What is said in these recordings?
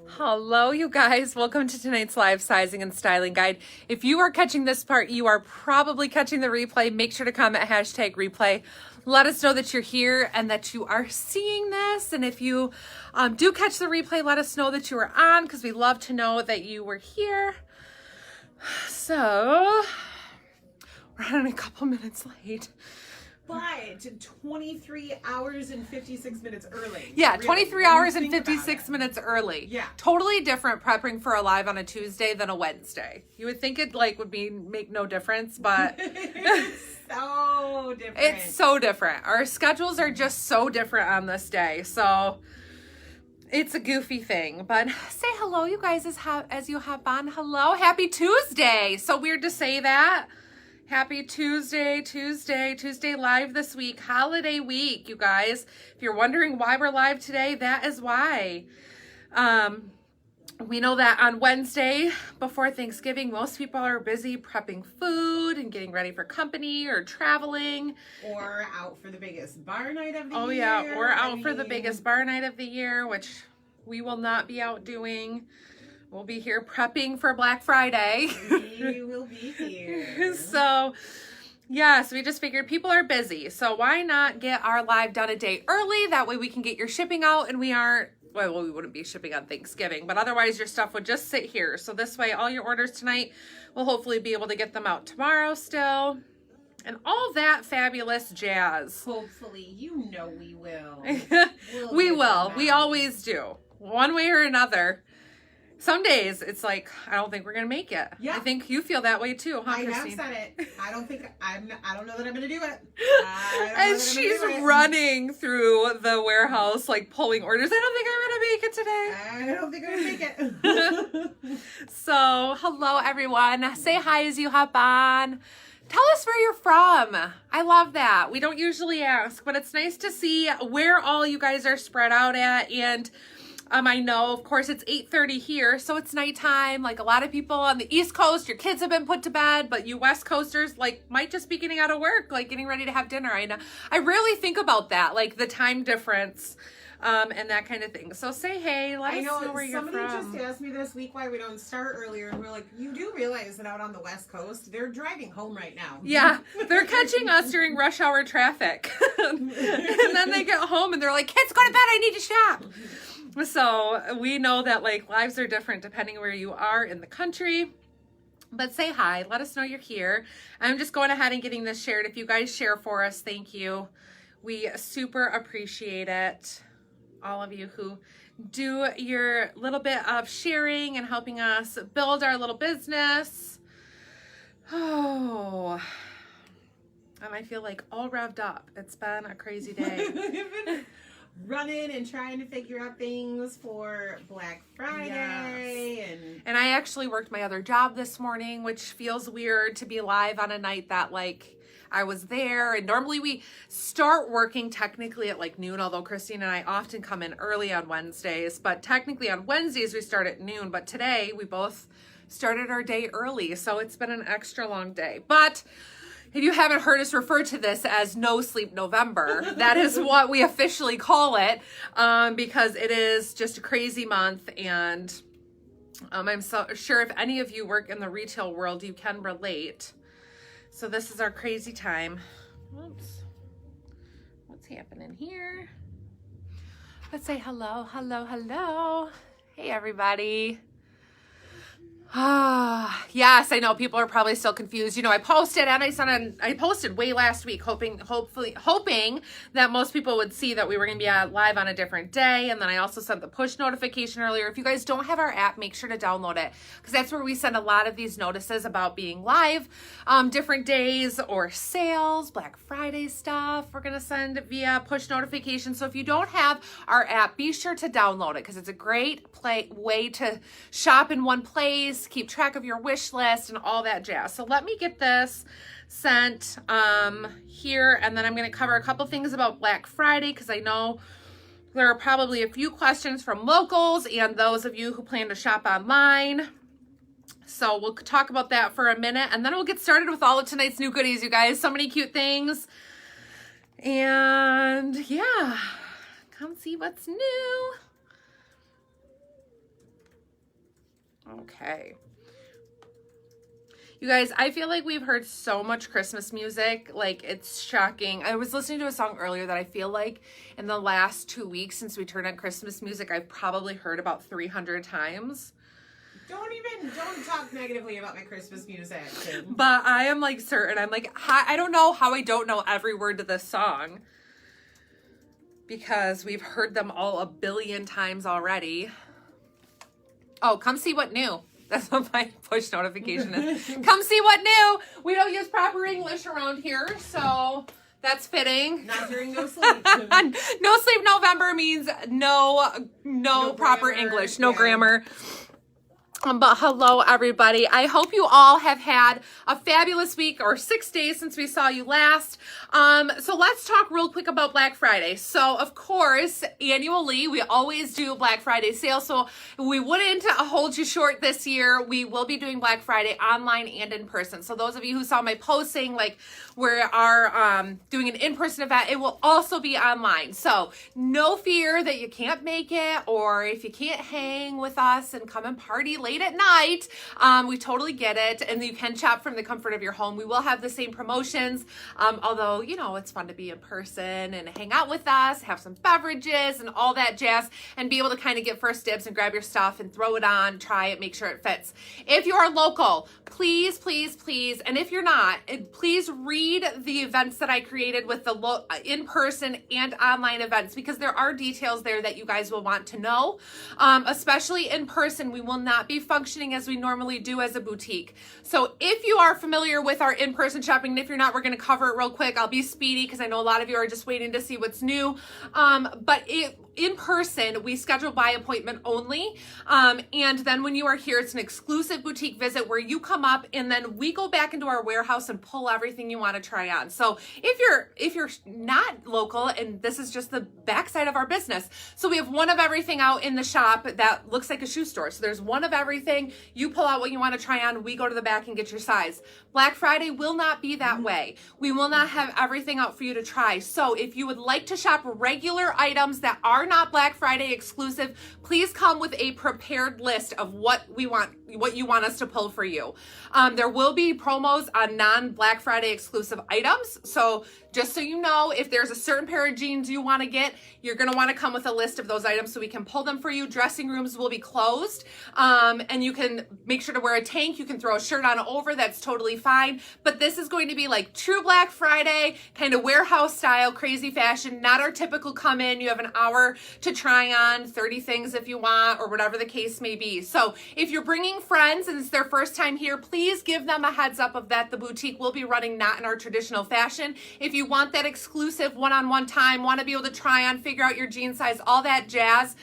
Hello, you guys. Welcome to tonight's live sizing and styling guide. If you are catching this part, you are probably catching the replay. Make sure to comment hashtag replay. Let us know that you're here and that you are seeing this. And if you do catch the replay, let us know that you were on, because we love to know that you were here. So we're running a couple minutes late. But 23 hours and 56 minutes early. Yeah, really. 23 hours and 56 minutes early. Yeah. Totally different prepping for a live on a Tuesday than a Wednesday. You would think it would make no difference, but it's so different. It's so different. Our schedules are just so different on this day. So it's a goofy thing. But say hello, you guys, as you hop on. Hello. Happy Tuesday. So weird to say that. Happy Tuesday live this week, holiday week, you guys. If you're wondering why we're live today, that is why. We know that on Wednesday before Thanksgiving, most people are busy prepping food and getting ready for company or traveling. Or out for the biggest bar night of the year. Oh yeah, or out for the biggest bar night of the year, which we will not be out doing. We'll be here prepping for Black Friday. We will be here. So, yes, we just figured people are busy. So why not get our live done a day early? That way we can get your shipping out and we aren't, well, we wouldn't be shipping on Thanksgiving, but otherwise your stuff would just sit here. So this way all your orders tonight, we'll hopefully be able to get them out tomorrow still. And all that fabulous jazz. Hopefully, you know we will. We will. We always do. One way or another. Some days it's like, I don't think we're going to make it. Yeah. I think you feel that way too, huh, Christine? I have said it. I don't know that I'm going to do it. And she's running through the warehouse, like pulling orders. I don't think I'm going to make it today. I don't think I'm going to make it. So, hello everyone. Say hi as you hop on. Tell us where you're from. I love that. We don't usually ask, but it's nice to see where all you guys are spread out at. And I know, of course, it's 8:30 here, so it's nighttime. Like a lot of people on the East Coast, your kids have been put to bed, but you West Coasters might just be getting out of work, getting ready to have dinner. I know. I really think about that, like the time difference, and that kind of thing. So say hey, let us know where you're from. Somebody just asked me this week why we don't start earlier, and we're like, you do realize that out on the West Coast, they're driving home right now. Yeah, they're catching us during rush hour traffic, and then they get home and they're like, kids, go to bed, I need to shop. So we know that lives are different depending where you are in the country. But say hi. Let us know you're here. I'm just going ahead and getting this shared. If you guys share for us, thank you. We super appreciate it. All of you who do your little bit of sharing and helping us build our little business. Oh, and I feel all revved up. It's been a crazy day. Running and trying to figure out things for Black Friday. Yes. And I actually worked my other job this morning, which feels weird to be live on a night that I was there. And normally we start working technically at noon, although Christine and I often come in early on Wednesdays, but technically on Wednesdays we start at noon. But today we both started our day early, so it's been an extra long day. But if you haven't heard us refer to this as No Sleep November, that is what we officially call it, because it is just a crazy month. And I'm so sure if any of you work in the retail world, you can relate. So this is our crazy time. Oops. What's happening here? Let's say hello, hello, hello. Hey, everybody. Ah, yes, I know people are probably still confused. I posted and I posted way last week, hoping that most people would see that we were going to be live on a different day. And then I also sent the push notification earlier. If you guys don't have our app, make sure to download it, because that's where we send a lot of these notices about being live, different days or sales, Black Friday stuff. We're going to send via push notification. So if you don't have our app, be sure to download it, because it's a great way to shop in one place, keep track of your wish list and all that jazz. So let me get this sent here, and then I'm going to cover a couple things about Black Friday, because I know there are probably a few questions from locals and those of you who plan to shop online. So we'll talk about that for a minute, and then we'll get started with all of tonight's new goodies, you guys. So many cute things. And yeah, come see what's new. Okay. You guys, I feel like we've heard so much Christmas music. Like, it's shocking. I was listening to a song earlier that I feel like in the last 2 weeks since we turned on Christmas music, I've probably heard about 300 times. Don't talk negatively about my Christmas music. But I am like certain. I'm like, I don't know how I don't know every word to this song. Because we've heard them all a billion times already. Oh, come see what new. That's what my push notification is. Come see what new. We don't use proper English around here, so that's fitting. Not during no sleep. No sleep November means no proper grammar, English, no grammar. But hello, everybody. I hope you all have had a fabulous week or 6 days since we saw you last. So let's talk real quick about Black Friday. So, of course, annually, we always do Black Friday sale. So we wouldn't hold you short this year. We will be doing Black Friday online and in person. So those of you who saw my post saying, like, we are doing an in-person event, it will also be online. So no fear that you can't make it, or if you can't hang with us and come and party late at night, we totally get it, and you can shop from the comfort of your home. We will have the same promotions, although, you know, it's fun to be in person and hang out with us, have some beverages and all that jazz, and be able to kind of get first dibs and grab your stuff and throw it on, try it, make sure it fits. If you are local, please, please, please, and if you're not, please read the events that I created with the in-person and online events, because there are details there that you guys will want to know. Especially in person, we will not be functioning as we normally do as a boutique. So if you are familiar with our in-person shopping, and if you're not, we're going to cover it real quick. I'll be speedy because I know a lot of you are just waiting to see what's new. But in person, we schedule by appointment only. And then when you are here, it's an exclusive boutique visit where you come up and then we go back into our warehouse and pull everything you want to try on. So if you're not local, and this is just the backside of our business. So we have one of everything out in the shop that looks like a shoe store. So there's one of everything. You pull out what you want to try on. We go to the back and get your size. Black Friday will not be that way. We will not have everything out for you to try. So if you would like to shop regular items that are not Black Friday exclusive, please come with a prepared list of what you want us to pull for you. There will be promos on non-Black Friday exclusive items. So just so you know, if there's a certain pair of jeans you want to get, you're going to want to come with a list of those items so we can pull them for you. Dressing rooms will be closed. And you can make sure to wear a tank. You can throw a shirt on over. That's totally fine. But this is going to be like true Black Friday, kind of warehouse style, crazy fashion, not our typical come in. You have an hour to try on 30 things if you want, or whatever the case may be. So if you're bringing friends and it's their first time here, please give them a heads up of that. The boutique will be running not in our traditional fashion. If you want that exclusive one-on-one time, want to be able to try on, figure out your jean size, all that jazz,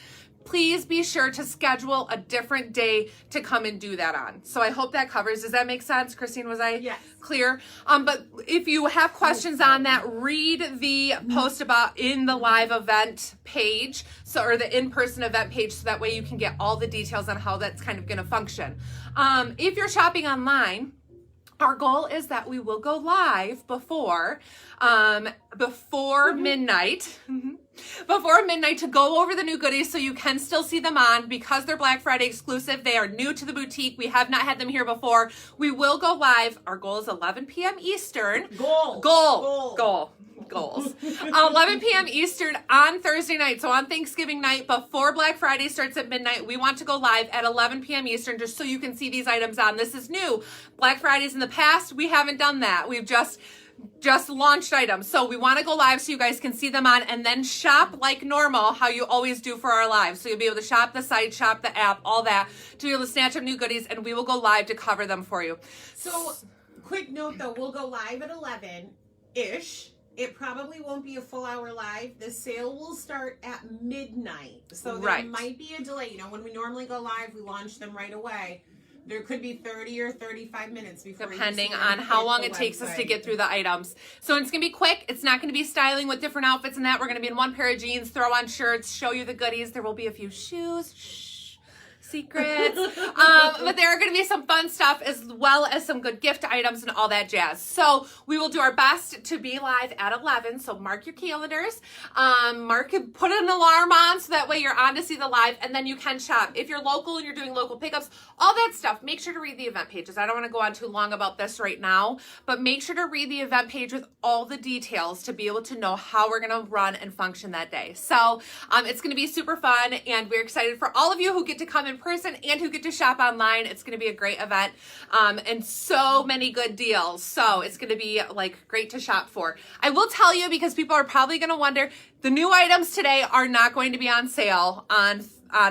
please be sure to schedule a different day to come and do that on. So I hope that covers. Does that make sense? Christine, was I clear? But if you have questions on that, read the post about in the live event page, or the in-person event page, so that way you can get all the details on how that's kind of going to function. If you're shopping online, our goal is that we will go live before midnight. Before midnight to go over the new goodies so you can still see them on. Because they're Black Friday exclusive, they are new to the boutique. We have not had them here before. We will go live. Our goal is 11 p.m. Eastern. Goals. 11 p.m. Eastern on Thursday night. So on Thanksgiving night, before Black Friday starts at midnight, we want to go live at 11 p.m. Eastern just so you can see these items on. This is new. Black Fridays in the past, we haven't done that. We've just launched items. So we want to go live so you guys can see them on, and then shop like normal, how you always do for our lives. So you'll be able to shop the site, shop the app, all that, to be able to snatch up new goodies, and we will go live to cover them for you. So quick note though, we'll go live at 11-ish. It probably won't be a full hour live. The sale will start at midnight. So there might be a delay. You know, when we normally go live, we launch them right away. There could be 30 or 35 minutes before, depending on how long it takes us to get through the items. So it's going to be quick. It's not going to be styling with different outfits and that. We're going to be in one pair of jeans, throw on shirts, show you the goodies. There will be a few shoes. Shh. Secrets. But there are going to be some fun stuff as well as some good gift items and all that jazz. So we will do our best to be live at 11. So mark your calendars. Put an alarm on so that way you're on to see the live, and then you can shop. If you're local and you're doing local pickups, all that stuff, make sure to read the event pages. I don't want to go on too long about this right now, but make sure to read the event page with all the details to be able to know how we're going to run and function that day. So it's going to be super fun, and we're excited for all of you who get to come in person and who get to shop online. It's going to be a great event, and so many good deals. So it's going to be like great to shop for. I will tell you, because people are probably going to wonder, the new items today are not going to be on sale on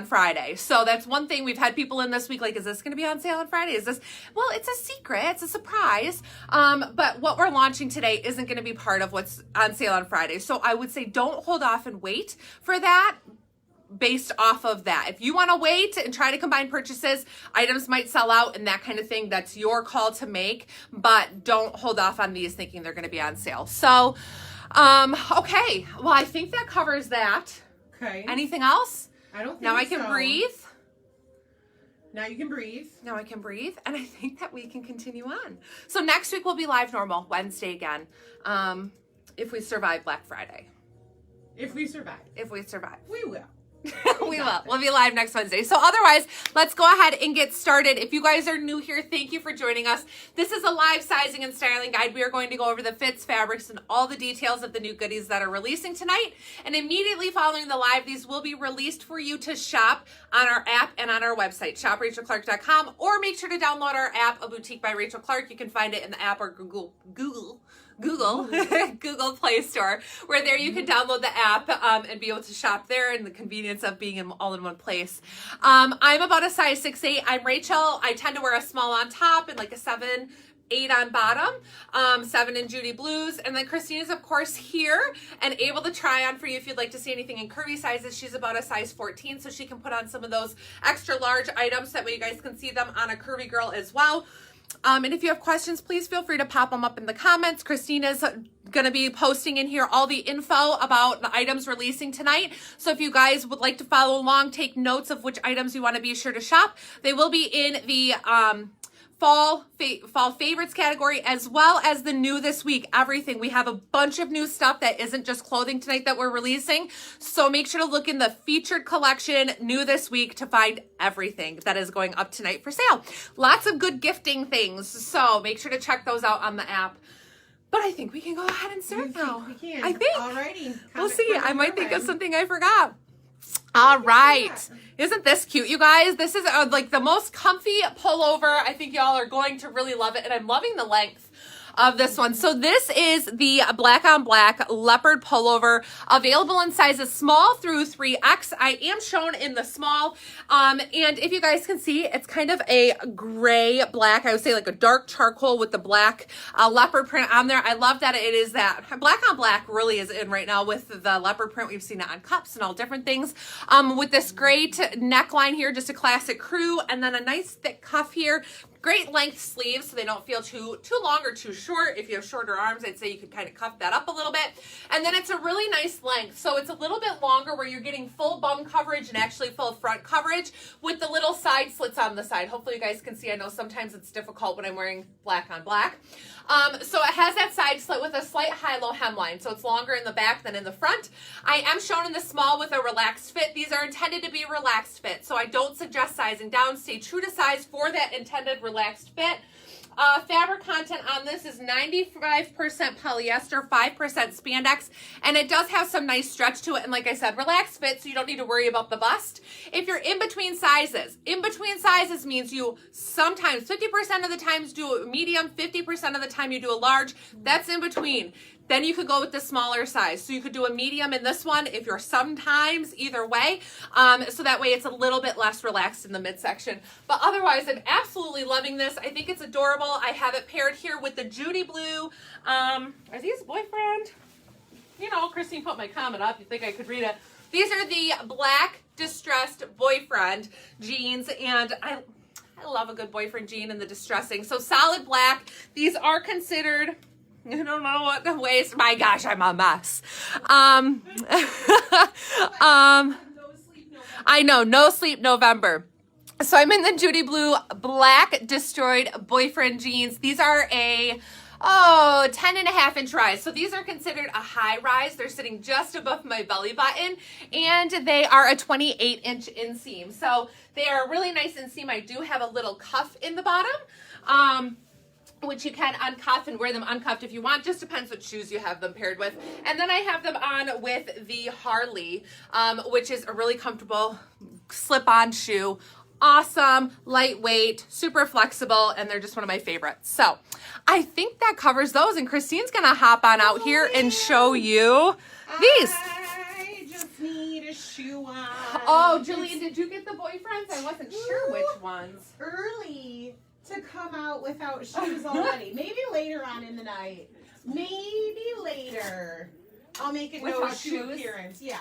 Friday. So that's one thing. We've had people in this week like, is this going to be on sale on Friday? Is this? Well, it's a secret. It's a surprise. But what we're launching today isn't going to be part of what's on sale on Friday. So I would say don't hold off and wait for that. Based off of that, if you want to wait and try to combine purchases, items might sell out and that kind of thing. That's your call to make, but don't hold off on these thinking they're going to be on sale. So, okay. Well, I think that covers that. Okay. Anything else? I don't think Now I can breathe. Now you can breathe. Now I can breathe, and I think that we can continue on. So next week we'll be live normal, Wednesday again, if we survive Black Friday. If we survive. If we survive. We will. We will. We'll be live next Wednesday. So otherwise, let's go ahead and get started. If you guys are new here, thank you for joining us. This is a live sizing and styling guide. We are going to go over the fits, fabrics, and all the details of the new goodies that are releasing tonight. And immediately following the live, these will be released for you to shop on our app and on our website, shoprachelclark.com, or make sure to download our app, A Boutique by Rachel Clark. You can find it in the app or Google Play Store, where there you can download the app and be able to shop there, and the convenience of being all in one place. I'm about a size 6'8". I'm Rachel. I tend to wear a small on top and like a 7'8" on bottom, 7 in Judy Blues. And then Christine is, of course, here and able to try on for you if you'd like to see anything in curvy sizes. She's about a size 14, so she can put on some of those extra large items. That way you guys can see them on a curvy girl as well. And if you have questions, please feel free to pop them up in the comments. Christina's going to be posting in here all the info about the items releasing tonight. So if you guys would like to follow along, take notes of which items you want to be sure to shop. They will be in the fall favorites category, as well as the new this week, everything. We have a bunch of new stuff that isn't just clothing tonight that we're releasing. So make sure to look in the featured collection new this week to find everything that is going up tonight for sale. Lots of good gifting things. So make sure to check those out on the app. But I think we can go ahead and start now. We can. I think. Alrighty. We'll see. I might think of something I forgot. All right. Isn't this cute, you guys? This is like the most comfy pullover. I think y'all are going to really love it, and I'm loving the length of this one. So this is the black on black leopard pullover, available in sizes small through 3X. I am shown in the small, and if you guys can see, it's kind of a gray black. I would say like a dark charcoal with the black leopard print on there. I love that it is that black on black really is in right now with the leopard print. We've seen it on cups and all different things. With this great neckline here, just a classic crew, and then a nice thick cuff here. Great length sleeves so they don't feel too long or too short. If you have shorter arms, I'd say you could kind of cuff that up a little bit. And then it's a really nice length. So it's a little bit longer where you're getting full bum coverage and actually full front coverage with the little side slits on the side. Hopefully you guys can see. I know sometimes it's difficult when I'm wearing black on black. So it has that side slit with a slight high-low hemline. So it's longer in the back than in the front. I am shown in the small with a relaxed fit. These are intended to be relaxed fit. So I don't suggest sizing down. Stay true to size for that intended relaxed fit. Fabric content on this is 95% polyester, 5% spandex, and it does have some nice stretch to it. And like I said, relaxed fit, so you don't need to worry about the bust. If you're in between sizes means you sometimes, 50% of the times do a medium, 50% of the time you do a large. That's in between. Then you could go with the smaller size. So you could do a medium in this one if you're sometimes either way. So that way it's a little bit less relaxed in the midsection. But otherwise, I'm absolutely loving this. I think it's adorable. I have it paired here with the Judy Blue. Are these boyfriend? You know, Christine put my comment up. You think I could read it. These are the black distressed boyfriend jeans. And I love a good boyfriend jean in the distressing. So solid black. These are considered... I don't know what the waist. My gosh, I'm a mess. I know, no sleep November. So I'm in the Judy Blue Black Destroyed Boyfriend jeans. These are a 10.5-inch rise. So these are considered a high rise. They're sitting just above my belly button, and they are a 28-inch inseam. So they are really nice inseam. I do have a little cuff in the bottom, which you can uncuff and wear them uncuffed if you want. Just depends what shoes you have them paired with. And then I have them on with the Harley, which is a really comfortable slip-on shoe. Awesome, lightweight, super flexible, and they're just one of my favorites. So I think that covers those, and Christine's gonna hop on out here and show you these. I just need a shoe on. Oh, Jillian, did you get the boyfriends? I wasn't sure which ones. Early to come out without shoes already. Maybe later on in the night. Maybe later. I'll make a no shoe appearance. Yeah,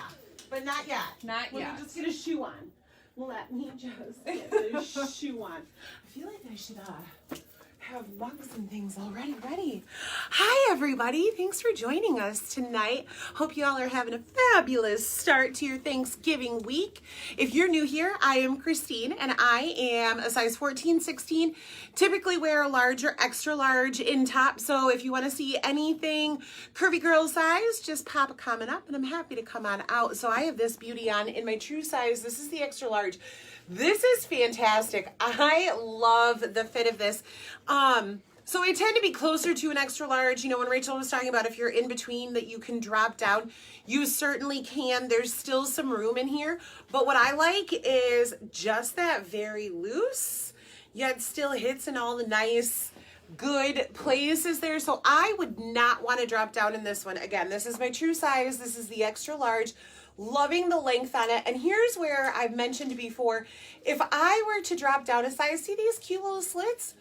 but not yet. Not yet. Let me just get a shoe on. Let me just get a shoe on. I feel like I should have mugs and things already ready. Hi, everybody. Thanks for joining us tonight. Hope you all are having a fabulous start to your Thanksgiving week. If you're new here, I am Christine, and I am a size 14, 16. Typically wear a large or extra large in top, so if you want to see anything curvy girl size, just pop a comment up, and I'm happy to come on out. So I have this beauty on in my true size. This is the extra large. This is fantastic. I love the fit of this. So I tend to be closer to an extra large. You know, when Rachel was talking about if you're in between that you can drop down, you certainly can. There's still some room in here. But what I like is just that very loose, yet still hits in all the nice, good places there. So I would not want to drop down in this one. Again, this is my true size. This is the extra large. Loving the length on it. And here's where I've mentioned before, if I were to drop down a size, see these cute little slits?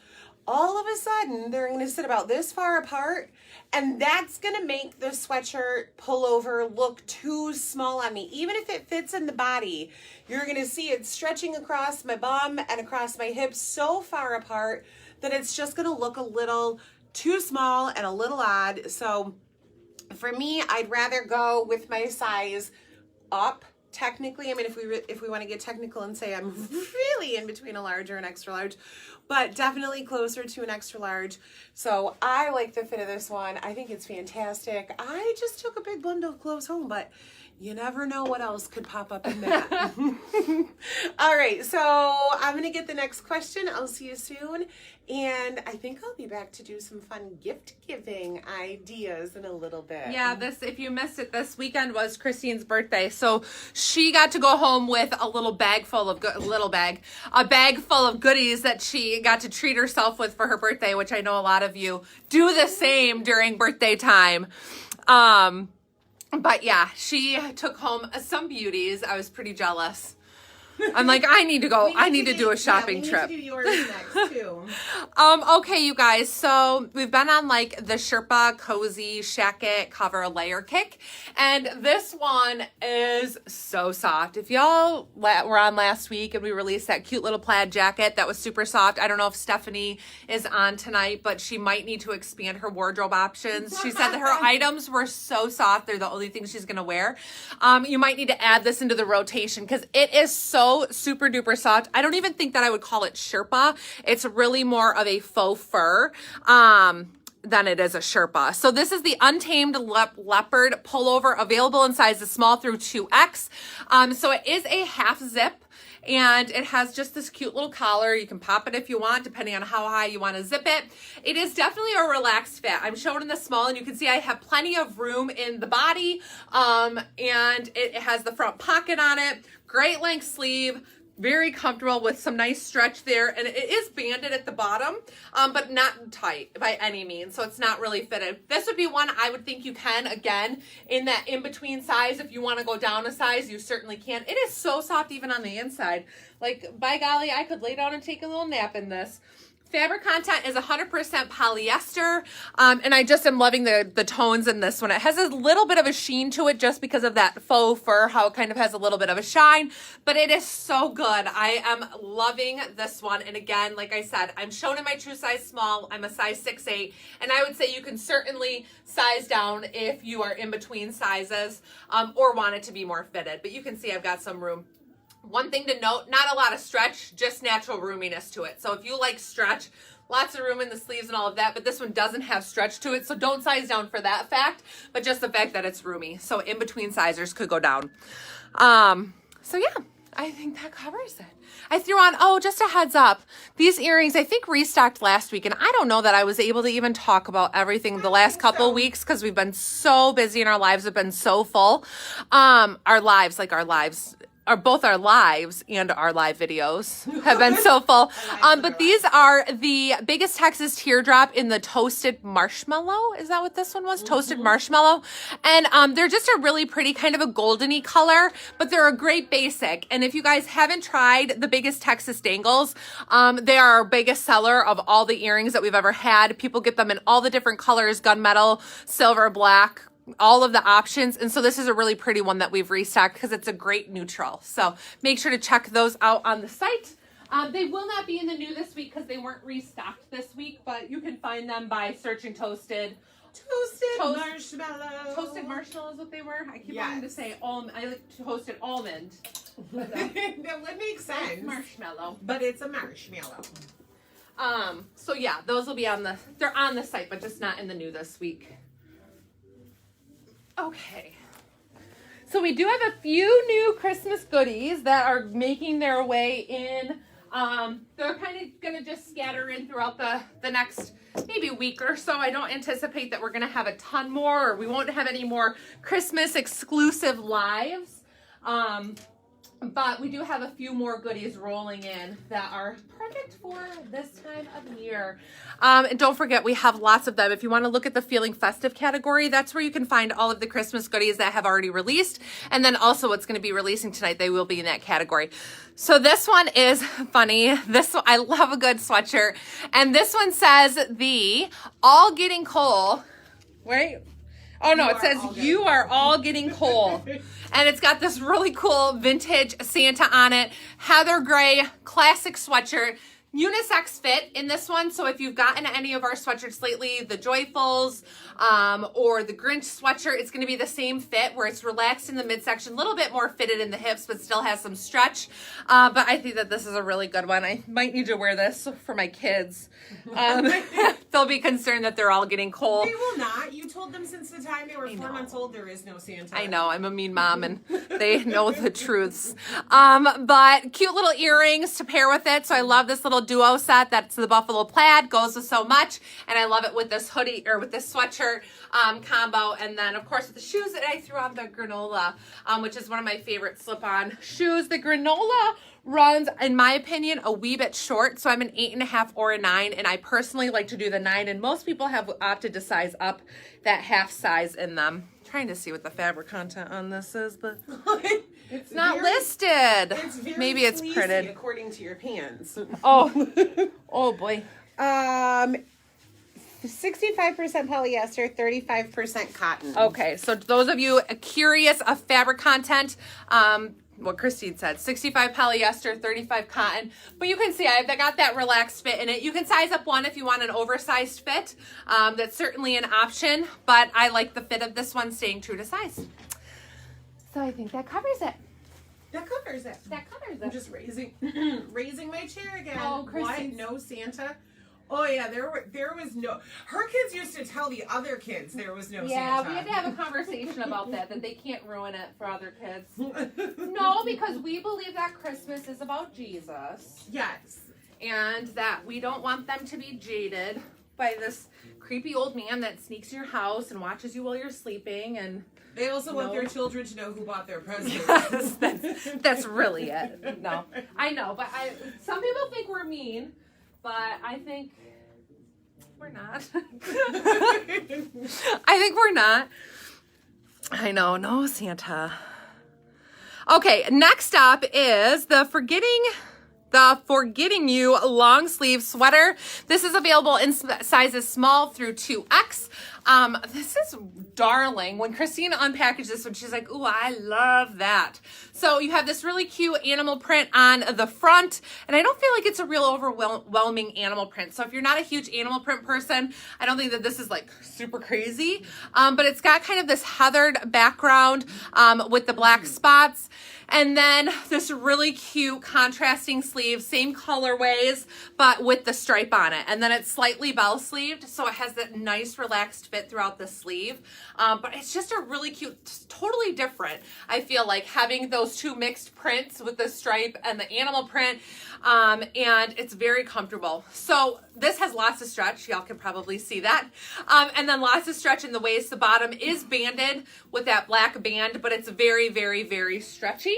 All of a sudden, they're going to sit about this far apart, and that's going to make the sweatshirt pullover look too small on me. Even if it fits in the body, you're going to see it stretching across my bum and across my hips so far apart that it's just going to look a little too small and a little odd. So for me, I'd rather go with my size up. Technically, I mean, if we want to get technical and say I'm really in between a large or an extra large, but definitely closer to an extra large. So I like the fit of this one. I think it's fantastic. I just took a big bundle of clothes home, but you never know what else could pop up in that. All right, so I'm going to get the next question. I'll see you soon. And I think I'll be back to do some fun gift giving ideas in a little bit. Yeah, if you missed it, this weekend was Christine's birthday. So she got to go home with a little bag full of, a bag full of goodies that she got to treat herself with for her birthday, which I know a lot of you do the same during birthday time. But yeah, she took home some beauties. I was pretty jealous. I'm like, I need to go. I need to do a shopping trip. We need to do yours next too. Okay, you guys. So we've been on like the Sherpa Cozy Shacket cover layer kick, and this one is so soft. If y'all were on last week and we released that cute little plaid jacket that was super soft. I don't know if Stephanie is on tonight, but she might need to expand her wardrobe options. She said that her items were so soft; they're the only things she's gonna wear. You might need to add this into the rotation because it is so super duper soft. I don't even think that I would call it Sherpa. It's really more of a faux fur than it is a Sherpa. So this is the Untamed Leopard pullover, available in sizes small through 2X. So it is a half zip, and it has just this cute little collar. You can pop it if you want, depending on how high you want to zip it. It is definitely a relaxed fit. I'm showing in the small, and you can see I have plenty of room in the body, and it has the front pocket on it. Great length sleeve, very comfortable with some nice stretch there, and it is banded at the bottom, but not tight by any means, so it's not really fitted. This would be one I would think you can, again, in that in-between size. If you want to go down a size, you certainly can. It is so soft even on the inside. Like, by golly, I could lay down and take a little nap in this. Fabric content is 100% polyester, and I just am loving the tones in this one. It has a little bit of a sheen to it just because of that faux fur, how it kind of has a little bit of a shine, but it is so good. I am loving this one, and again, like I said, I'm shown in my true size small. I'm a size 6'8", and I would say you can certainly size down if you are in between sizes or want it to be more fitted, but you can see I've got some room. One thing to note, not a lot of stretch, just natural roominess to it. So if you like stretch, lots of room in the sleeves and all of that, but this one doesn't have stretch to it, so don't size down for that fact, but just the fact that it's roomy. So in between sizers could go down. So yeah, I think that covers it. I threw on, oh, just a heads up, these earrings I think restocked last week, and I don't know that I was able to even talk about everything the last couple weeks because we've been so busy and our lives have been so full. Our lives both our lives and our live videos have been so full. But these are the biggest Texas teardrop in the toasted marshmallow. Is that what this one was? Toasted marshmallow. And they're just a really pretty kind of a goldeny color, but they're a great basic. And if you guys haven't tried the biggest Texas dangles, they are our biggest seller of all the earrings that we've ever had. People get them in all the different colors, gunmetal, silver, black, all of the options. And so this is a really pretty one that we've restocked because it's a great neutral. So make sure to check those out on the site. They will not be in the new this week because they weren't restocked this week, but you can find them by searching toasted marshmallow. Toasted marshmallow is what they were. I keep wanting to say almond. I like toasted almond. That would make sense. Marshmallow. But it's a marshmallow. So yeah, those will be they're on the site, but just not in the new this week. Okay, so we do have a few new Christmas goodies that are making their way in. They're kind of going to just scatter in throughout the next maybe week or so. I don't anticipate that we're going to have a ton more, or we won't have any more Christmas exclusive lives. But we do have a few more goodies rolling in that are perfect for this time of year. And don't forget, we have lots of them. If you want to look at the Feeling Festive category, that's where you can find all of the Christmas goodies that have already released. And then also what's going to be releasing tonight, they will be in that category. So this one is funny. I love a good sweatshirt. And this one says the all getting coal. Wait. Oh no, it says you are all getting coal. And it's got this really cool vintage Santa on it. Heather gray, classic sweatshirt. Unisex fit in this one. So if you've gotten any of our sweatshirts lately, the Joyfuls or the Grinch sweatshirt, it's going to be the same fit where it's relaxed in the midsection, a little bit more fitted in the hips, but still has some stretch. But I think that this is a really good one. I might need to wear this for my kids. They'll be concerned that they're all getting cold. They will not. You told them since the time they were 4 months old there is no Santa. I know. I'm a mean mom and they know the truths. But cute little earrings to pair with it. So I love this little duo set. That's the buffalo plaid. Goes with so much. And I love it with this hoodie or with this sweatshirt combo. And then, of course, with the shoes that I threw on, the granola, which is one of my favorite slip-on shoes. The granola runs, in my opinion, a wee bit short. So I'm an 8.5 or a 9. And I personally like to do the 9. And most people have opted to size up that half size in them. I'm trying to see what the fabric content on this is, but it's not listed. Maybe it's printed according to your pants. Oh boy. 65% polyester, 35% cotton. Okay, so those of you curious of fabric content, what Christine said, 65 polyester, 35 cotton. But you can see I've got that relaxed fit in it. You can size up one if you want an oversized fit. That's certainly an option, but I like the fit of this one staying true to size. So I think that covers it. That covers it. I'm just raising my chair again. Oh, Christine. What? No Santa? Oh yeah, there was no. Her kids used to tell the other kids there was no Santa. Yeah, we had to have a conversation about that they can't ruin it for other kids. No, because we believe that Christmas is about Jesus. Yes. And that we don't want them to be jaded by this creepy old man that sneaks in your house and watches you while you're sleeping. And they also want their children to know who bought their presents. Yes, that's really it. No, I know, but some people think we're mean. But I think we're not. I think we're not. I know, no Santa. Okay, next up is the Forgetting You long sleeve sweater. This is available in sizes small through 2X. This is darling. When Christina unpackaged this one, she's like, ooh, I love that. So you have this really cute animal print on the front, and I don't feel like it's a real overwhelming animal print. So if you're not a huge animal print person, I don't think that this is like super crazy. But it's got kind of this heathered background with the black spots. And then this really cute contrasting sleeve, same colorways, but with the stripe on it. And then it's slightly bell sleeved, so it has that nice relaxed fit throughout the sleeve. But it's just a really cute, totally different. I feel like having those two mixed prints with the stripe and the animal print, and it's very comfortable. So this has lots of stretch. Y'all can probably see that. And then lots of stretch in the waist. The bottom is banded with that black band, but it's very, very, very stretchy.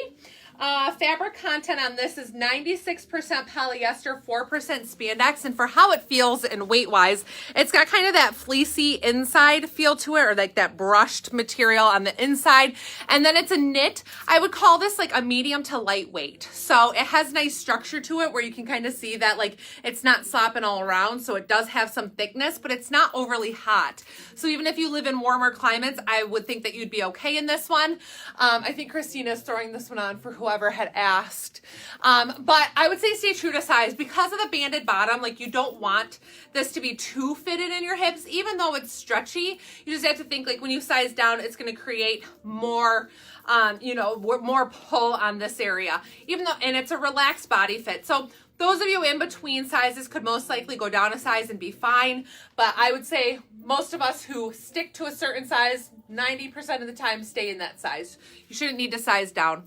Fabric content on this is 96% polyester, 4% spandex, and for how it feels and weight-wise, it's got kind of that fleecy inside feel to it, or like that brushed material on the inside, and then it's a knit. I would call this like a medium to lightweight, so it has nice structure to it where you can kind of see that like it's not slopping all around, so it does have some thickness, but it's not overly hot. So even if you live in warmer climates, I would think that you'd be okay in this one. I think Christina's throwing this one on for whoever had asked. But I would say stay true to size because of the banded bottom. Like, you don't want this to be too fitted in your hips, even though it's stretchy. You just have to think like when you size down, it's going to create more, more pull on this area, even though, and it's a relaxed body fit. So those of you in between sizes could most likely go down a size and be fine. But I would say most of us who stick to a certain size, 90% of the time stay in that size. You shouldn't need to size down.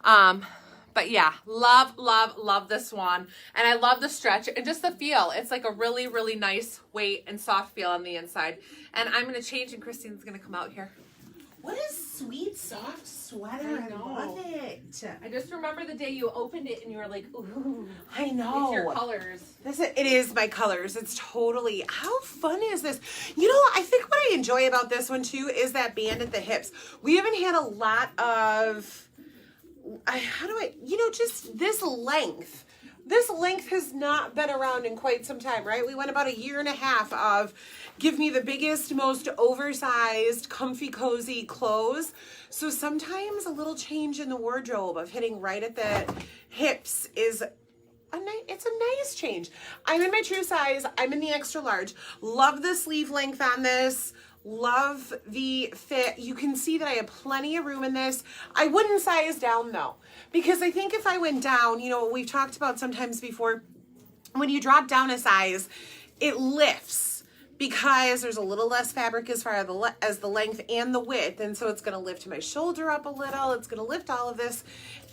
But yeah, love, love, love this one. And I love the stretch and just the feel. It's like a really, really nice weight and soft feel on the inside. And I'm going to change and Christine's going to come out here. What a sweet, soft sweater. I love it. I just remember the day you opened it and you were like, ooh. I know. It's your colors. It is my colors. It's totally, how fun is this? You know, I think what I enjoy about this one too is that band at the hips. We haven't had a lot of, just this length. This length has not been around in quite some time, right? We went about 1.5 years of give me the biggest, most oversized, comfy, cozy clothes. So sometimes a little change in the wardrobe of hitting right at the hips is it's a nice change. I'm in my true size. I'm in the extra large. Love the sleeve length on this. Love the fit. You can see that I have plenty of room in this. I wouldn't size down though, because I think if I went down, we've talked about sometimes before, when you drop down a size, it lifts because there's a little less fabric as far as the length and the width. And so it's going to lift my shoulder up a little. It's going to lift all of this.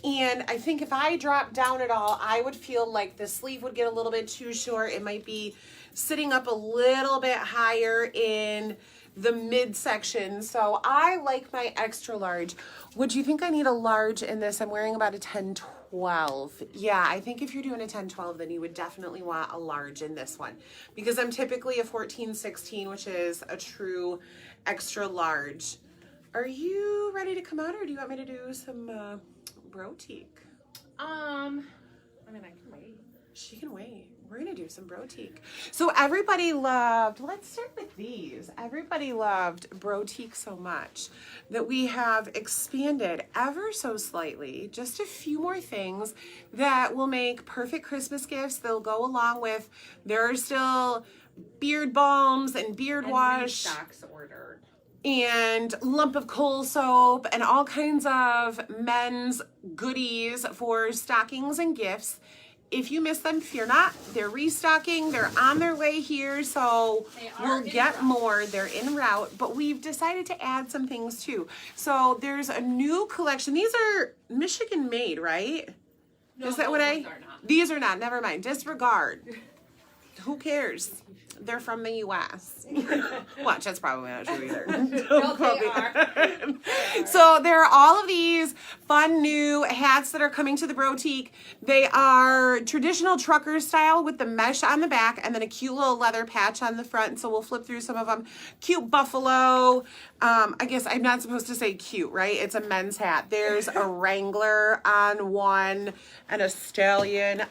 And I think if I drop down at all, I would feel like the sleeve would get a little bit too short. It might be sitting up a little bit higher in the midsection. So I like my extra large. Would you think I need a large in this? I'm wearing about a 10-12. Yeah, I think if you're doing a 10-12, then you would definitely want a large in this one, because I'm typically a 14-16, which is a true extra large. Are you ready to come out, or do you want me to do some brotique? I can wait. She can wait. We're going to do some brotique. So everybody loved, let's start with these. Everybody loved brotique so much that we have expanded ever so slightly, just a few more things that will make perfect Christmas gifts. They'll go along with, there are still beard balms and beard wash. Restocks ordered. And lump of coal soap and all kinds of men's goodies for stockings and gifts. If you miss them, fear not. They're restocking. They're on their way here, so we'll get more. They're en route, but we've decided to add some things too. So there's a new collection. These are Michigan made, right? No, is that what These are not. Never mind. Disregard. Who cares? They're from the U.S. Watch, that's probably not true either. No, they are. So there are all of these fun new hats that are coming to the brotique. They are traditional trucker style with the mesh on the back and then a cute little leather patch on the front. So we'll flip through some of them. Cute buffalo. I guess I'm not supposed to say cute, right? It's a men's hat. There's a Wrangler on one and a stallion.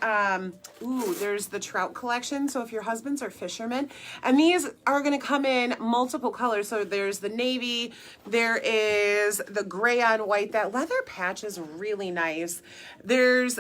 There's the Trout Collection. So if your husbands are fishermen, in. And these are going to come in multiple colors. So there's the navy, there is the gray on white. That leather patch is really nice. There's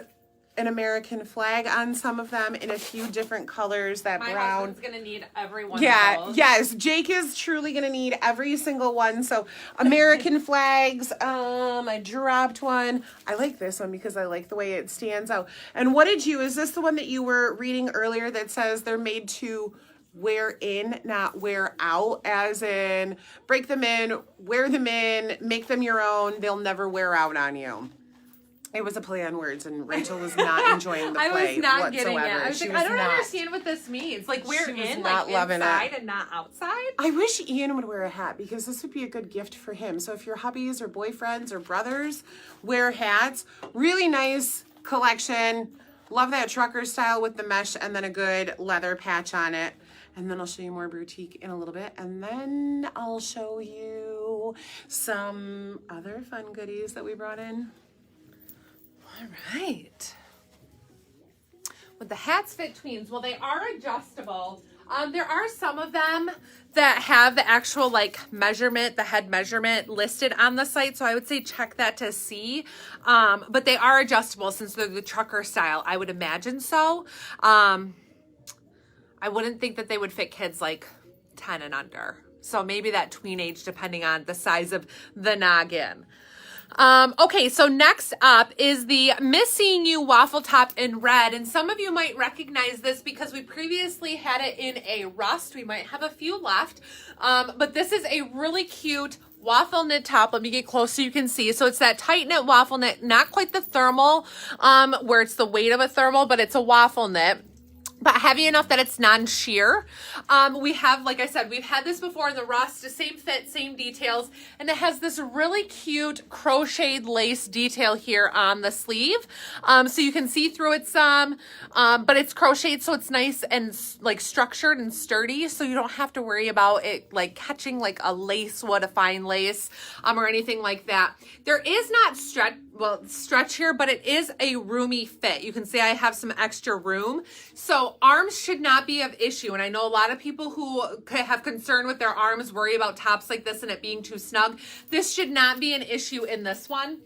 an American flag on some of them in a few different colors. That My brown. husband's gonna need every one. Yeah, of those. yes. Jake is truly gonna need every single one. So American flags. I dropped one. I like this one because I like the way it stands out. And what did you? Is this the one that you were reading earlier that says they're made to wear in, not wear out? As in, break them in, wear them in, make them your own. They'll never wear out on you. It was a play on words, and Rachel was not enjoying the play I was not whatsoever. getting it. I was like, I don't understand what this means. Like, we're in, like, inside and not outside? I wish Ian would wear a hat because this would be a good gift for him. So if your hubbies or boyfriends or brothers wear hats, really nice collection. Love that trucker style with the mesh and then a good leather patch on it. And then I'll show you more boutique in a little bit. And then I'll show you some other fun goodies that we brought in. All right. With the hats fit tweens, well, they are adjustable. There are some of them that have the actual like measurement, the head measurement listed on the site. So I would say check that to see. But they are adjustable since they're the trucker style. I would imagine so. I wouldn't think that they would fit kids like 10 and under. So maybe that tween age, depending on the size of the noggin. Okay, so next up is the Miss Seeing You waffle top in red. And some of you might recognize this because we previously had it in a rust. We might have a few left. But this is a really cute waffle knit top. Let me get close so you can see. So it's that tight knit waffle knit, not quite the thermal, where it's the weight of a thermal, but it's a waffle knit. But heavy enough that it's non-sheer. We have, like I said, we've had this before in the rust, the same fit, same details, and it has this really cute crocheted lace detail here on the sleeve. So you can see through it some, but it's crocheted, so it's nice and like structured and sturdy, so you don't have to worry about it like catching like a lace would, a fine lace, or anything like that. There is not stretch here, but it is a roomy fit. You can see I have some extra room. So arms should not be of issue. And I know a lot of people who have concern with their arms worry about tops like this and it being too snug. This should not be an issue in this one.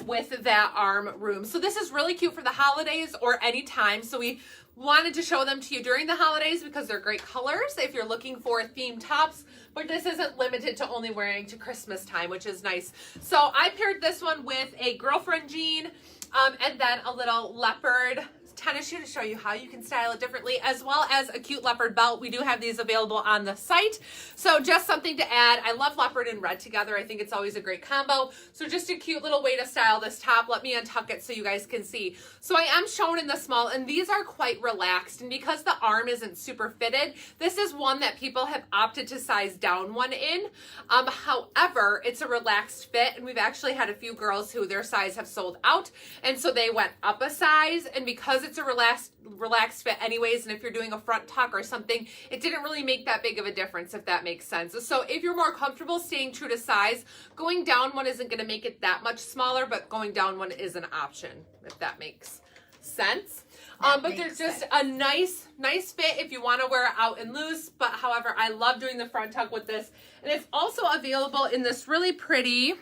With that arm room. So this is really cute for the holidays or any time. So we wanted to show them to you during the holidays because they're great colors if you're looking for themed tops, but this isn't limited to only wearing to Christmas time, which is nice. So I paired this one with a girlfriend jean and then a little leopard tennis shoe to show you how you can style it differently, as well as a cute leopard belt. We do have these available on the site. So just something to add. I love leopard and red together. I think it's always a great combo. So just a cute little way to style this top. Let me untuck it so you guys can see. So I am shown in the small, and these are quite relaxed. And because the arm isn't super fitted, this is one that people have opted to size down one in. However, it's a relaxed fit, and we've actually had a few girls who their size have sold out, and so they went up a size. And because it's a relaxed fit anyways, and if you're doing a front tuck or something, it didn't really make that big of a difference, if that makes sense. So if you're more comfortable staying true to size, going down one isn't going to make it that much smaller, but going down one is an option, if that makes sense. But there's just a nice fit if you want to wear it out and loose. But however, I love doing the front tuck with this, and it's also available in this really pretty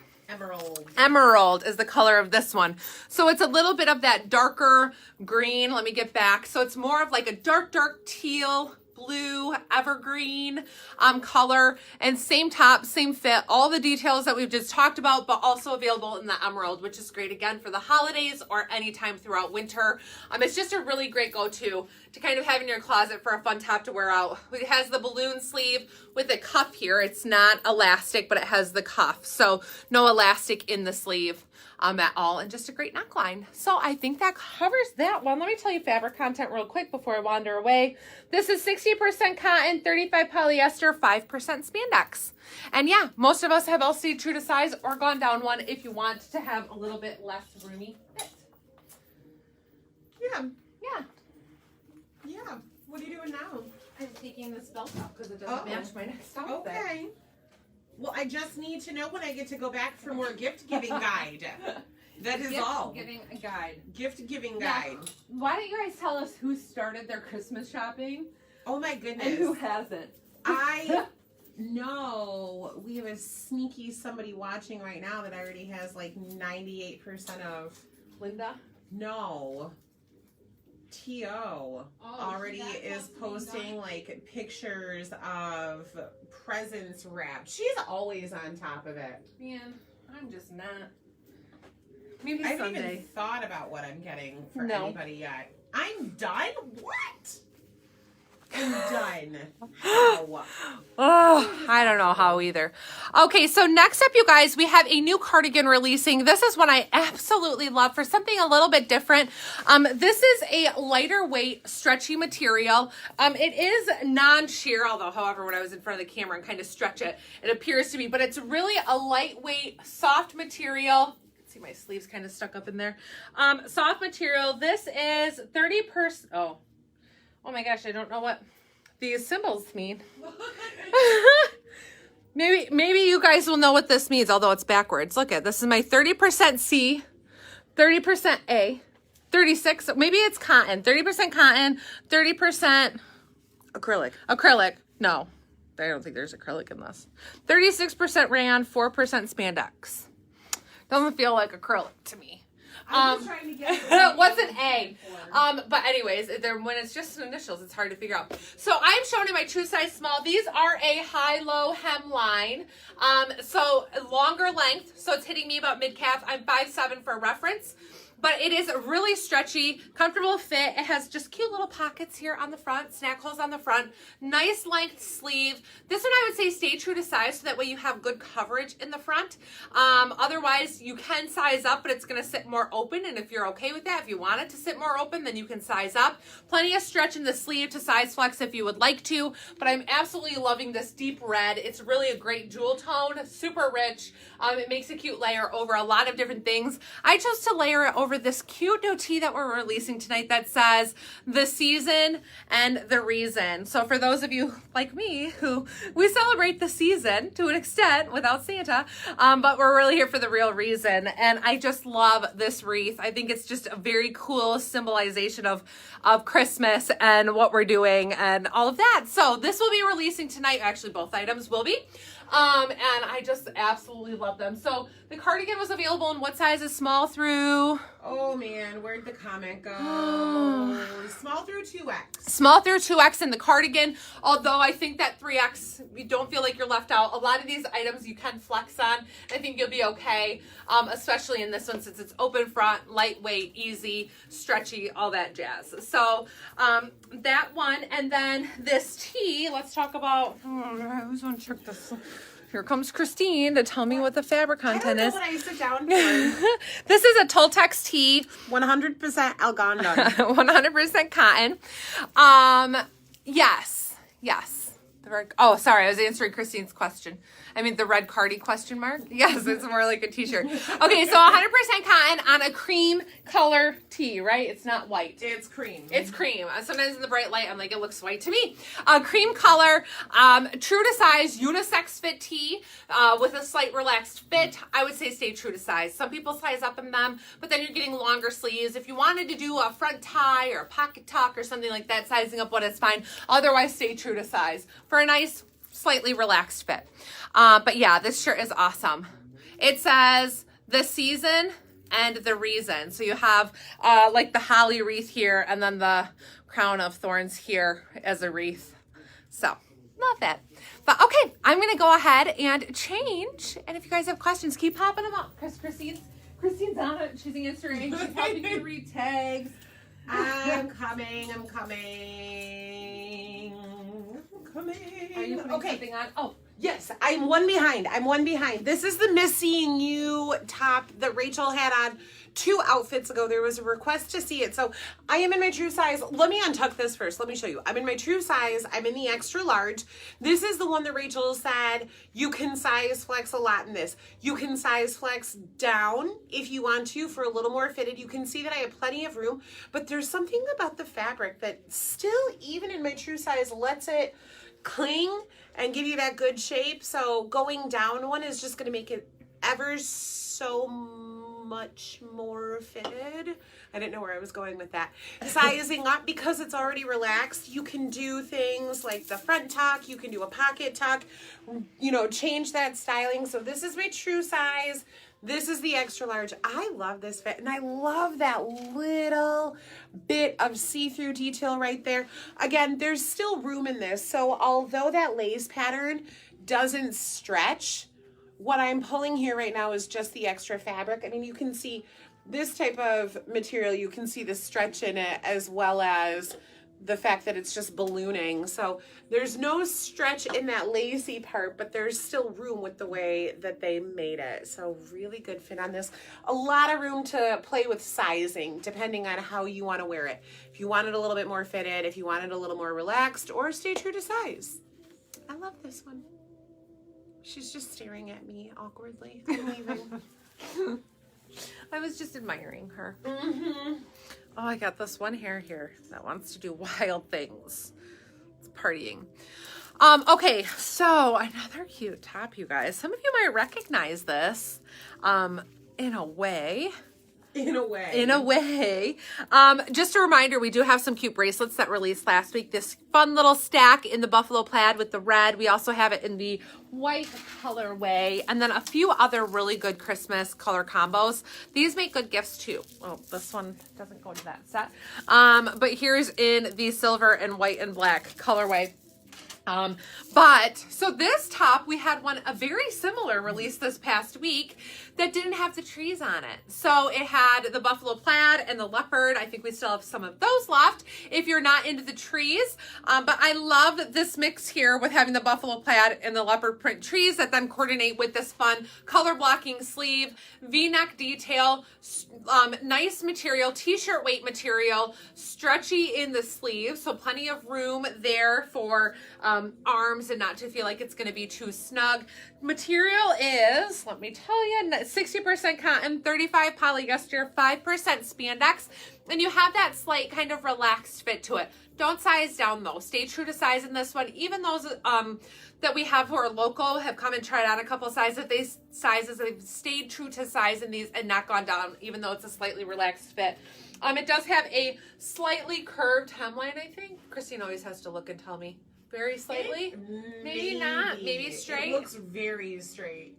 Emerald is the color of this one. So it's a little bit of that darker green. Let me get back. So it's more of like a dark teal, blue, evergreen color, and same top, same fit, all the details that we've just talked about, but also available in the emerald, which is great again for the holidays or anytime throughout winter. It's just a really great go-to to kind of have in your closet for a fun top to wear out. It has the balloon sleeve with a cuff here. It's not elastic, but it has the cuff, so no elastic in the sleeve at all, and just a great neckline. So I think that covers that one. Let me tell you fabric content real quick before I wander away. This is 60% cotton, 35 polyester, 5% spandex. And yeah, most of us have all stayed true to size or gone down one if you want to have a little bit less roomy fit. Yeah. What are you doing now? I'm taking this belt off because it doesn't match my next outfit. Okay. Well, I just need to know when I get to go back for more gift giving guide. That is all. Gift giving guide. Gift giving guide. Why don't you guys tell us who started their Christmas shopping? Oh my goodness. And who hasn't? I know we have a sneaky somebody watching right now that already has like 98% of. Linda? No. T.O. already is posting like pictures of presents wrapped. She's always on top of it. Man, I'm just not. Maybe I haven't someday. even thought about what I'm getting for anybody yet. I'm done? What? I'm done. How? Oh, I don't know how either. Okay, so next up, you guys, we have a new cardigan releasing. This is one I absolutely love for something a little bit different. This is a lighter weight, stretchy material. It is non-sheer, although, however, when I was in front of the camera and kind of stretch it, it appears to be, but it's really a lightweight, soft material. See, my sleeves kind of stuck up in there. Soft material. This is 30%. Oh my gosh, I don't know what these symbols mean. maybe you guys will know what this means, although it's backwards. Look at this is my 30% C, 30% A, 36. Maybe it's cotton. 30% cotton, 30% acrylic. No, I don't think there's acrylic in this. 36% rayon, 4% spandex. Doesn't feel like acrylic to me. I'm just trying to get what's an A? But anyways, when it's just initials, it's hard to figure out. So I'm showing in my true size small. These are a high-low hemline. So longer length. So it's hitting me about mid-calf. I'm 5'7" for reference. But it is really stretchy, comfortable fit. It has just cute little pockets here on the front, snack holes on the front, nice length sleeve. This one I would say stay true to size so that way you have good coverage in the front. Otherwise, you can size up, but it's gonna sit more open. And if you're okay with that, if you want it to sit more open, then you can size up. Plenty of stretch in the sleeve to size flex if you would like to. But I'm absolutely loving this deep red. It's really a great jewel tone, super rich. It makes a cute layer over a lot of different things. I chose to layer it over this cute new tee that we're releasing tonight that says the season and the reason. So for those of you like me who we celebrate the season to an extent without Santa, but we're really here for the real reason. And I just love this wreath. I think it's just a very cool symbolization of Christmas and what we're doing and all of that. So this will be releasing tonight. Actually, both items will be. And I just absolutely love them. So the cardigan was available in what sizes? Small through... Oh man, where'd the comment go? Small through 2X. Small through 2X in the cardigan. Although I think that 3X, you don't feel like you're left out. A lot of these items you can flex on. I think you'll be okay. Especially in this one since it's open front, lightweight, easy, stretchy, all that jazz. So that one. And then this tee, let's talk about... who's going to trick this? Here comes Christine to tell me what the fabric content is. I don't know what I sit down for. This is a Tultex tee. 100% Algonquin. 100% cotton. Yes. Oh, sorry. I was answering Christine's question. I mean, the red cardi question mark. Yes, it's more like a t-shirt. Okay, so 100% cotton on a cream color tee, right? It's not white. It's cream. It's cream. Sometimes in the bright light, I'm like, it looks white to me. Cream color, true to size, unisex fit tee with a slight relaxed fit. I would say stay true to size. Some people size up in them, but then you're getting longer sleeves. If you wanted to do a front tie or a pocket tuck or something like that, sizing up one is fine. Otherwise, stay true to size for a nice, slightly relaxed fit. But yeah, this shirt is awesome. It says the season and the reason. So you have like the holly wreath here and then the crown of thorns here as a wreath. So love that. But okay, I'm going to go ahead and change. And if you guys have questions, keep popping them up. Christine's on it. She's answering. She's helping me read tags. I'm coming. Are you putting something on? Oh, Yes, I'm one behind. This is the Missing You top that Rachel had on 2 outfits ago. There was a request to see it. So I am in my true size. Let me untuck this first. Let me show you. I'm in my true size. I'm in the extra large. This is the one that Rachel said you can size flex a lot in this. You can size flex down if you want to for a little more fitted. You can see that I have plenty of room, but there's something about the fabric that still, even in my true size, lets it cling and give you that good shape. So going down one is just going to make it ever so much more fitted. I didn't know where I was going with that. Sizing up, because it's already relaxed, you can do things like the front tuck, you can do a pocket tuck, you know, change that styling. So this is my true size. This is the extra large. I love this fit, and I love that little bit of see-through detail right there. Again, there's still room in this, so although that lace pattern doesn't stretch, what I'm pulling here right now is just the extra fabric. I mean, you can see this type of material, you can see the stretch in it, as well as the fact that it's just ballooning. So there's no stretch in that lacy part, but there's still room with the way that they made it. So really good fit on this. A lot of room to play with sizing, depending on how you want to wear it. If you want it a little bit more fitted, if you want it a little more relaxed, or stay true to size. I love this one. She's just staring at me awkwardly. I'm leaving. I was just admiring her. Oh, I got this one hair here that wants to do wild things. It's partying. Okay, so another cute top, you guys. Some of you might recognize this in a way. In a way. In a way. Just a reminder, we do have some cute bracelets that released last week. This fun little stack in the buffalo plaid with the red. We also have it in the white colorway, and then a few other really good Christmas color combos. These make good gifts too. Oh, this one doesn't go into that set. But here's in the silver and white and black colorway. So this top, we had a very similar release this past week that didn't have the trees on it. So it had the buffalo plaid and the leopard. I think we still have some of those left if you're not into the trees. But I love this mix here with having the buffalo plaid and the leopard print trees that then coordinate with this fun color blocking sleeve, V-neck detail, nice material, t-shirt weight material, stretchy in the sleeve. So plenty of room there for arms and not to feel like it's going to be too snug. Material is, let me tell you, 60% cotton, 35 polyester, 5% spandex, and you have that slight kind of relaxed fit to it. Don't size down though. Stay true to size in this one. Even those that we have who are local have come and tried on a couple of sizes. They've stayed true to size in these and not gone down, even though it's a slightly relaxed fit. It does have a slightly curved hemline, I think. Christine always has to look and tell me. Very slightly? Maybe not. Maybe straight. It looks very straight.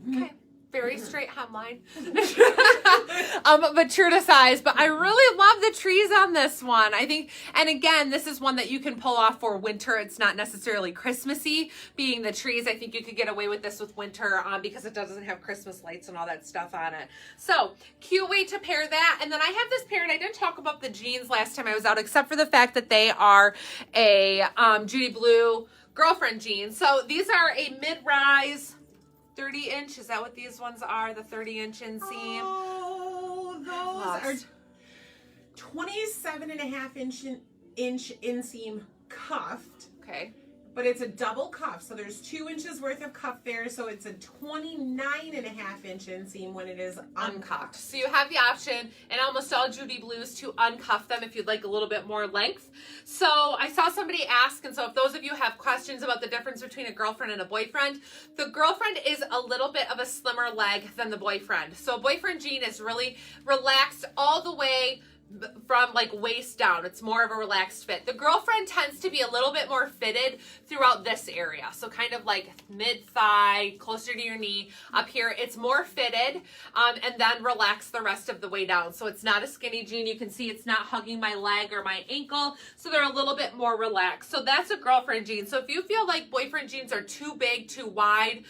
Okay. Very straight hemline. But true to size. But I really love the trees on this one. I think, and again, this is one that you can pull off for winter. It's not necessarily Christmassy, being the trees. I think you could get away with this with winter because it doesn't have Christmas lights and all that stuff on it. So cute way to pair that. And then I have this pair, and I didn't talk about the jeans last time I was out, except for the fact that they are a Judy Blue girlfriend jeans. So these are a mid-rise 30-inch. Is that what these ones are? The 30-inch inseam? Oh, those are 27.5 inch inseam cuffed. Okay. But it's a double cuff, so there's 2 inches worth of cuff there, so it's a 29.5 inch inseam when it is uncuffed. So you have the option in almost all Judy Blues to uncuff them if you'd like a little bit more length. So I saw somebody ask, and so if those of you have questions about the difference between a girlfriend and a boyfriend, the girlfriend is a little bit of a slimmer leg than the boyfriend. So a boyfriend jean is really relaxed all the way from like waist down. It's more of a relaxed fit. The girlfriend tends to be a little bit more fitted throughout this area. So kind of like mid-thigh, closer to your knee. Up here, it's more fitted and then relax the rest of the way down. So it's not a skinny jean. You can see it's not hugging my leg or my ankle. So they're a little bit more relaxed. So that's a girlfriend jean. So if you feel like boyfriend jeans are too big, too wide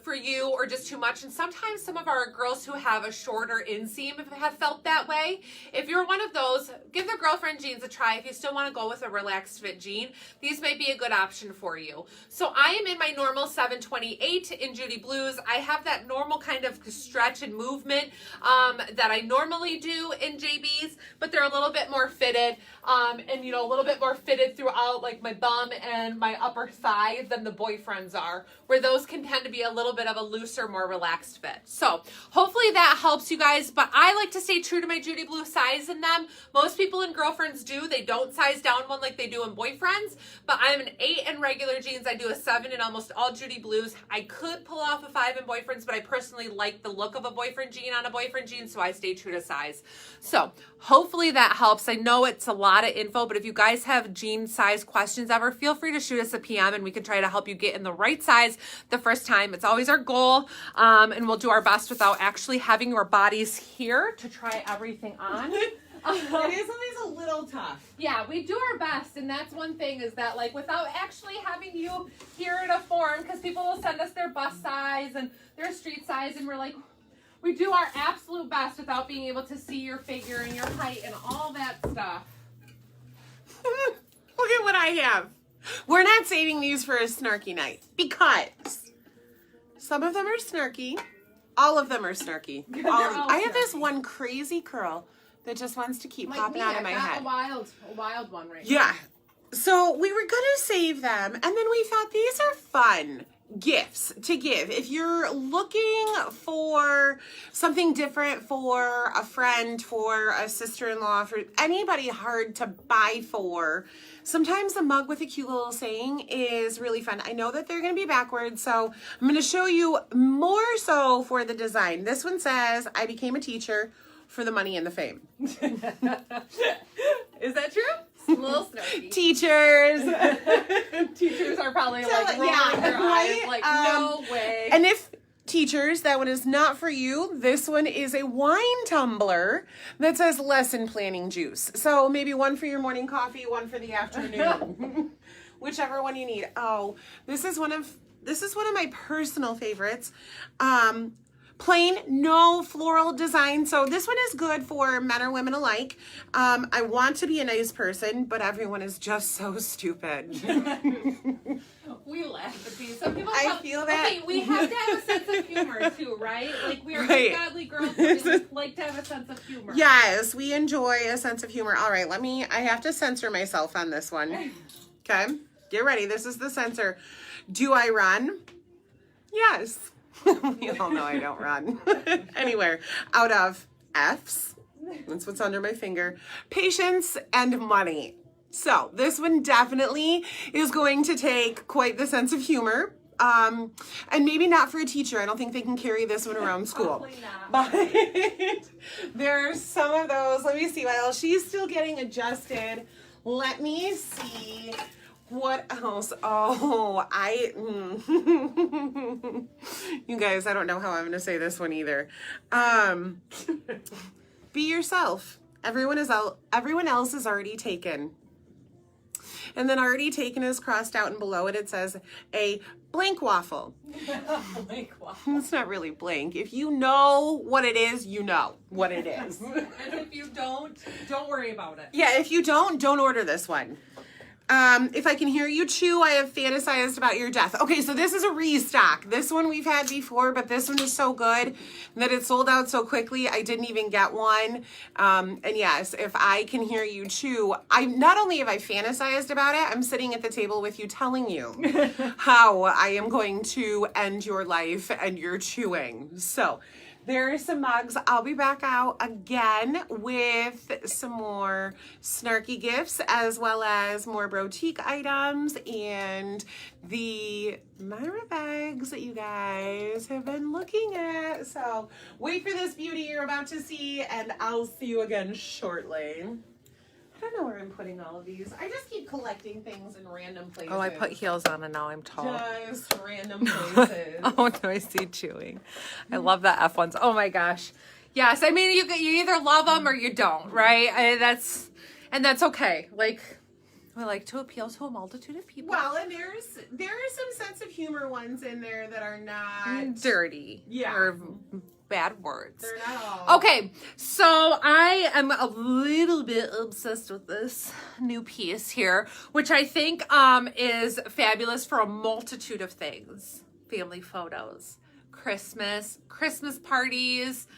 for you, or just too much, and sometimes some of our girls who have a shorter inseam have felt that way. If you're one of those, give the girlfriend jeans a try. If you still want to go with a relaxed fit jean, these might be a good option for you. So I am in my normal 728 in Judy Blues. I have that normal kind of stretch and movement that I normally do in JB's, but they're a little bit more fitted. and you know, a little bit more fitted throughout like my bum and my upper thigh than the boyfriends are, where those can tend to be a little bit of a looser, more relaxed fit. So hopefully that helps you guys, but I like to stay true to my Judy Blue size in them. Most people in girlfriends do. They don't size down one like they do in boyfriends, but I'm an 8 in regular jeans. I do a 7 in almost all Judy Blues. I could pull off a 5 in boyfriends, but I personally like the look of a boyfriend jean on a boyfriend jean, so I stay true to size. So hopefully that helps. I know it's a lot of info, but if you guys have jean size questions ever, feel free to shoot us a PM and we can try to help you get in the right size the first time. It's always our goal, and we'll do our best without actually having your bodies here to try everything on. It is always a little tough. Yeah, we do our best, and that's one thing is that like without actually having you here in a form, because people will send us their bust size and their street size, and we're like, we do our absolute best without being able to see your figure and your height and all that stuff. Look at what I have. We're not saving these for a snarky night because some of them are snarky. All of them are snarky. I have this one crazy curl that just wants to keep popping out of my head. A wild one right now. Yeah. So we were going to save them, and then we thought these are fun gifts to give. If you're looking for something different for a friend, for a sister-in-law, for anybody hard to buy for, sometimes a mug with a cute little saying is really fun. I know that they're going to be backwards, so I'm going to show you more so for the design. This one says, I became a teacher for the money and the fame. Is that true? A little snarky. Teachers. Teachers are probably like rolling their eyes like, no way. And if teachers, that one is not for you. This one is a wine tumbler that says lesson planning juice. So maybe one for your morning coffee, one for the afternoon. Whichever one you need. Oh, this is one of my personal favorites. Plain, no floral design. So this one is good for men or women alike. I want to be a nice person, but everyone is just so stupid. We laugh at these. Some people I feel that. Okay, we have to have a sense of humor too, right? Like we are godly girls, but we just like to have a sense of humor. Yes, we enjoy a sense of humor. All right, I have to censor myself on this one. Okay, get ready. This is the censor. Do I run? Yes. We all know I don't run anywhere out of F's. That's what's under my finger. Patience and money. So this one definitely is going to take quite the sense of humor. And maybe not for a teacher. I don't think they can carry this one around school. Probably not. But there's some of those. Let me see. While she's still getting adjusted, let me see. What else? Oh, you guys, I don't know how I'm going to say this one either. Be yourself. Everyone else is already taken. And then already taken is crossed out, and below it says a blank waffle. Blank waffle. It's not really blank. If you know what it is, you know what it is. And if you don't worry about it. Yeah, if you don't order this one. If I can hear you chew, I have fantasized about your death. Okay, so this is a restock. This one we've had before, but this one is so good that it sold out so quickly, I didn't even get one. And yes, if I can hear you chew, not only have I fantasized about it, I'm sitting at the table with you telling you how I am going to end your life and your chewing. So there are some mugs. I'll be back out again with some more snarky gifts as well as more boutique items and the Myra bags that you guys have been looking at. So wait for this beauty you're about to see, and I'll see you again shortly. I don't know where I'm putting all of these. I just keep collecting things in random places. Oh, I put heels on and now I'm tall. Just random places. Oh, no, I see chewing. I love the F ones. Oh my gosh. Yes, I mean you either love them or you don't, right? That's okay. Like we like to appeal to a multitude of people. Well, and there are some sense of humor ones in there that are not dirty. Yeah. Or bad words. They're not all. Okay, so I am a little bit obsessed with this new piece here, which I think is fabulous for a multitude of things. Family photos, Christmas parties,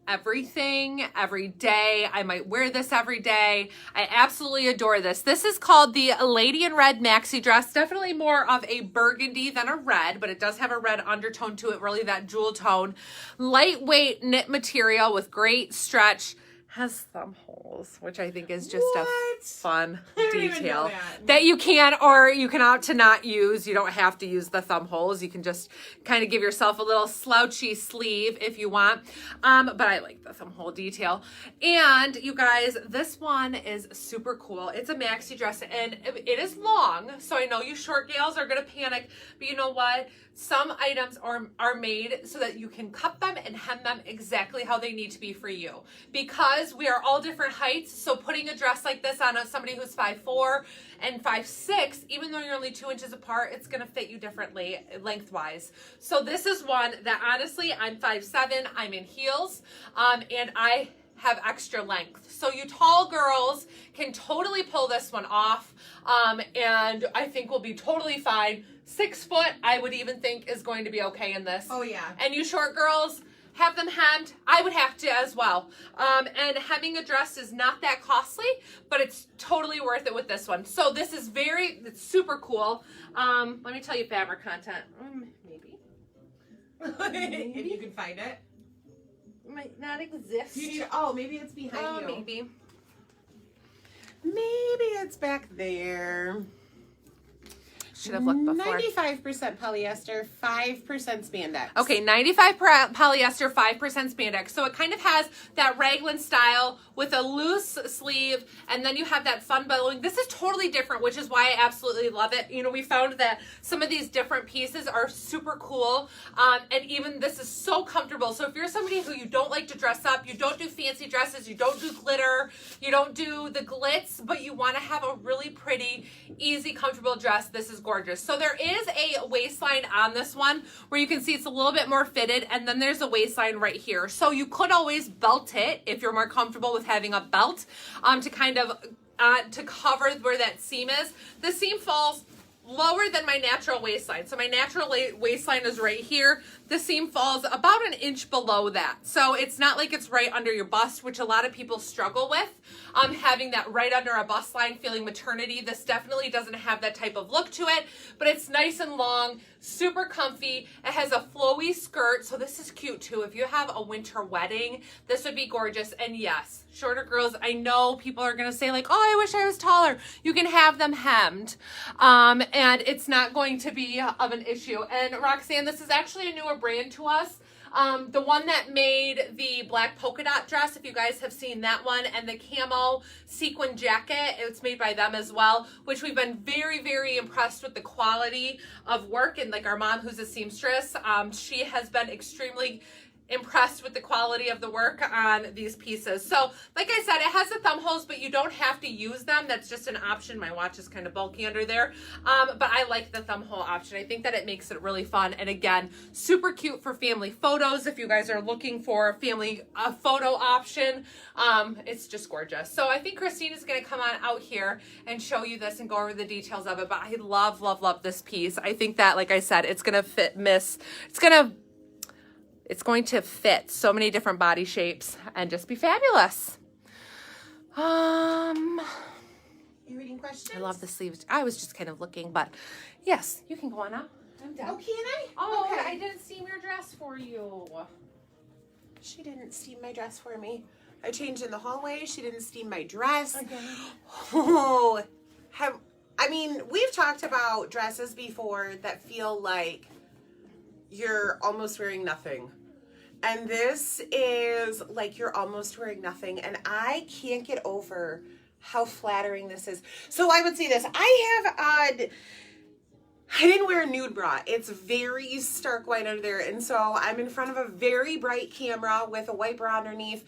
everything every day. I might wear this every day. I absolutely adore this. This is called the Lady in Red Maxi Dress. Definitely more of a burgundy than a red, but it does have a red undertone to it, really that jewel tone. Lightweight knit material with great stretch. Has thumb holes, which I think is just a fun detail that you can, or you can opt to not use. You don't have to use the thumb holes. You can just kind of give yourself a little slouchy sleeve if you want. But I like the thumb hole detail. And you guys, this one is super cool. It's a maxi dress and it is long. So I know you short gals are going to panic, but you know what? Some items are made so that you can cut them and hem them exactly how they need to be for you. Because we are all different heights, so putting a dress like this on somebody who's 5'4" and 5'6", even though you're only 2 inches apart, it's gonna fit you differently lengthwise. So this is one that honestly, I'm 5'7", I'm in heels, and I have extra length. So you tall girls can totally pull this one off, and I think we'll be totally fine. 6 foot, I would even think is going to be okay in this. Oh yeah. And you short girls, have them hemmed. I would have to as well. And hemming a dress is not that costly, but it's totally worth it with this one. So this is it's super cool. Let me tell you fabric content. Maybe. If you can find it. Might not exist. Maybe it's behind you. Maybe. Maybe it's back there. Should have looked before. 95% polyester, 5% spandex. Okay, 95% polyester, 5% spandex. So it kind of has that raglan style with a loose sleeve, and then you have that fun billowing. This is totally different, which is why I absolutely love it. You know, we found that some of these different pieces are super cool, and even this is so comfortable. So if you're somebody who you don't like to dress up, you don't do fancy dresses, you don't do glitter, you don't do the glitz, but you want to have a really pretty, easy, comfortable dress, this is gorgeous. So there is a waistline on this one where you can see it's a little bit more fitted, and then there's a waistline right here. So you could always belt it if you're more comfortable with having a belt to kind of to cover where that seam is. The seam falls lower than my natural waistline. So my natural waistline is right here. The seam falls about an inch below that. So it's not like it's right under your bust, which a lot of people struggle with. Having that right under a bust line, feeling maternity. This definitely doesn't have that type of look to it, but it's nice and long, super comfy. It has a flowy skirt, so this is cute too. If you have a winter wedding, this would be gorgeous. And yes, shorter girls, I know people are gonna say like, oh, I wish I was taller. You can have them hemmed, and it's not going to be of an issue. And Roxanne, this is actually a newer brand to us. The one that made the black polka dot dress, if you guys have seen that one, and the camo sequin jacket, it's made by them as well, which we've been very, very impressed with the quality of work. And like our mom, who's a seamstress, she has been extremely impressed with the quality of the work on these pieces. So like I said, it has the thumb holes, but you don't have to use them. That's just an option. My watch is kind of bulky under there, but I like the thumb hole option. I think that it makes it really fun, and again, super cute for family photos. If you guys are looking for a family photo option, it's just gorgeous. So I think Christine is going to come on out here and show you this and go over the details of it, but I love, love, love this piece. I think that, like I said, it's going to fit it's going to fit so many different body shapes and just be fabulous. You reading questions? I love the sleeves. I was just kind of looking, but yes, you can go on out. I'm done. Oh, can I? Oh, okay. I didn't steam your dress for you. She didn't steam my dress for me. I changed in the hallway. She didn't steam my dress. Again. Oh, I mean, we've talked about dresses before that feel like you're almost wearing nothing. And this is like you're almost wearing nothing. And I can't get over how flattering this is. So I would say this. I didn't wear a nude bra. It's very stark white under there. And so I'm in front of a very bright camera with a white bra underneath.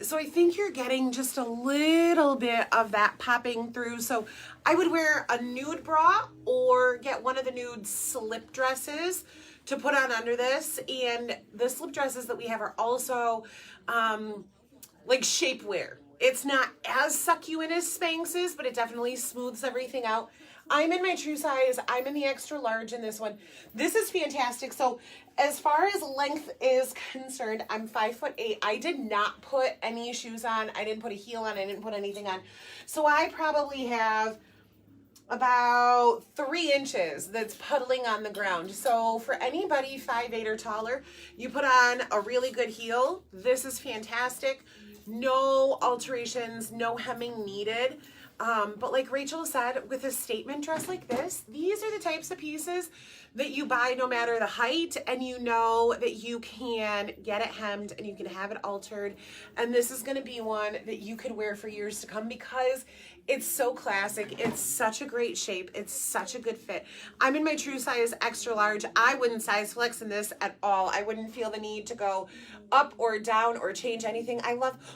So I think you're getting just a little bit of that popping through. So I would wear a nude bra or get one of the nude slip dresses to put on under this. And the slip dresses that we have are also like shapewear. It's not as suck you in as Spanx is, but it definitely smooths everything out. I'm in my true size. I'm in the extra large in this one. This is fantastic. So as far as length is concerned, I'm 5'8". I did not put any shoes on. I didn't put a heel on. I didn't put anything on. So I probably have about 3 inches that's puddling on the ground. So for anybody 5'8" or taller, you put on a really good heel. This is fantastic. No alterations, no hemming needed. But like Rachel said, with a statement dress like this, these are the types of pieces that you buy no matter the height, and you know that you can get it hemmed and you can have it altered. And this is going to be one that you could wear for years to come because it's so classic. It's such a great shape. It's such a good fit. I'm in my true size extra large. I wouldn't size flex in this at all. I wouldn't feel the need to go up or down or change anything.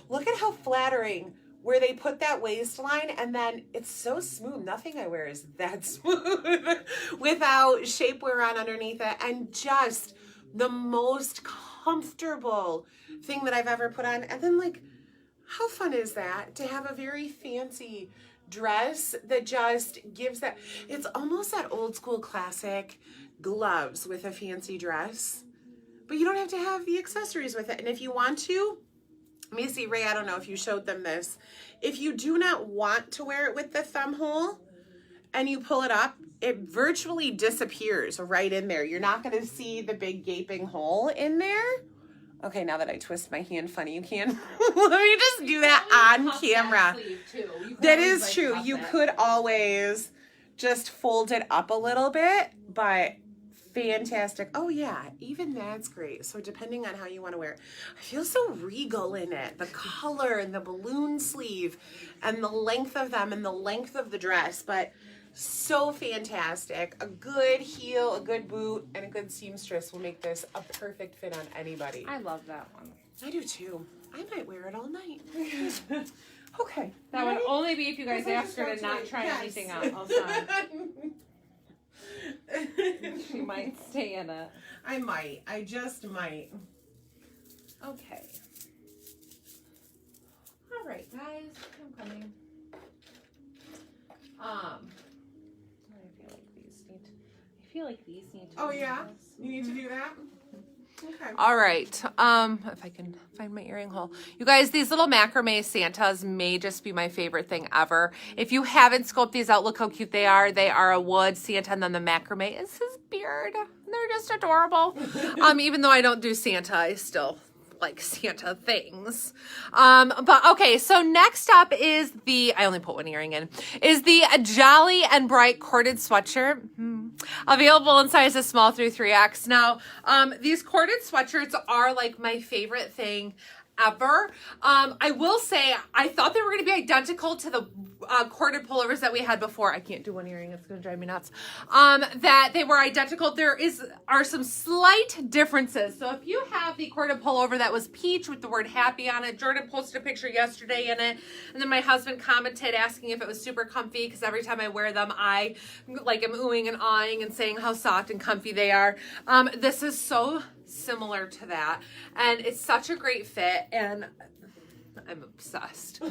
Look at how flattering where they put that waistline, and then it's so smooth. Nothing I wear is that smooth without shapewear on underneath it, and just the most comfortable thing that I've ever put on. And then like, how fun is that to have a very fancy dress that just gives that, it's almost that old school classic gloves with a fancy dress, but you don't have to have the accessories with it. And if you want to, let me see, Ray, I don't know if you showed them this. If you do not want to wear it with the thumb hole and you pull it up, it virtually disappears right in there. You're not going to see the big gaping hole in there. Okay, now that I twist my hand funny, you can. Let me just do that on camera. That is true. You could always just fold it up a little bit, but fantastic. Oh yeah, even that's great. So depending on how you want to wear it, I feel so regal in it. The color and the balloon sleeve and the length of them and the length of the dress, but so fantastic. A good heel, a good boot, and a good seamstress will make this a perfect fit on anybody. I love that one. I do too. I might wear it all night. Okay. That would only be if you guys asked her to not try anything else on. She might stay in it. I might. I just might. Okay. All right, guys. I'm coming. I feel like these need to. Oh yeah, you need to do that. Okay. All right. If I can find my earring hole. You guys, these little macrame Santas may just be my favorite thing ever. If you haven't scoped these out, look how cute they are. They are a wood Santa, and then the macrame is his beard. They're just adorable. Even though I don't do Santa, I still like Santa things. But okay, so next up is I only put one earring in, is the Jolly and Bright corded sweatshirt. Available in sizes small through 3X. Now, these corded sweatshirts are like my favorite thing ever. I will say, I thought they were going to be identical to the corded pullovers that we had before. I can't do one earring. It's going to drive me nuts. That they were identical. There are some slight differences. So if you have the corded pullover that was peach with the word happy on it, Jordan posted a picture yesterday in it, and then my husband commented asking if it was super comfy, because every time I wear them, I like am oohing and awing and saying how soft and comfy they are. This is so similar to that, and it's such a great fit, and I'm obsessed.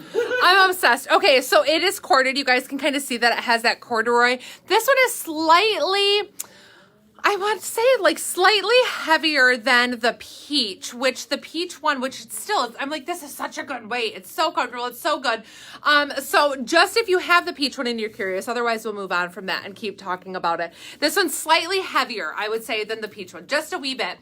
I'm obsessed. Okay, so it is corded. You guys can kind of see that it has that corduroy. This one is slightly, I want to say like slightly heavier than the peach, which the peach one, which still, I'm like, this is such a good weight. It's so comfortable. It's so good. So just if you have the peach one and you're curious, otherwise we'll move on from that and keep talking about it. This one's slightly heavier, I would say, than the peach one, just a wee bit.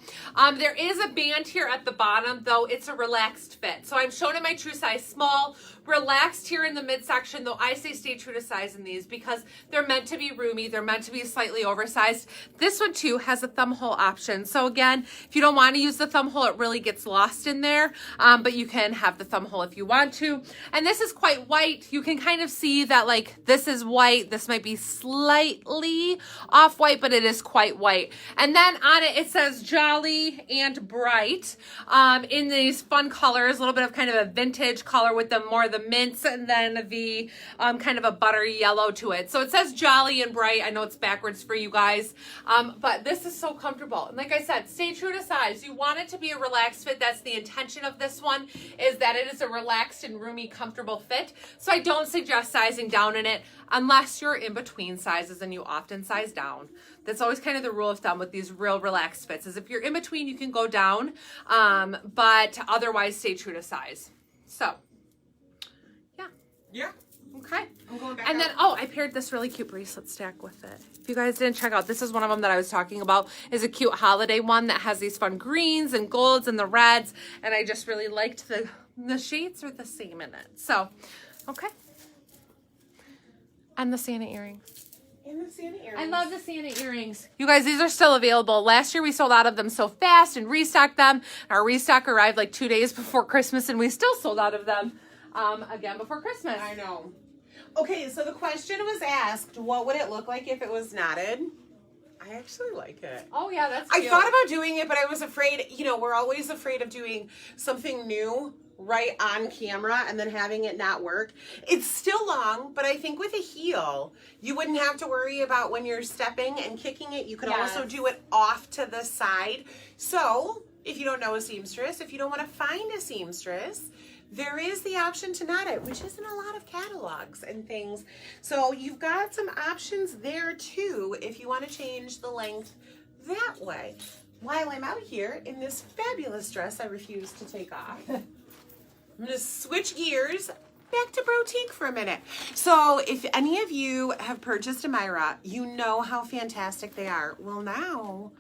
There is a band here at the bottom, though it's a relaxed fit. So I'm shown in my true size small, relaxed here in the midsection, though I say stay true to size in these because they're meant to be roomy. They're meant to be slightly oversized. This one too has a thumb hole option. So again, if you don't want to use the thumb hole, it really gets lost in there, but you can have the thumb hole if you want to. And this is quite white. You can kind of see that like this is white. This might be slightly off white, but it is quite white. And then on it, it says Jolly and Bright in these fun colors, a little bit of kind of a vintage color with the mints, and then the kind of a butter yellow to it. So it says Jolly and Bright. I know it's backwards for you guys. But this is so comfortable. And like I said, stay true to size. You want it to be a relaxed fit. That's the intention of this one, is that it is a relaxed and roomy, comfortable fit. So I don't suggest sizing down in it unless you're in between sizes, and you often size down. That's always kind of the rule of thumb with these real relaxed fits, is if you're in between, you can go down, but otherwise stay true to size. So, yeah. Yeah. Okay. I'm going back and then, I paired this really cute bracelet stack with it. If you guys didn't check out, this is one of them that I was talking about, is a cute holiday one that has these fun greens and golds and the reds. And I just really liked the shades are the same in it. So, okay. And the Santa earrings. And the Santa earrings. I love the Santa earrings. You guys, these are still available. Last year we sold out of them so fast and restocked them. Our restock arrived like 2 days before Christmas, and we still sold out of them again before Christmas. I know. Okay, so the question was asked, what would it look like if it was knotted? I actually like it. Oh, yeah, that's cute. I thought about doing it, but I was afraid, we're always afraid of doing something new right on camera and then having it not work. It's still long, but I think with a heel, you wouldn't have to worry about when you're stepping and kicking it. You could also do it off to the side. So, if you don't know a seamstress, if you don't want to find a seamstress, there is the option to knot it, which isn't a lot of catalogs and things. So you've got some options there too if you want to change the length that way. While I'm out here in this fabulous dress I refuse to take off, I'm going to switch gears back to Brotique for a minute. So if any of you have purchased a Myra, you know how fantastic they are. Well, now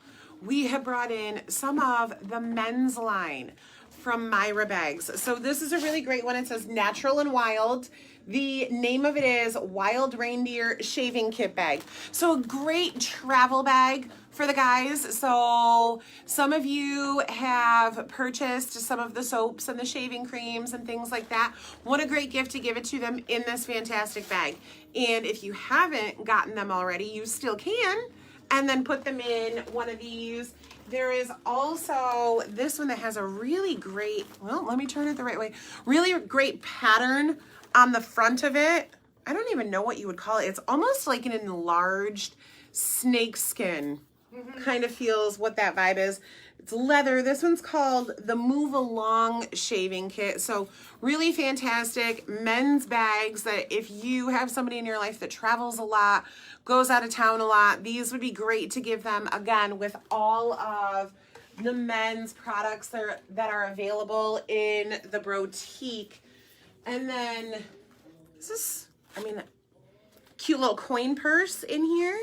we have brought in some of the men's line from Myra bags. So this is a really great one. It says Natural and Wild. The name of it is Wild Reindeer Shaving Kit Bag. So a great travel bag for the guys. So some of you have purchased some of the soaps and the shaving creams and things like that. What a great gift to give it to them in this fantastic bag. And if you haven't gotten them already, you still can. And then put them in one of these. There is also this one that has a really great, well, let me turn it the right way, really great pattern on the front of it. I don't even know what you would call it. It's almost like an enlarged snake skin. Kind of feels what that vibe is. It's leather. This one's called the Move Along Shaving Kit. So really fantastic men's bags that if you have somebody in your life that travels a lot, goes out of town a lot, these would be great to give them, again, with all of the men's products that are available in the Brotique. And then this is, cute little coin purse in here.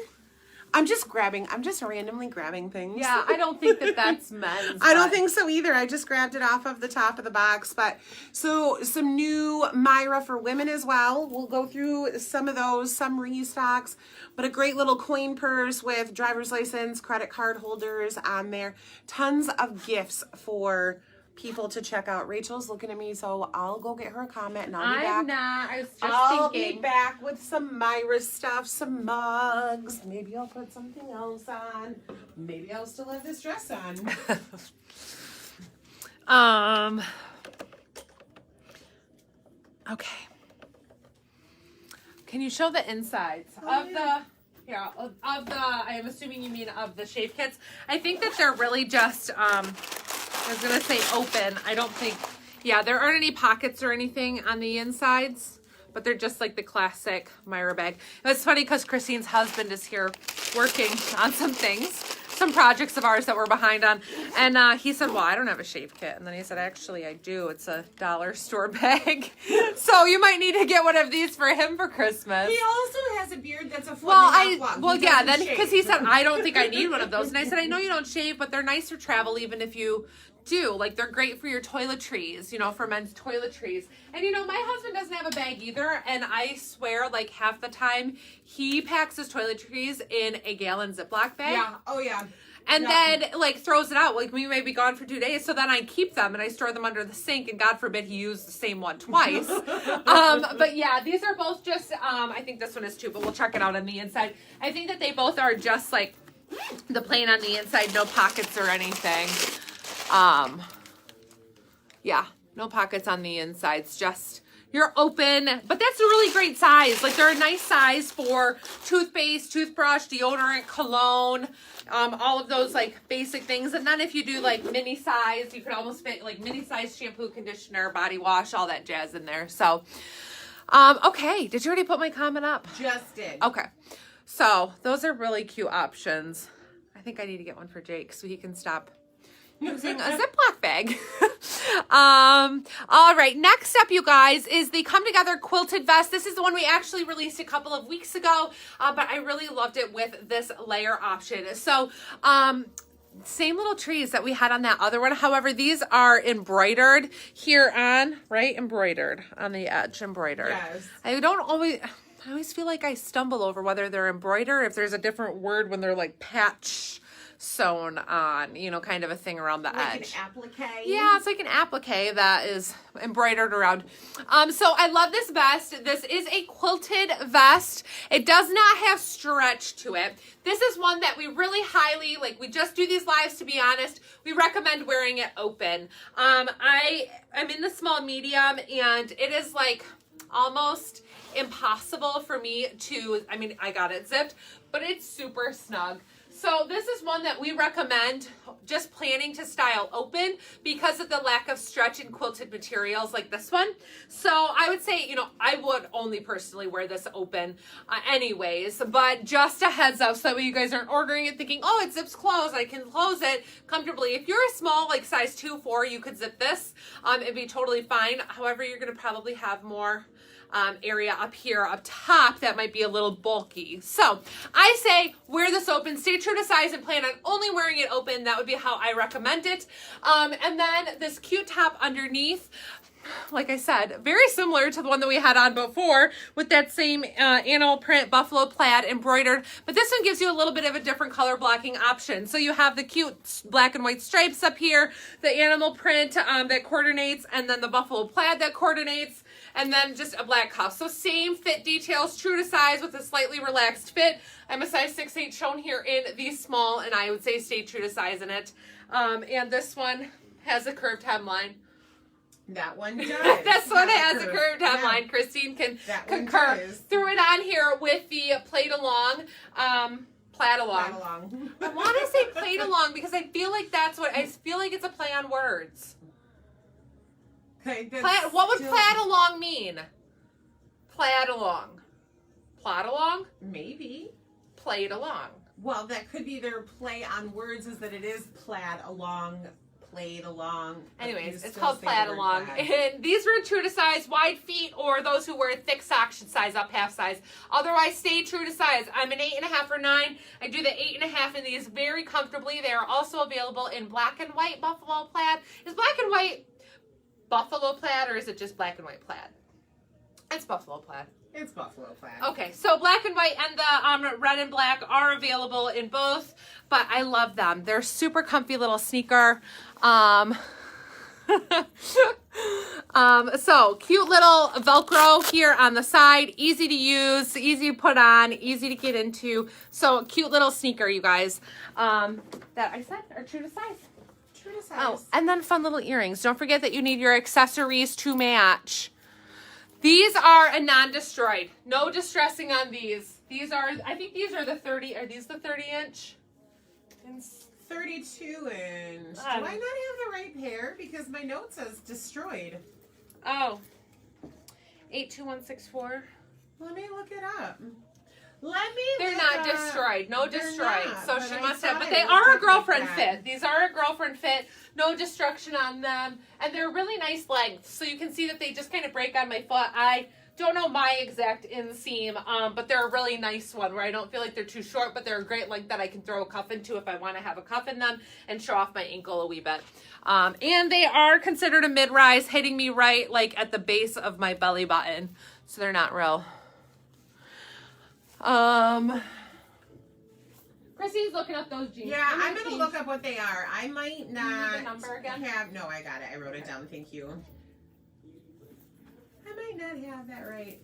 I'm just randomly grabbing things. Yeah, I don't think that that's men's. I don't think so either. I just grabbed it off of the top of the box. But so some new Myra for women as well. We'll go through some of those, some restocks, but a great little coin purse with driver's license, credit card holders on there. Tons of gifts for people to check out. Rachel's looking at me, so I'll go get her a comment and I'll be back. I'm not. I was just I'll thinking. be back with some Myra stuff, some mugs. Maybe I'll put something else on. Maybe I'll still have this dress on. Okay. Can you show the insides of the I am assuming you mean of the shave kits. I think that they're really just I was going to say open. I don't think, there aren't any pockets or anything on the insides, but they're just like the classic Myra bag. It's funny because Christine's husband is here working on some things, some projects of ours that we're behind on. And he said, well, I don't have a shave kit. And then he said, actually, I do. It's a dollar store bag. So you might need to get one of these for him for Christmas. He also has a beard that's a foot and a half long. Because he said, I don't think I need one of those. And I said, I know you don't shave, but they're nice for travel even if you do. Like, they're great for your toiletries, for men's toiletries. And my husband doesn't have a bag either, and I swear, like, half the time he packs his toiletries in a gallon Ziploc bag. Yeah. Oh yeah. And then, like, throws it out. Like, we may be gone for 2 days, so then I keep them and I store them under the sink, and God forbid he used the same one twice. But yeah, these are both just, I think this one is too, but we'll check it out on the inside. I think that they both are just, like, the plain on the inside, no pockets or anything. Yeah, no pockets on the insides, just you're open, but that's a really great size. Like they're a nice size for toothpaste, toothbrush, deodorant, cologne, all of those like basic things. And then if you do like mini size, you can almost fit like mini size shampoo, conditioner, body wash, all that jazz in there. So, okay. Did you already put my comment up? Just did. Okay. So those are really cute options. I think I need to get one for Jake so he can stop using a Ziploc bag. All right, next up, you guys, is the Come Together Quilted Vest. This is the one we actually released a couple of weeks ago, but I really loved it with this layer option. So, same little trees that we had on that other one. However, these are embroidered here on, right? Embroidered on the edge, embroidered. Yes. I always feel like I stumble over whether they're embroidered, if there's a different word when they're like patch sewn on, you know, kind of a thing around the edge. Like an applique? Yeah, it's like an applique that is embroidered around. So I love this vest. This is a quilted vest. It does not have stretch to it. This is one that we really highly, like we just do these lives to be honest, we recommend wearing it open. I'm in the small medium and it is like almost impossible for me to, I mean, I got it zipped, but it's super snug. So this is one that we recommend just planning to style open because of the lack of stretch in quilted materials like this one. So I would say, you know, I would only personally wear this open anyways, but just a heads up so that you guys aren't ordering it thinking, oh, it zips closed, I can close it comfortably. If you're a small, like size 2, 4, you could zip this. It'd be totally fine. However, you're going to probably have more area up here up top that might be a little bulky. So I say wear this open, stay true to size and plan on only wearing it open. That would be how I recommend it. And then this cute top underneath, like I said, very similar to the one that we had on before with that same animal print buffalo plaid embroidered, but this one gives you a little bit of a different color blocking option. So you have the cute black and white stripes up here, the animal print that coordinates, and then the buffalo plaid that coordinates, and then just a black cuff. So same fit details, true to size with a slightly relaxed fit. I'm a size 6'8", shown here in the small, and I would say stay true to size in it. And this one has a curved hemline. That one does. This one has a curved hemline. Christine can concur. Threw it on here with the plaid along. Plaid along. I want to say plaid along because I feel like I feel like it's a play on words. Okay, what would plaid along mean? Plaid along. Plod along? Maybe. Played along. Well, that could be their play on words, is that it is plaid along, played along. Anyways, it's called plaid along. And these were true to size, wide feet, or those who wear thick socks should size up half size. Otherwise, stay true to size. I'm an 8.5 or 9. I do the 8.5 in these very comfortably. They are also available in black and white buffalo plaid. Is black and white buffalo plaid, or is it just black and white plaid? It's buffalo plaid. It's buffalo plaid. Okay, so black and white and the red and black are available in both, but I love them. They're super comfy little sneaker. So cute little Velcro here on the side, easy to use, easy to put on, easy to get into. So cute little sneaker, you guys, that I said are true to size. True to size. Oh, and then fun little earrings. Don't forget that you need your accessories to match. These are a non-destroyed. No distressing on these. These are, I think these are the 30, are these the 30-inch? 32 inch. Do I not have the right pair? Because my note says destroyed. Oh. 82164. Let me look it up. They're not destroyed. No destroyed. Not, so she must have. But they they are a girlfriend fit. These are a girlfriend fit. No destruction on them. And they're really nice length. So you can see that they just kind of break on my foot. I don't know my exact inseam, but they're a really nice one where I don't feel like they're too short, but they're a great length that I can throw a cuff into if I want to have a cuff in them and show off my ankle a wee bit. And they are considered a mid-rise, hitting me right like at the base of my belly button. So they're not real. Christy's looking up those jeans. Yeah, I'm going to look up what they are. I might not you need the number again? No, I got it. I wrote it down. Thank you. I might not have that right.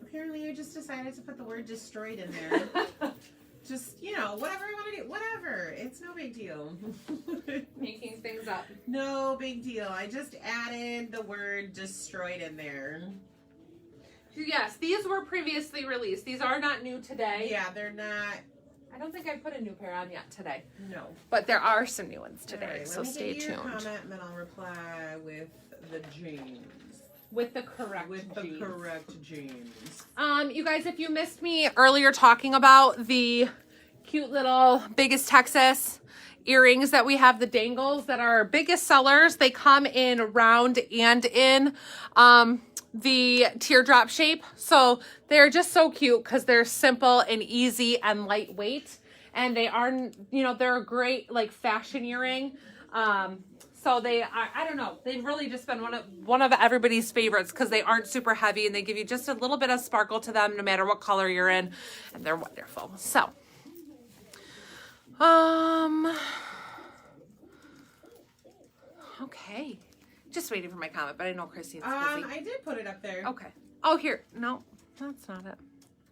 Apparently, I just decided to put the word destroyed in there. just, you know, whatever I want to do, whatever. It's no big deal. Making things up. No big deal. I just added the word destroyed in there. Yes, these were previously released. These are not new today. Yeah, they're not. I don't think I put a new pair on yet today. No. But there are some new ones today, Right, so stay tuned. Comment, and then I'll reply with the jeans. With the correct jeans. You guys, if you missed me earlier talking about the cute little Biggest Texas earrings that we have, the dangles that are our biggest sellers, they come in round and in the teardrop shape. So they're just so cute because they're simple and easy and lightweight. And they are, you know, they're a great like fashion earring. So they are, I don't know, they've really just been one of everybody's favorites because they aren't super heavy and they give you just a little bit of sparkle to them no matter what color you're in, and they're wonderful. So, okay, just waiting for my comment, but I know Christine's busy. I did put it up there. Okay. Oh, here, no, that's not it.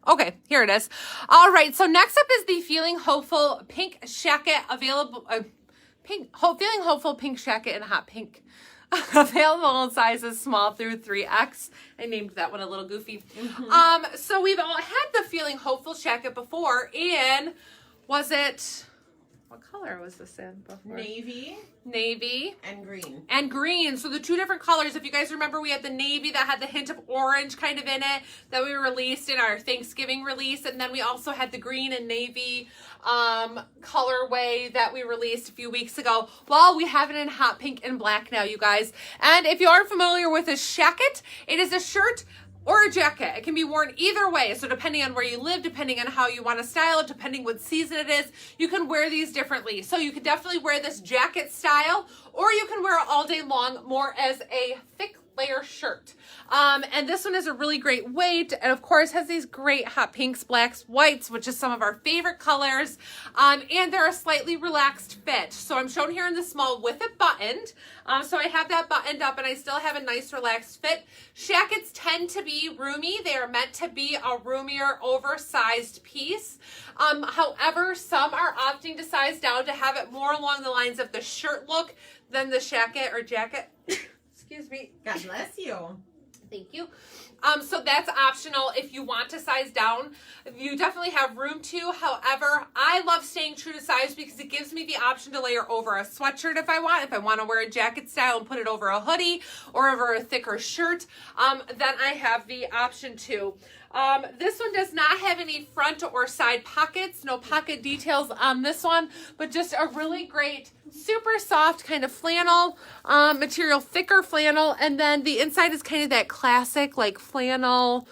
Okay, here it is. All right, so next up is the Feeling Hopeful pink shacket available. Feeling Hopeful pink shacket in hot pink. Available in sizes small through 3X. I named that one a little goofy. Mm-hmm. So we've all had the Feeling Hopeful shacket before in, was it, what color was this in before? Navy. And green. And green. So the two different colors. If you guys remember, we had the navy that had the hint of orange kind of in it that we released in our Thanksgiving release. And then we also had the green and navy colorway that we released a few weeks ago. Well, we have it in hot pink and black now, you guys. And if you aren't familiar with a shacket, it is a shirt or a jacket. It can be worn either way. So depending on where you live, depending on how you want to style it, depending what season it is, you can wear these differently. So you can definitely wear this jacket style, or you can wear it all day long more as a thick layer shirt. And this one is a really great weight, and of course has these great hot pinks, blacks, whites, which is some of our favorite colors. And they're a slightly relaxed fit. So I'm shown here in the small with it buttoned. So I have that buttoned up and I still have a nice relaxed fit. Shackets tend to be roomy. They are meant to be a roomier, oversized piece. However, some are opting to size down to have it more along the lines of the shirt look than the shacket or jacket. Excuse me. God bless you. Thank you. So that's optional if you want to size down. You definitely have room to. However, I love staying true to size because it gives me the option to layer over a sweatshirt if I want. If I want to wear a jacket style and put it over a hoodie or over a thicker shirt, then I have the option to. This one does not have any front or side pockets, no pocket details on this one, but just a really great, super soft kind of flannel material, thicker flannel, and then the inside is kind of that classic like flannel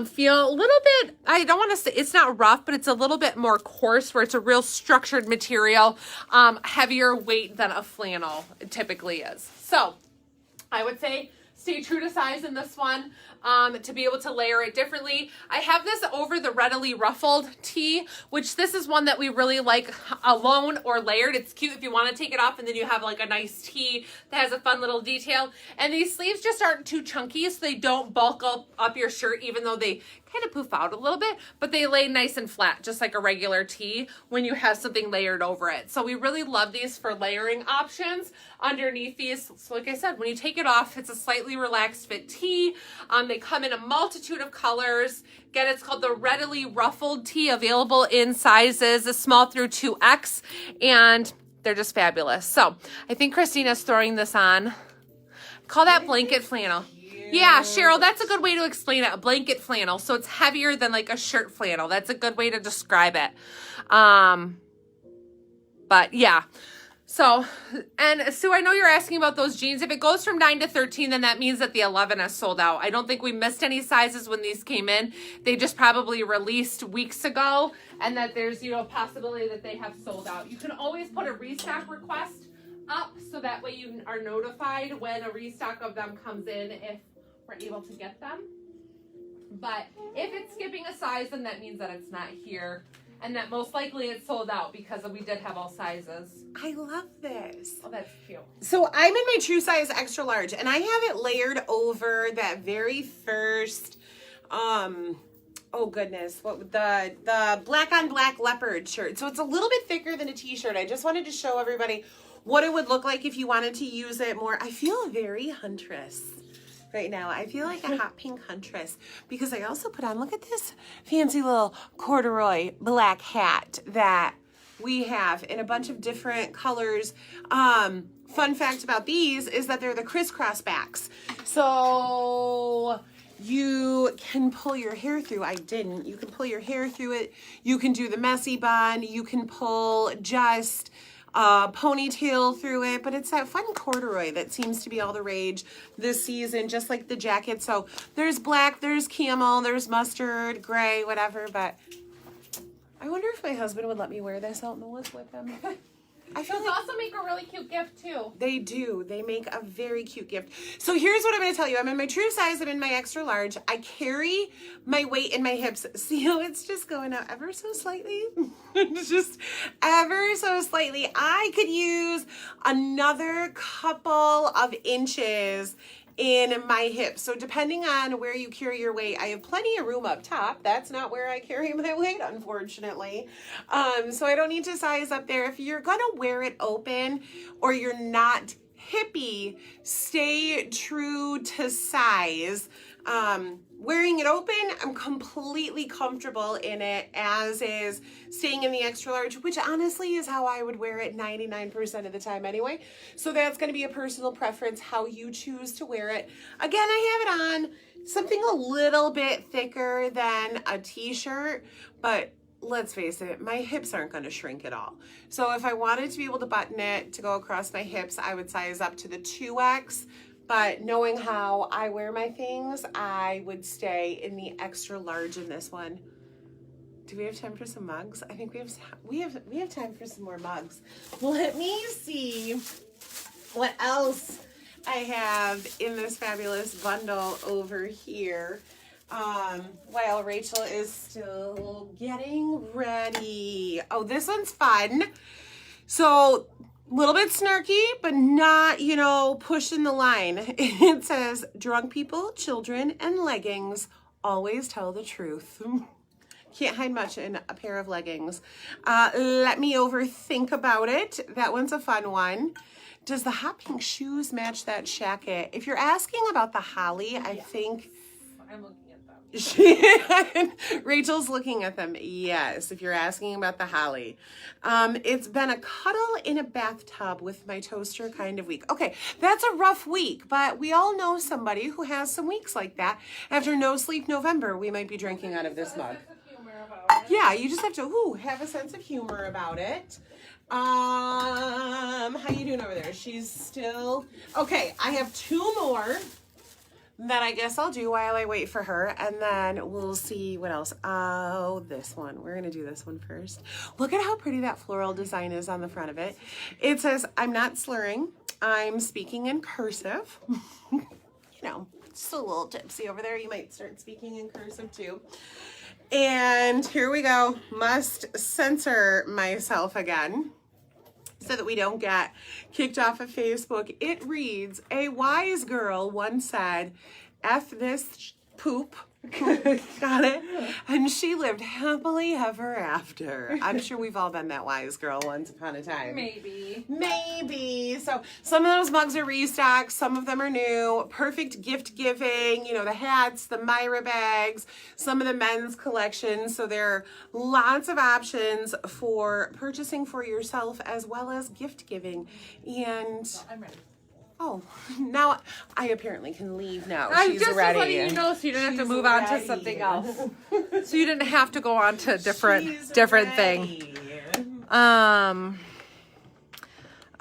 feel. A little bit, I don't want to say it's not rough, but it's a little bit more coarse where it's a real structured material, heavier weight than a flannel typically is. So I would say stay true to size in this one to be able to layer it differently. I have this over the readily ruffled tee, which this is one that we really like alone or layered. It's cute if you want to take it off and then you have like a nice tee that has a fun little detail. And these sleeves just aren't too chunky, so they don't bulk up your shirt, even though they kind of poof out a little bit, but they lay nice and flat, just like a regular tee when you have something layered over it. So we really love these for layering options underneath these. So like I said, when you take it off, it's a slightly relaxed fit tee. They come in a multitude of colors. Again, it's called the Readily Ruffled Tee, available in sizes small through 2X, and they're just fabulous. So I think Christina's throwing this on. Call that blanket flannel. Yeah, Cheryl, that's a good way to explain it. A blanket flannel. So it's heavier than like a shirt flannel. That's a good way to describe it. But yeah. So, and Sue, I know you're asking about those jeans. If it goes from 9 to 13, then that means that the 11 is sold out. I don't think we missed any sizes when these came in. They just probably released weeks ago, and that there's, you know, possibility that they have sold out. You can always put a restock request up so that way you are notified when a restock of them comes in if we're able to get them. But if it's skipping a size, then that means that it's not here, and that most likely it's sold out because we did have all sizes. I love this. Oh, that's cute. So I'm in my true size extra large, and I have it layered over that very first oh goodness, what the black on black leopard shirt. So it's a little bit thicker than a t-shirt. I just wanted to show everybody what it would look like if you wanted to use it more. I feel very huntress right now. I feel like a hot pink huntress because I also put on, look at this fancy little corduroy black hat that we have in a bunch of different colors. Fun fact about these is that they're the crisscross backs. So you can pull your hair through. I didn't. You can pull your hair through it. You can do the messy bun. You can pull just ponytail through it, but it's that fun corduroy that seems to be all the rage this season, just like the jacket. So there's black, there's camel, there's mustard, gray, whatever, but I wonder if my husband would let me wear this out in the woods with him. I feel Those like also make a really cute gift too. they do. They make a very cute gift. So here's what I'm going to tell you. I'm in my true size. I'm in my extra large. I carry my weight in my hips. See how it's just going out ever so slightly? It's just ever so slightly. I could use another couple of inches in my hips. So depending on where you carry your weight, I have plenty of room up top. That's not where I carry my weight, unfortunately. So I don't need to size up there. If you're gonna wear it open or you're not hippie, stay true to size. Wearing it open, I'm completely comfortable in it, as is staying in the extra large, which honestly is how I would wear it 99% of the time anyway. So that's going to be a personal preference, how you choose to wear it. Again, I have it on something a little bit thicker than a t-shirt, but let's face it, my hips aren't going to shrink at all. So if I wanted to be able to button it to go across my hips, I would size up to the 2X. But knowing how I wear my things, I would stay in the extra large in this one. Do we have time for some mugs? I think we have time for some more mugs. Let me see what else I have in this fabulous bundle over here. While Rachel is still getting ready. Oh, this one's fun. So a little bit snarky, but not, you know, pushing the line. It says, drunk people, children, and leggings always tell the truth. Can't hide much in a pair of leggings. Let me overthink about it. That one's a fun one. Does the hot pink shoes match that jacket? If you're asking about the holly, I think I'm looking at them. Rachel's looking at them. Yes, if you're asking about the holly. It's been a cuddle in a bathtub with my toaster kind of week. Okay, that's a rough week, but we all know somebody who has some weeks like that. After No Sleep November, we might be drinking out of this mug. Yeah, you just have to have a sense of humor about it. How you doing over there? She's still... Okay, I have two more that I guess I'll do while I wait for her, and then we'll see what else. Oh, this one. We're going to do this one first. Look at how pretty that floral design is on the front of it. It says, I'm not slurring. I'm speaking in cursive. You know, just a little tipsy over there. You might start speaking in cursive too. And here we go. Must censor myself again so that we don't get kicked off of Facebook. It reads, a wise girl once said, F this poop. Got it? And she lived happily ever after. I'm sure we've all been that wise girl once upon a time. Maybe. So some of those mugs are restocks. Some of them are new. Perfect gift giving. You know, the hats, the Myra bags, some of the men's collections. So there are lots of options for purchasing for yourself as well as gift giving. And I'm ready. oh, now I apparently can leave now. I'm She's just ready. letting you know so you don't have to She's move on to ready. something else. So you didn't have to go on to a different thing.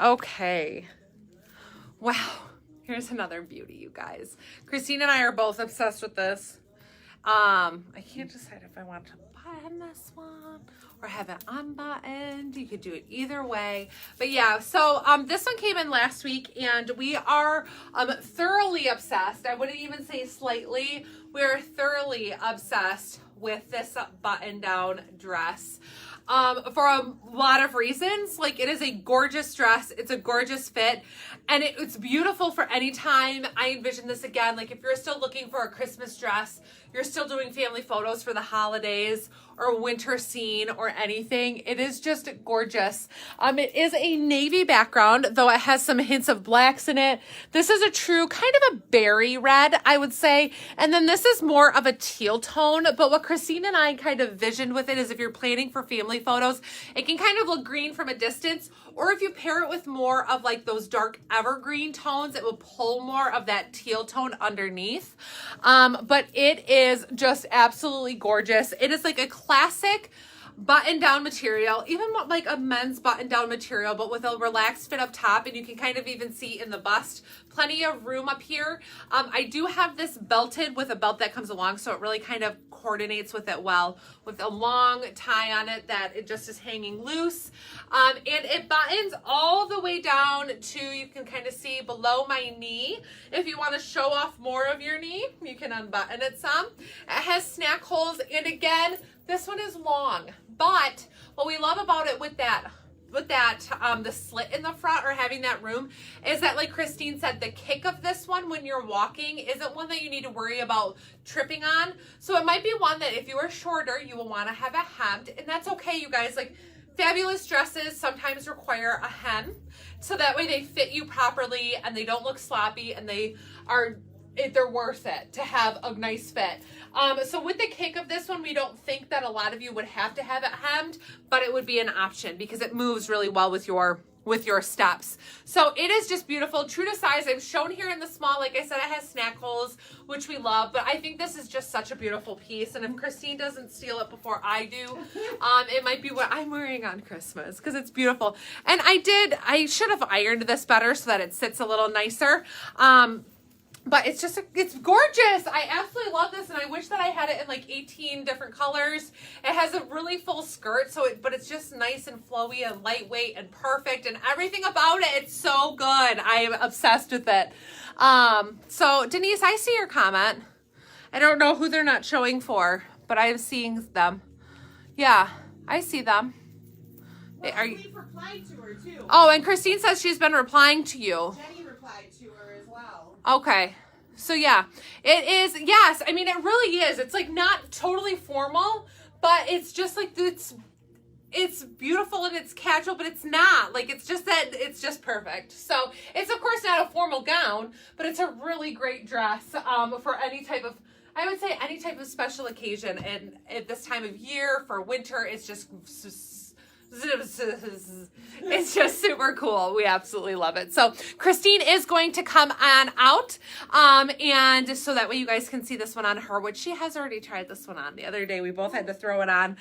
Okay. Wow. Here's another beauty, you guys. Christine and I are both obsessed with this. I can't decide if I want to button this one or have it unbuttoned. You could do it either way. But yeah, so this one came in last week and we are thoroughly obsessed. I wouldn't even say slightly. We're thoroughly obsessed with this button down dress. For a lot of reasons. Like, it is a gorgeous dress. It's a gorgeous fit. And it's beautiful for any time. I envision this again. Like, if you're still looking for a Christmas dress you're still doing family photos for the holidays or winter scene or anything. It is just gorgeous. It is a navy background, though it has some hints of blacks in it. This is a true kind of a berry red, I would say. And then this is more of a teal tone. But what Christine and I kind of visioned with it is if you're planning for family photos, it can kind of look green from a distance. Or if you pair it with more of like those dark evergreen tones, it will pull more of that teal tone underneath. But it is just absolutely gorgeous. It is like a classic button-down material, even like a men's button-down material, but with a relaxed fit up top, and you can kind of even see in the bust plenty of room up here. I do have this belted with a belt that comes along, so it really kind of coordinates with it well, with a long tie on it that it just is hanging loose. And it buttons all the way down to, you can kind of see below my knee. If you want to show off more of your knee, you can unbutton it some. It has snack holes, and again, this one is long, but what we love about it with that the slit in the front or having that room is that, like Christine said, the kick of this one when you're walking isn't one that you need to worry about tripping on. So it might be one that if you are shorter, you will want to have a hemmed, and that's okay, you guys. Like, fabulous dresses sometimes require a hem, so that way they fit you properly and they don't look sloppy, and they're worth it to have a nice fit. So with the kick of this one, we don't think that a lot of you would have to have it hemmed, but it would be an option because it moves really well with your steps. So it is just beautiful, true to size. I've shown here in the small. Like I said, it has snack holes, which we love, but I think this is just such a beautiful piece. And if Christine doesn't steal it before I do, it might be what I'm wearing on Christmas because it's beautiful. And I should have ironed this better so that it sits a little nicer. But it's gorgeous. I absolutely love this, and I wish that I had it in like 18 different colors. It has a really full skirt, but it's just nice and flowy and lightweight and perfect, and everything about it. It's so good. I am obsessed with it. So Denise, I see your comment. I don't know who they're not showing for, but I am seeing them. Yeah, I see them. Well, we've replied to her too. Oh, and Christine says she's been replying to you. Jenny replied to her as well. Okay. So yeah, it is. Yes. I mean, it really is. It's like not totally formal, but it's just like, it's beautiful and it's casual, but it's not like, it's just that it's just perfect. So it's of course not a formal gown, but it's a really great dress, for any type of, I would say any type of special occasion. And at this time of year for winter, it's just it's just super cool. We absolutely love it. So Christine is going to come on out, and so that way you guys can see this one on her, which she has already tried this one on the other day. We both had to throw it on,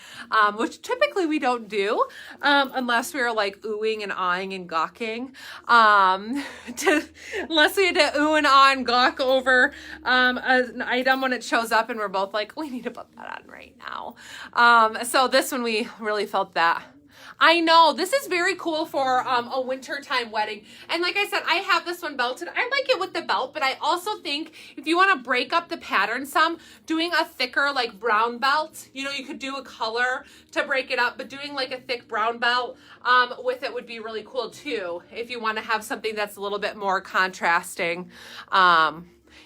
which typically we don't do, unless we are like oohing and awing and gawking, unless we had to ooh and ah and gawk over an item when it shows up, and we're both like, we need to put that on right now. So this one we really felt that. I know, this is very cool for a wintertime wedding. And like I said, I have this one belted. I like it with the belt, but I also think if you want to break up the pattern some, doing a thicker like brown belt, you know, you could do a color to break it up, but doing like a thick brown belt with it would be really cool too, if you want to have something that's a little bit more contrasting.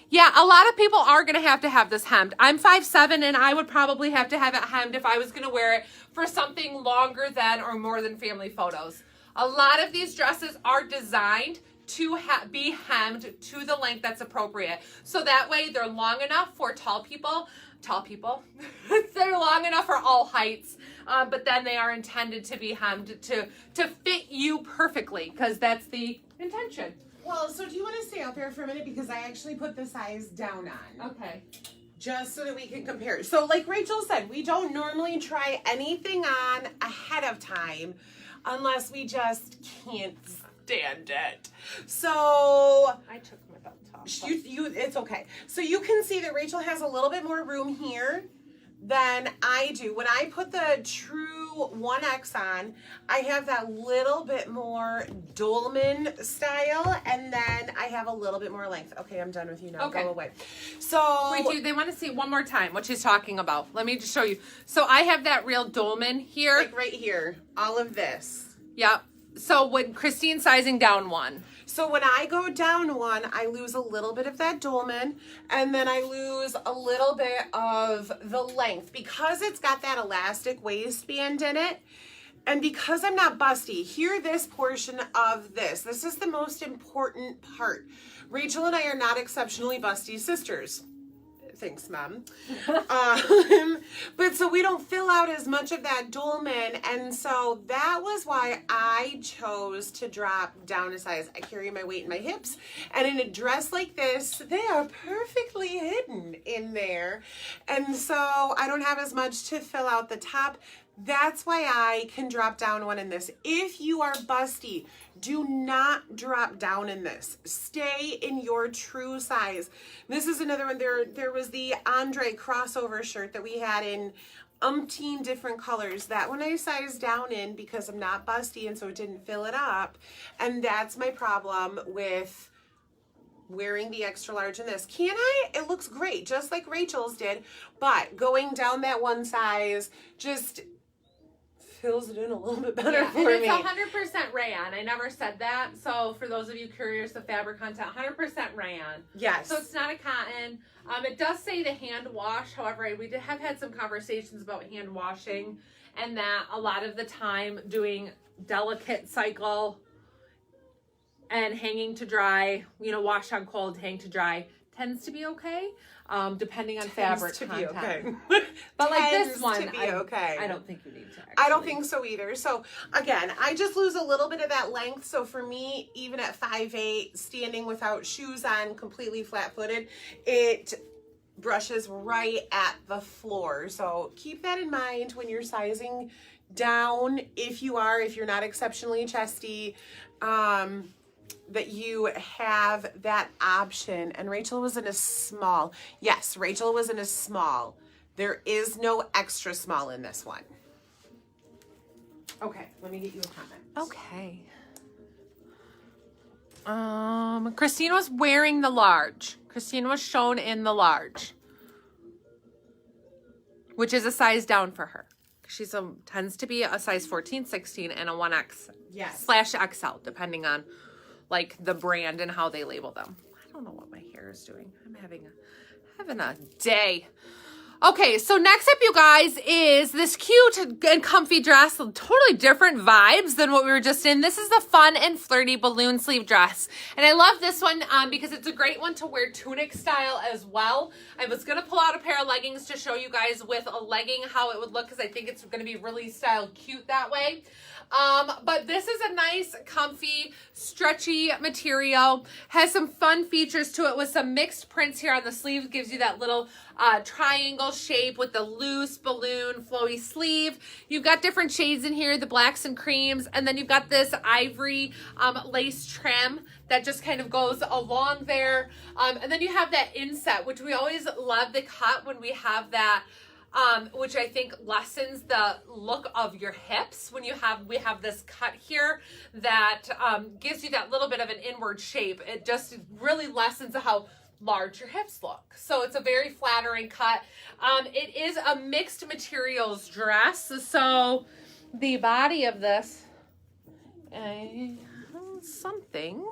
Yeah, a lot of people are going to have this hemmed. I'm 5'7", and I would probably have to have it hemmed if I was going to wear it for something longer than or more than family photos. A lot of these dresses are designed to be hemmed to the length that's appropriate. So that way they're long enough for tall people. They're long enough for all heights, but then they are intended to be hemmed to fit you perfectly, because that's the intention. Well, so do you want to stay out there for a minute? Because I actually put the size down on. Okay. Just so that we can compare. So like Rachel said, we don't normally try anything on ahead of time unless we just can't stand it. So I took my belt off. It's okay. So you can see that Rachel has a little bit more room here than I do. When I put the true 1X on, I have that little bit more dolman style, and then I have a little bit more length. Okay, I'm done with you now. Okay. Go away. So wait, they want to see one more time what she's talking about. Let me just show you. So I have that real dolman here. like right here, all of this. Yep. So when Christine's sizing down one. So when I go down one, I lose a little bit of that dolman, and then I lose a little bit of the length because it's got that elastic waistband in it. And because I'm not busty, hear this portion of this. This is the most important part. Rachel and I are not exceptionally busty sisters. Thanks, Mom. But so we don't fill out as much of that dolman. And so that was why I chose to drop down a size. I carry my weight in my hips. And in a dress like this, they are perfectly hidden in there. And so I don't have as much to fill out the top. That's why I can drop down one in this. If you are busty, do not drop down in this. Stay in your true size. This is another one. There was the Andre crossover shirt that we had in umpteen different colors. That one I sized down in because I'm not busty, and so it didn't fill it up. And that's my problem with wearing the extra large in this. Can I? It looks great, just like Rachel's did, but going down that one size just fills it in a little bit better for me. And it's 100% rayon. I never said that. So for those of you curious, the fabric content, 100% rayon. Yes. So it's not a cotton. It does say the hand wash. However, we have had some conversations about hand washing, and that a lot of the time doing delicate cycle and hanging to dry, you know, wash on cold, hang to dry, tends to be okay. Depending on fabric content. Okay. But like this one, I don't think you need to. Actually. I don't think so either. So again, I just lose a little bit of that length. So for me, even at 5'8", standing without shoes on, completely flat-footed, it brushes right at the floor. So keep that in mind when you're sizing down. If you're not exceptionally chesty, that you have that option. And Rachel was in a small. Yes, Rachel was in a small. There is no extra small in this one. Okay, let me get you a comment. Okay. Christina was wearing the large. Christina was shown in the large, which is a size down for her. She's tends to be a size 14, 16, and a 1X. Yes. /XL, depending on like the brand and how they label them. I don't know what my hair is doing. I'm having a day. Okay, so next up, you guys, is this cute and comfy dress. Totally different vibes than what we were just in. This is the Fun and Flirty balloon sleeve dress. And I love this one because it's a great one to wear tunic style as well. I was going to pull out a pair of leggings to show you guys with a legging how it would look, because I think it's going to be really styled cute that way. But this is a nice, comfy, stretchy material. Has some fun features to it with some mixed prints here on the sleeve. Gives you that little triangle shape with the loose balloon flowy sleeve. You've got different shades in here, the blacks and creams, and then you've got this ivory lace trim that just kind of goes along there. And then you have that inset, which we always love the cut when we have that. Which I think lessens the look of your hips when we have this cut here that gives you that little bit of an inward shape. It just really lessens how large your hips look. So it's a very flattering cut. It is a mixed materials dress. So the body of this, something.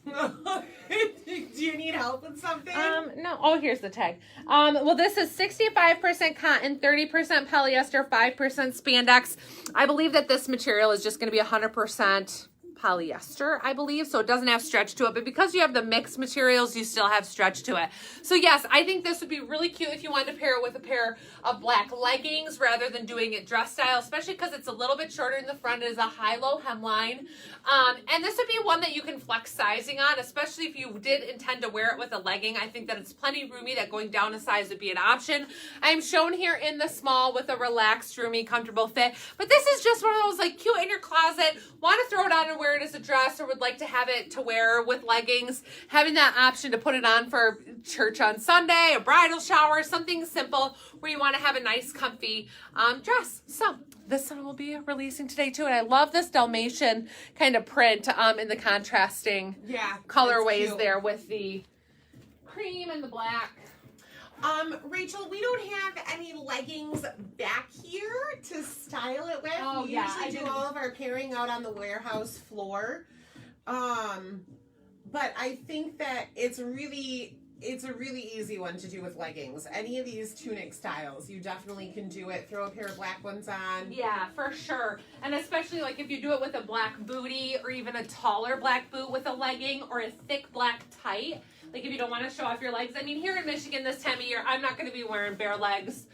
Do you need help with something? No. Oh, here's the tag. Well, this is 65% cotton, 30% polyester, 5% spandex. I believe that this material is just going to be 100% polyester, I believe, so it doesn't have stretch to it, but because you have the mixed materials, you still have stretch to it. So yes, I think this would be really cute if you wanted to pair it with a pair of black leggings rather than doing it dress style, especially because it's a little bit shorter in the front. It is a high-low hemline, and this would be one that you can flex sizing on, especially if you did intend to wear it with a legging. I think that it's plenty roomy, that going down a size would be an option. I'm shown here in the small with a relaxed, roomy, comfortable fit, but this is just one of those like cute in your closet, want to throw it on and wear it as a dress, or would like to have it to wear with leggings, having that option to put it on for church on Sunday, a bridal shower, something simple where you want to have a nice comfy dress. So this one will be releasing today too, and I love this Dalmatian kind of print in the contrasting colorways there with the cream and the black. Rachel, we don't have any leggings back here to style it with. We usually do all of our pairing out on the warehouse floor. But I think that it's a really easy one to do with leggings. Any of these tunic styles, you definitely can do it. Throw a pair of black ones on. Yeah, for sure. And especially like if you do it with a black bootie or even a taller black boot with a legging or a thick black tight. Like if you don't want to show off your legs. I mean, here in Michigan this time of year, I'm not going to be wearing bare legs,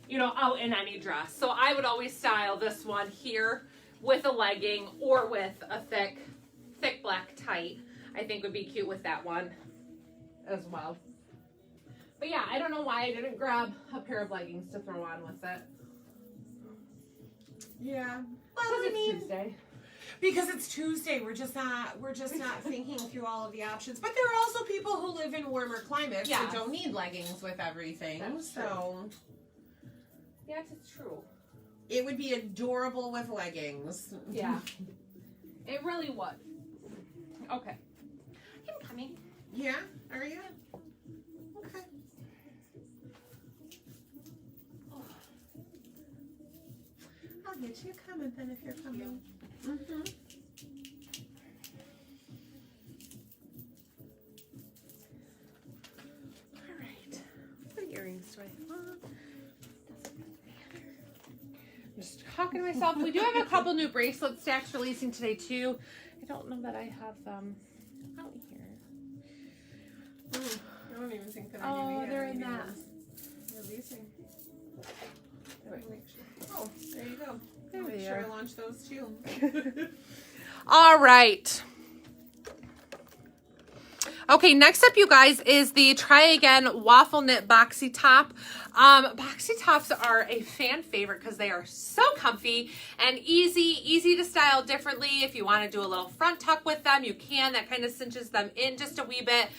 you know, out in any dress. So I would always style this one here with a legging or with a thick black tight. I think would be cute with that one as well. But yeah, I don't know why I didn't grab a pair of leggings to throw on with it. Yeah. Well, I mean, Tuesday. Because it's Tuesday, we're just not thinking through all of the options. But there are also people who live in warmer climates who don't need leggings with everything. That's so true. Yes, it's true. It would be adorable with leggings. Yeah. It really would. Okay. I'm coming. Yeah? Are you? Okay. I'll get you a comment then if you're coming. Mm-hmm. All right. What earrings do I want? I'm just talking to myself. We do have a couple new bracelet stacks releasing today too. I don't know that I have them out here. I don't even think that I knew we had they're any in new that. ones releasing. Oh, there you go. There I'll make they sure are. I launch those too. All right. Okay, next up, you guys, is the Try Again Waffle Knit Boxy Top. Boxy tops are a fan favorite because they are so comfy and easy to style differently. If you want to do a little front tuck with them, you can. That kind of cinches them in just a wee bit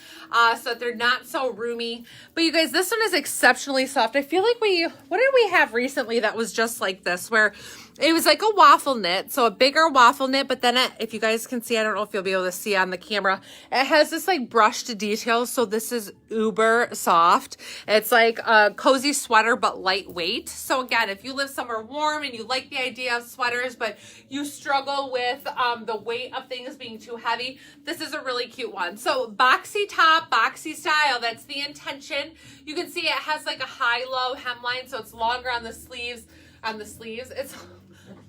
so that they're not so roomy. But you guys, this one is exceptionally soft. I feel like what did we have recently that was just like this, where it was like a waffle knit, so a bigger waffle knit, but then if you guys can see, I don't know if you'll be able to see on the camera, it has this like brushed detail, so this is uber soft. It's like a cozy sweater, but lightweight. So again, if you live somewhere warm and you like the idea of sweaters, but you struggle with the weight of things being too heavy, this is a really cute one. So boxy top, boxy style, that's the intention. You can see it has like a high-low hemline, so it's longer on the sleeves. It's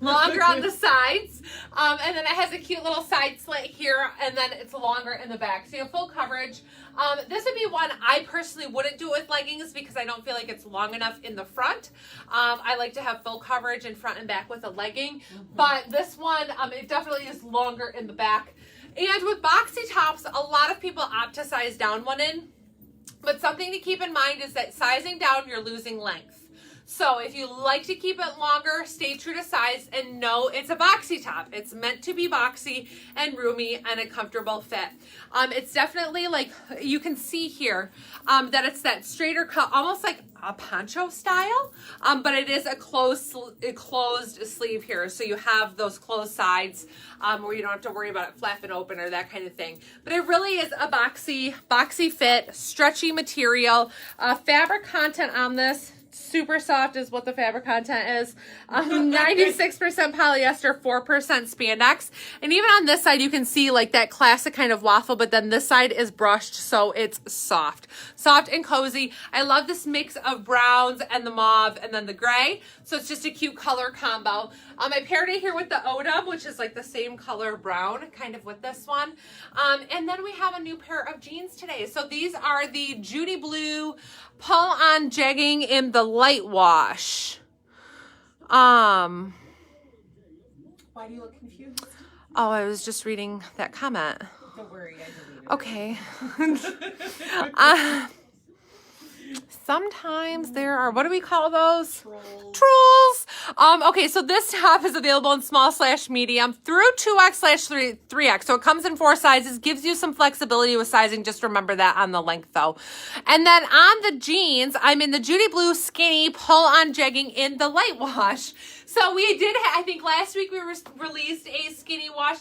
longer on the sides, and then it has a cute little side slit here, and then it's longer in the back, so you have full coverage. This would be one I personally wouldn't do it with leggings because I don't feel like it's long enough in the front. I like to have full coverage in front and back with a legging, but this one, it definitely is longer in the back. And with boxy tops, a lot of people opt to size down one in, but something to keep in mind is that sizing down, you're losing length. So if you like to keep it longer, stay true to size and know it's a boxy top. It's meant to be boxy and roomy and a comfortable fit. It's definitely like, you can see here that it's that straighter cut, almost like a poncho style, but it is a closed sleeve here. So you have those closed sides where you don't have to worry about it flapping open or that kind of thing. But it really is a boxy fit, stretchy material. Fabric content on this, super soft is what the fabric content is. 96% polyester, 4% spandex. And even on this side, you can see like that classic kind of waffle, but then this side is brushed, so it's soft. Soft and cozy. I love this mix of browns and the mauve and then the gray. So it's just a cute color combo. I paired it here with the Odom, which is like the same color brown, kind of with this one. And then we have a new pair of jeans today. So these are the Judy Blue pull-on jegging in the light wash. Why do you look confused? Oh, I was just reading that comment. Don't worry, I deleted Okay. Sometimes there are, what do we call those? Trolls. Okay, so this top is available in small/medium through 2X/3X. So it comes in 4 sizes, gives you some flexibility with sizing. Just remember that on the length though. And then on the jeans, I'm in the Judy Blue skinny pull-on jegging in the light wash. So we did, I think last week we released a skinny wash,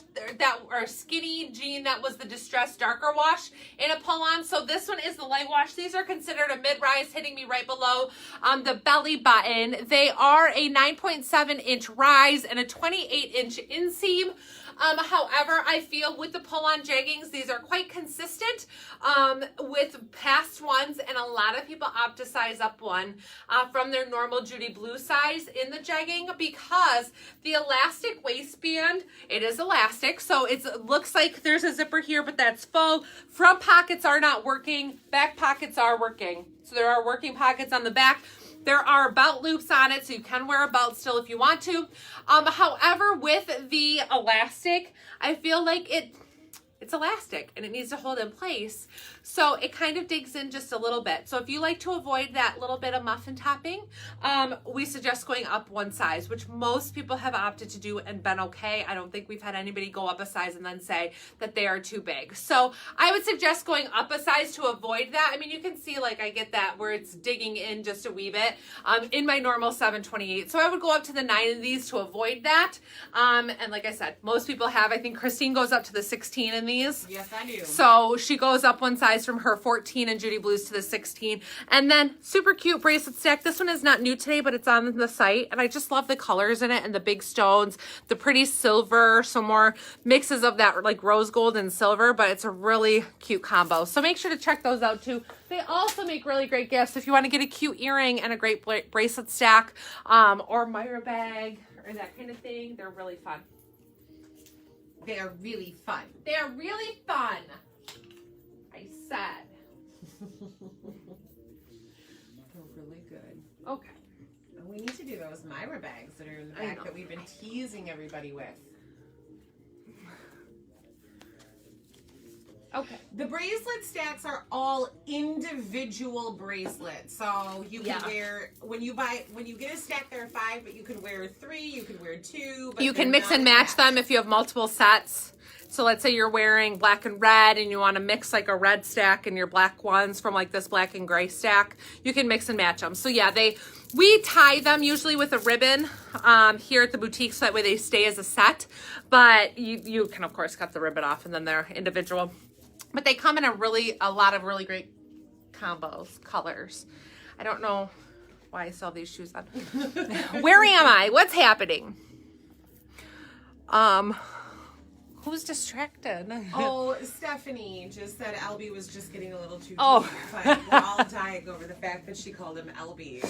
or skinny jean that was the distressed darker wash in a pull-on. So this one is the light wash. These are considered a mid-rise, hitting me right below the belly button. They are a 9.7-inch rise and a 28-inch inseam. However, I feel with the pull-on jeggings, these are quite consistent with past ones, and a lot of people opt to size up one from their normal Judy Blue size in the jegging, because the elastic waistband, it is elastic, so it looks like there's a zipper here, but that's full. Front pockets are not working, back pockets are working. So there are working pockets on the back. There are belt loops on it, so you can wear a belt still if you want to. However, with the elastic, I feel like it's elastic and it needs to hold in place. So it kind of digs in just a little bit. So if you like to avoid that little bit of muffin topping, we suggest going up one size, which most people have opted to do and been okay. I don't think we've had anybody go up a size and then say that they are too big. So I would suggest going up a size to avoid that. I mean, you can see like I get that where it's digging in just a wee bit in my normal 728. So I would go up to the 9 of these to avoid that. And like I said, most people have, I think Christine goes up to the 16 in these. Yes, I do. So she goes up one size from her 14 in Judy Blues to the 16. And then super cute bracelet stack. This one is not new today, but it's on the site. And I just love the colors in it and the big stones, the pretty silver, some more mixes of that like rose gold and silver, but it's a really cute combo. So make sure to check those out too. They also make really great gifts if you want to get a cute earring and a great bracelet stack or Myra bag or that kind of thing. They're really fun. They are really fun. They're really fun. I said. They're really good. Okay. We need to do those Myra bags that are in the back that we've been teasing everybody with. Okay. The bracelet stacks are all individual bracelets. So you can wear, when you get a stack, there are 5, but you can wear 3, you can wear 2. But you can mix and match them if you have multiple sets. So let's say you're wearing black and red and you want to mix like a red stack and your black ones from like this black and gray stack. You can mix and match them. So yeah, we tie them usually with a ribbon here at the boutique so that way they stay as a set. But you can of course cut the ribbon off and then they're individual. But they come in a lot of really great combos, colors. I don't know why I still have these shoes on. Where am I? What's happening? Who's distracted? Oh, Stephanie just said Albie was just getting a little too deep, but we're all dying over the fact that she called him Albie.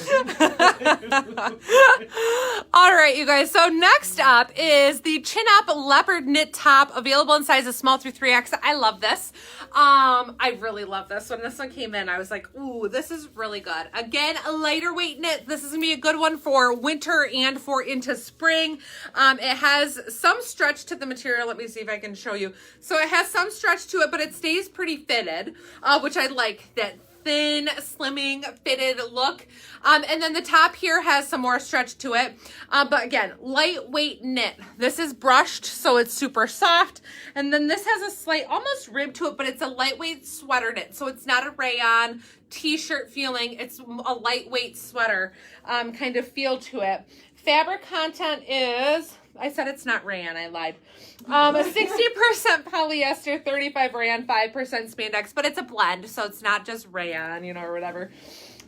All right, you guys. So next up is the Chin Up Leopard Knit Top, available in sizes small through 3X. I love this. I really love this. When this one came in, I was like, ooh, this is really good. Again, a lighter weight knit. This is going to be a good one for winter and for into spring. It has some stretch to the material. Let me see if I can show you. So it has some stretch to it, but it stays pretty fitted, which I like, that thin, slimming, fitted look. And then the top here has some more stretch to it. But again, lightweight knit. This is brushed, so it's super soft. And then this has a slight, almost rib to it, but it's a lightweight sweater knit. So it's not a rayon t-shirt feeling. It's a lightweight sweater kind of feel to it. Fabric content is, I said it's not rayon, I lied. 60% polyester, 35 rayon, 5% spandex, but it's a blend, so it's not just rayon, or whatever.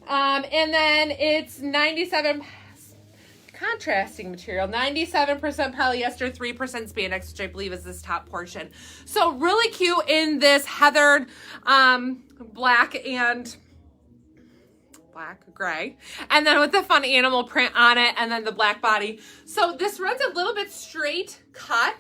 And then it's 97 contrasting material, 97% polyester, 3% spandex, which I believe is this top portion. So really cute in this heathered black and gray, and then with the fun animal print on it, and then the black body. So this runs a little bit straight cut.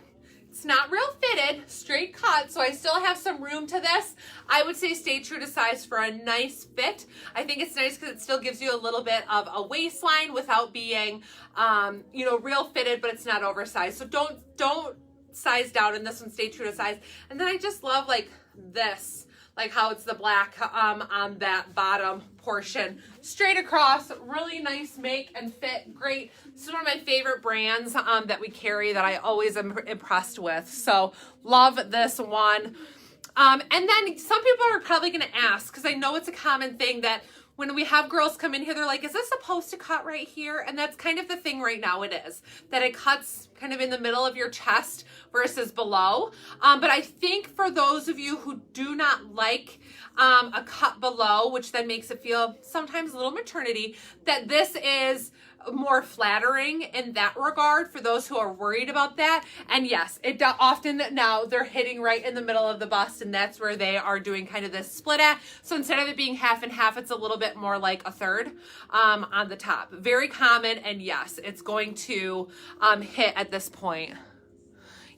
It's not real fitted, straight cut, so I still have some room to this. I would say stay true to size for a nice fit. I think it's nice because it still gives you a little bit of a waistline without being, real fitted, but it's not oversized. So don't size down in this one, stay true to size. And then I just love like this, like how it's the black on that bottom portion. Straight across, really nice make and fit, great. This is one of my favorite brands that we carry that I always am impressed with. So love this one. And then some people are probably going to ask, because I know it's a common thing that when we have girls come in here, they're like, is this supposed to cut right here? And that's kind of the thing right now, it is. That it cuts kind of in the middle of your chest versus below. But I think for those of you who do not like a cut below, which then makes it feel sometimes a little maternity, that this is more flattering in that regard for those who are worried about that. And yes, it often now they're hitting right in the middle of the bust, and that's where they are doing kind of this split at. So instead of it being half and half, it's a little bit more like a third on the top. Very common, and yes, it's going to hit at this point.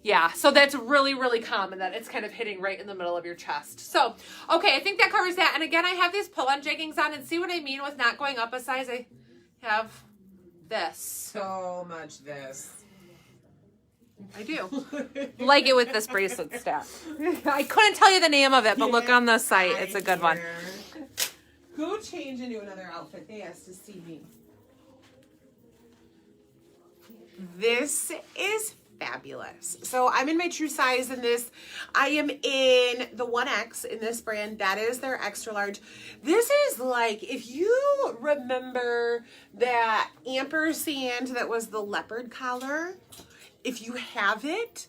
Yeah, so that's really, really common that it's kind of hitting right in the middle of your chest. So, okay, I think that covers that. And again, I have these pull-on jeggings on, and see what I mean with not going up a size? I have this. So much this. I do. Like it with this bracelet stack. I couldn't tell you the name of it, but look on the site. It's a good one. Go change into another outfit. They asked to see me. This is fabulous. So I'm in my true size in this. I am in the 1X in this brand. That is their extra large. This is like, if you remember that ampersand that was the leopard collar, if you have it,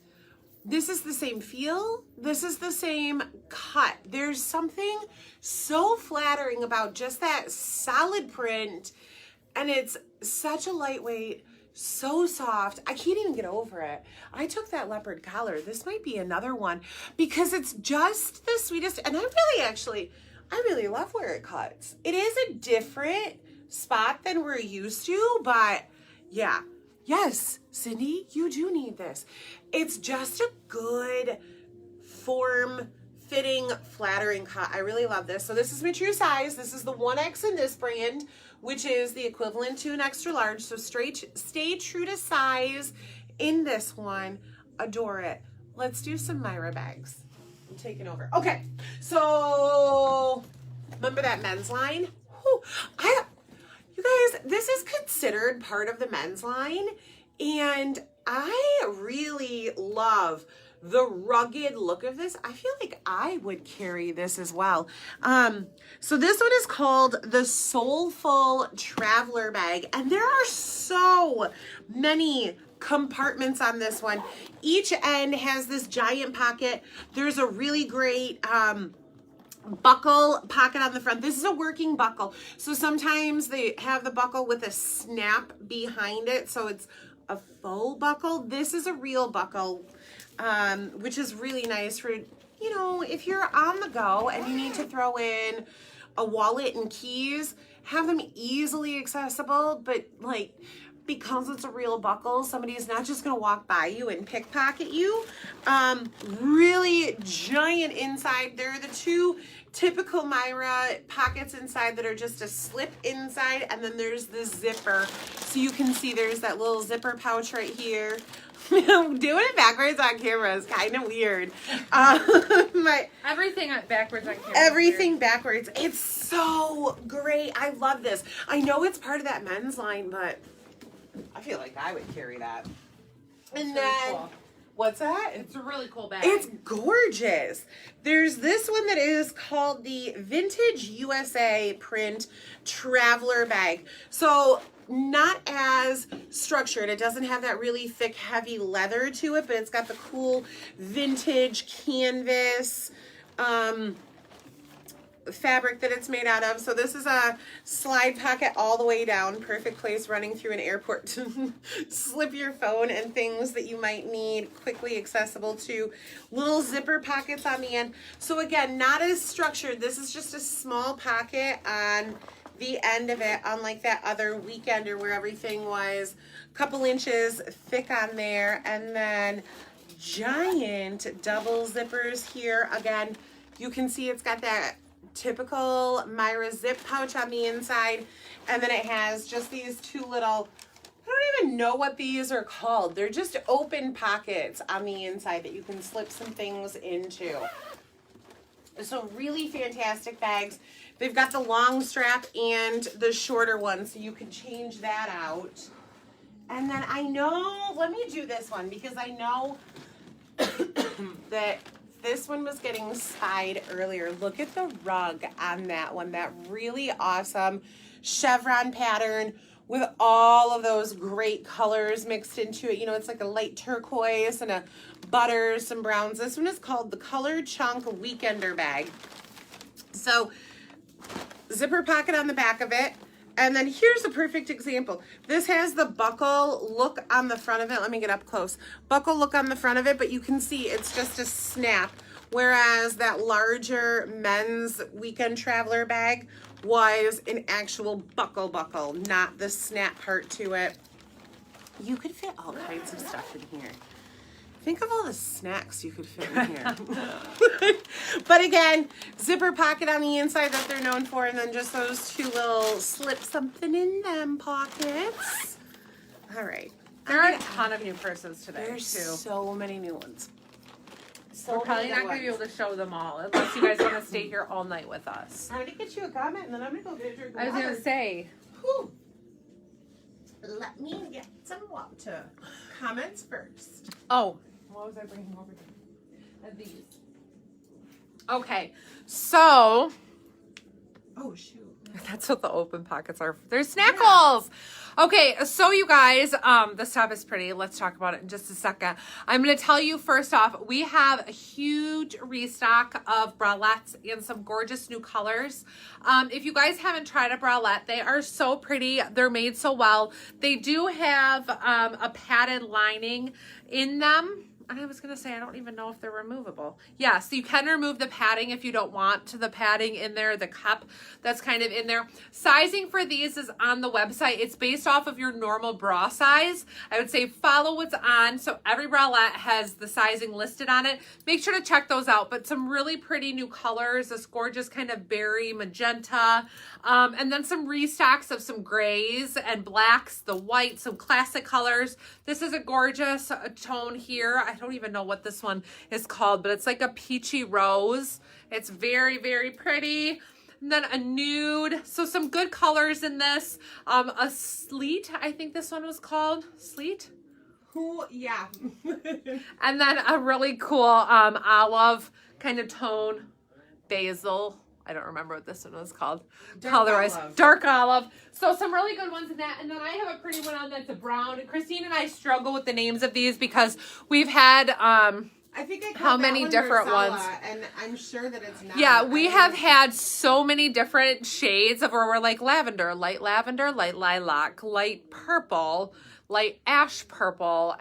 this is the same feel. This is the same cut. There's something so flattering about just that solid print, and it's such a lightweight, so soft. I can't even get over it. I took that leopard collar. This might be another one because it's just the sweetest. And I really love where it cuts. It is a different spot than we're used to, but yeah. Yes, Cindy, you do need this. It's just a good form fitting, flattering cut. I really love this. So this is my true size. This is the 1X in this brand, which is the equivalent to an extra large. So stay true to size in this one. Adore it. Let's do some Myra bags. I'm taking over. Okay, so remember that men's line? Whew, you guys, this is considered part of the men's line, and I really love the rugged look of this. I feel like I would carry this as well. So this one is called the Soulful Traveler Bag, and there are so many compartments on this one. Each end has this giant pocket. There's a really great buckle pocket on the front. This is a working buckle. So sometimes they have the buckle with a snap behind it, so it's a faux buckle. This is a real buckle, which is really nice for, you know, if you're on the go and you need to throw in a wallet and keys, have them easily accessible, but like, because it's a real buckle, somebody's not just going to walk by you and pickpocket you. Really giant inside. There are the two typical Myra pockets inside that are just a slip inside, and then there's the zipper. So you can see there's that little zipper pouch right here. Doing it backwards on camera is kind of weird. Everything backwards on camera. Everything backwards. It's so great. I love this. I know it's part of that men's line, but I feel like I would carry that. And really then, cool. What's that? It's a really cool bag. It's gorgeous. There's this one that is called the Vintage USA Print Traveler Bag. So not as structured. It doesn't have that really thick, heavy leather to it, but it's got the cool vintage canvas fabric that it's made out of. So this is a slide pocket all the way down. Perfect place running through an airport to slip your phone and things that you might need, quickly accessible to. Little zipper pockets on the end. So again, not as structured. This is just a small pocket on the end of it, unlike that other Weekender where everything was a couple inches thick on there. And then giant double zippers here. Again, you can see it's got that typical Myra zip pouch on the inside, and then it has just these two little, I don't even know what these are called. They're just open pockets on the inside that you can slip some things into. So really fantastic bags. They've got the long strap and the shorter one, so you can change that out. And then I know, let me do this one because I know that this one was getting spied earlier. Look at the rug on that one. That really awesome chevron pattern with all of those great colors mixed into it. You know, it's like a light turquoise and a butter, some browns. This one is called the Color Chunk Weekender Bag. So zipper pocket on the back of it. And then here's a perfect example. This has the buckle look on the front of it. Let me get up close. Buckle look on the front of it, but you can see it's just a snap. Whereas that larger men's weekend traveler bag was an actual buckle, not the snap part to it. You could fit all kinds of stuff in here. Think of all the snacks you could fit in here. But again, zipper pocket on the inside that they're known for, and then just those two little slip something in them pockets. All right. There are a ton of new purses today, There's too. so many new ones. We're probably not going to be able to show them all unless you guys want to stay here all night with us. I'm going to get you a comment, and then I'm going to go get a drink of I was water. going to say. Whew. Let me get some water. Comments first. Oh, what was I bringing over here? These. Okay, so Oh, shoot. that's what the open pockets are. They're snackles. Okay, so you guys, this top is pretty. Let's talk about it in just a second. I'm going to tell you first off, we have a huge restock of bralettes and some gorgeous new colors. If you guys haven't tried a bralette, they are so pretty. They're made so well. They do have a padded lining in them. And I was going to say, I don't even know if they're removable. Yes, you can remove the padding if you don't want the padding in there, the cup that's kind of in there. Sizing for these is on the website. It's based off of your normal bra size. I would say follow what's on. So every bralette has the sizing listed on it. Make sure to check those out. But some really pretty new colors, this gorgeous kind of berry magenta. And then some restocks of some grays and blacks, the white, some classic colors. This is a gorgeous tone here. I don't even know what this one is called, but it's like a peachy rose. It's very, very pretty. And then a nude. So some good colors in this. A sleet, I think this one was called. Sleet? Who? Yeah. And then a really cool olive kind of tone. Basil. I don't remember what this one was called. Color-wise. Dark olive. So some really good ones in that. And then I have a pretty one on that's a brown. Christine and I struggle with the names of these because we've had I think I called how that many one different Marcella, ones? and I'm sure that it's not. Yeah, we have had so many different shades of where we're like lavender, light lilac, light purple, light ash purple.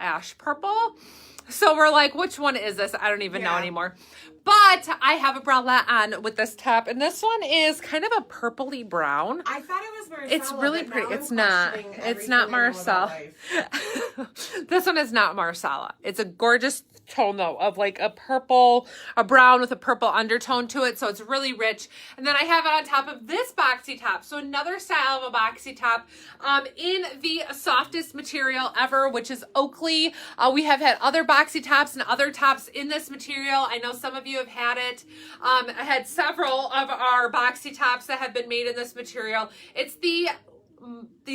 So we're like, which one is this? I don't even know anymore. But I have a bralette on with this top, and this one is kind of a purpley brown. I thought it was Marcella. It's really but pretty. now It's I'm not. questioning It's not everything I know about Marcella. life. This one is not Marcella. It's a gorgeous tone though of like a purple, a brown with a purple undertone to it. So it's really rich. And then I have it on top of this boxy top. So another style of a boxy top in the softest material ever, which is Oakley. We have had other boxy tops and other tops in this material. I know some of you have had it. I had several of our boxy tops that have been made in this material. It's the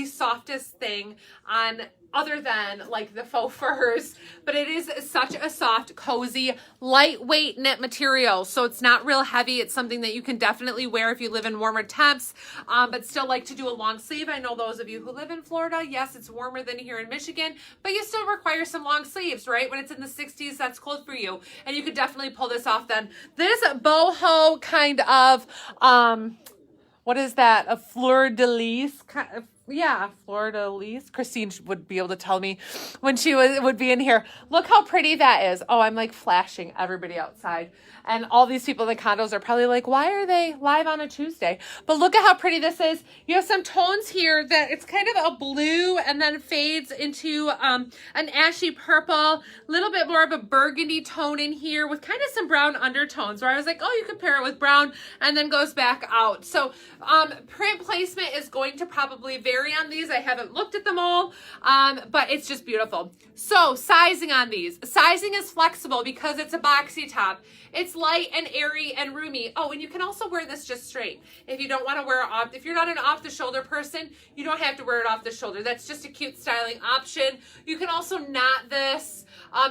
softest thing on other than like the faux furs, but it is such a soft, cozy, lightweight knit material. So it's not real heavy. It's something that you can definitely wear if you live in warmer temps, but still like to do a long sleeve. I know those of you who live in Florida, yes, it's warmer than here in Michigan, but you still require some long sleeves, right? When it's in the 60s, that's cold for you. And you could definitely pull this off then. This boho kind of, what is that? A fleur-de-lis kind of, yeah, fleur-de-lis. Christine would be able to tell me when she would be in here. Look how pretty that is. Oh, I'm like flashing everybody outside. And all these people in the condos are probably like, why are they live on a Tuesday? But look at how pretty this is. You have some tones here that it's kind of a blue and then fades into an ashy purple, a little bit more of a burgundy tone in here with kind of some brown undertones where I was like, oh, you could pair it with brown and then goes back out. So print placement is going to probably vary on these. I haven't looked at them all, but it's just beautiful. So sizing on these. Sizing is flexible because it's a boxy top. It's light and airy and roomy. Oh, and you can also wear this just straight. If you don't want to wear it off, if you're not an off-the-shoulder person, you don't have to wear it off the shoulder. That's just a cute styling option. You can also knot this.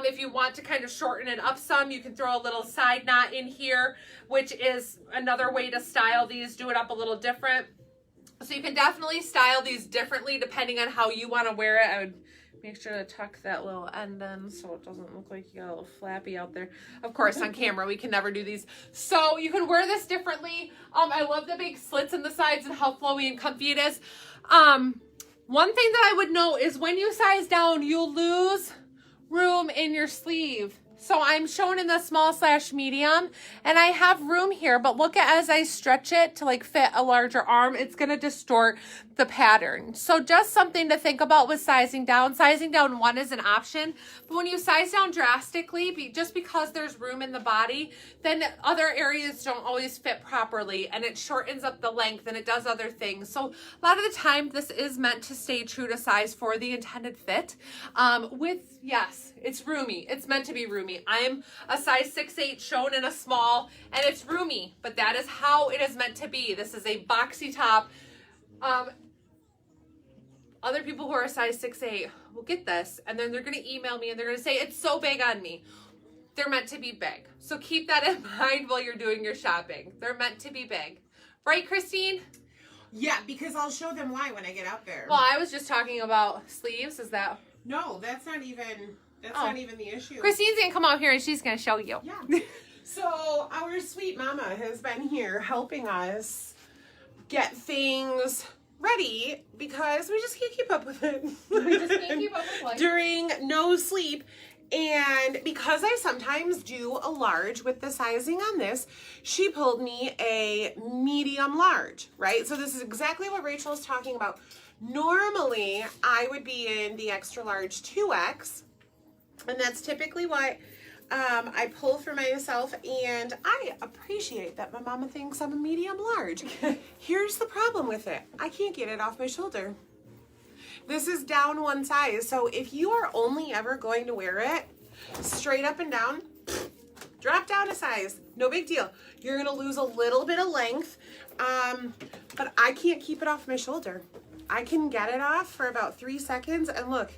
If you want to kind of shorten it up some, you can throw a little side knot in here, which is another way to style these, do it up a little different. So you can definitely style these differently depending on how you want to wear it. I would Make sure to tuck that little end in so it doesn't look like you got a little flappy out there. Of course, on camera, we can never do these. So you can wear this differently. I love the big slits in the sides and how flowy and comfy it is. One thing that I would note is when you size down, you'll lose room in your sleeve. So I'm showing in the small/medium and I have room here, but look at as I stretch it to like fit a larger arm, it's going to distort the pattern. So just something to think about with sizing down. Sizing down 1 is an option, but when you size down drastically, just because there's room in the body, then other areas don't always fit properly and it shortens up the length and it does other things. So a lot of the time this is meant to stay true to size for the intended fit. Yes, it's roomy. It's meant to be roomy. I'm a size 6'8", shown in a small, and it's roomy, but that is how it is meant to be. This is a boxy top. Other people who are a size 6'8" will get this, and then they're going to email me, and they're going to say, it's so big on me. They're meant to be big. So keep that in mind while you're doing your shopping. They're meant to be big. Right, Christine? Yeah, because I'll show them why when I get out there. Well, I was just talking about sleeves. Is that... No, that's not even the issue. Christine's gonna come out here and she's gonna show you. Yeah. So our sweet mama has been here helping us get things ready because we just can't keep up with it. We just can't keep up with life. During no sleep. And because I sometimes do a large with the sizing on this, she pulled me a medium large, right? So this is exactly what Rachel is talking about. Normally, I would be in the extra large 2X, and that's typically what I pull for myself, and I appreciate that my mama thinks I'm a medium large. Here's the problem with it. I can't get it off my shoulder. This is down 1 size, so if you are only ever going to wear it straight up and down, drop down a size. No big deal. You're going to lose a little bit of length, but I can't keep it off my shoulder. I can get it off for about 3 seconds, and look,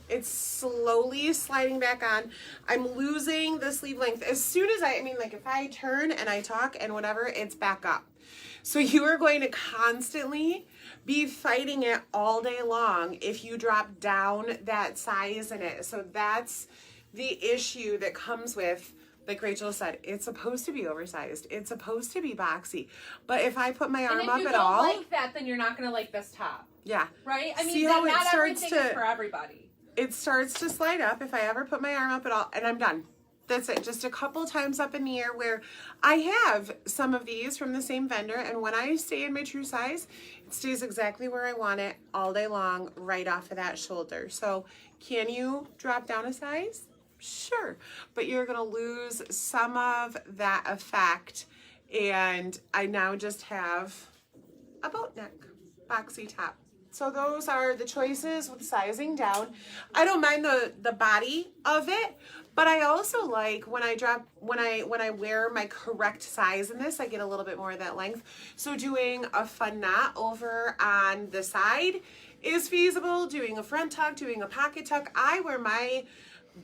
it's slowly sliding back on. I'm losing the sleeve length. As soon as like if I turn and I talk and whatever, it's back up. So you are going to constantly be fighting it all day long if you drop down that size in it. So that's the issue that comes with, like Rachel said, it's supposed to be oversized. It's supposed to be boxy. But if I put my arm up at all... if you don't like that, then you're not going to like this top. Yeah. Right? I mean, see how not it starts everything is for everybody. It starts to slide up if I ever put my arm up at all, and I'm done. That's it. Just a couple times up in the air where I have some of these from the same vendor, and when I stay in my true size, it stays exactly where I want it all day long, right off of that shoulder. So can you drop down a size? Sure. But you're going to lose some of that effect, and I now just have a boat neck boxy top. So those are the choices with sizing down. I don't mind the body of it, but I also like when I wear my correct size in this, I get a little bit more of that length. So doing a fun knot over on the side is feasible. Doing a front tuck, doing a pocket tuck. I wear my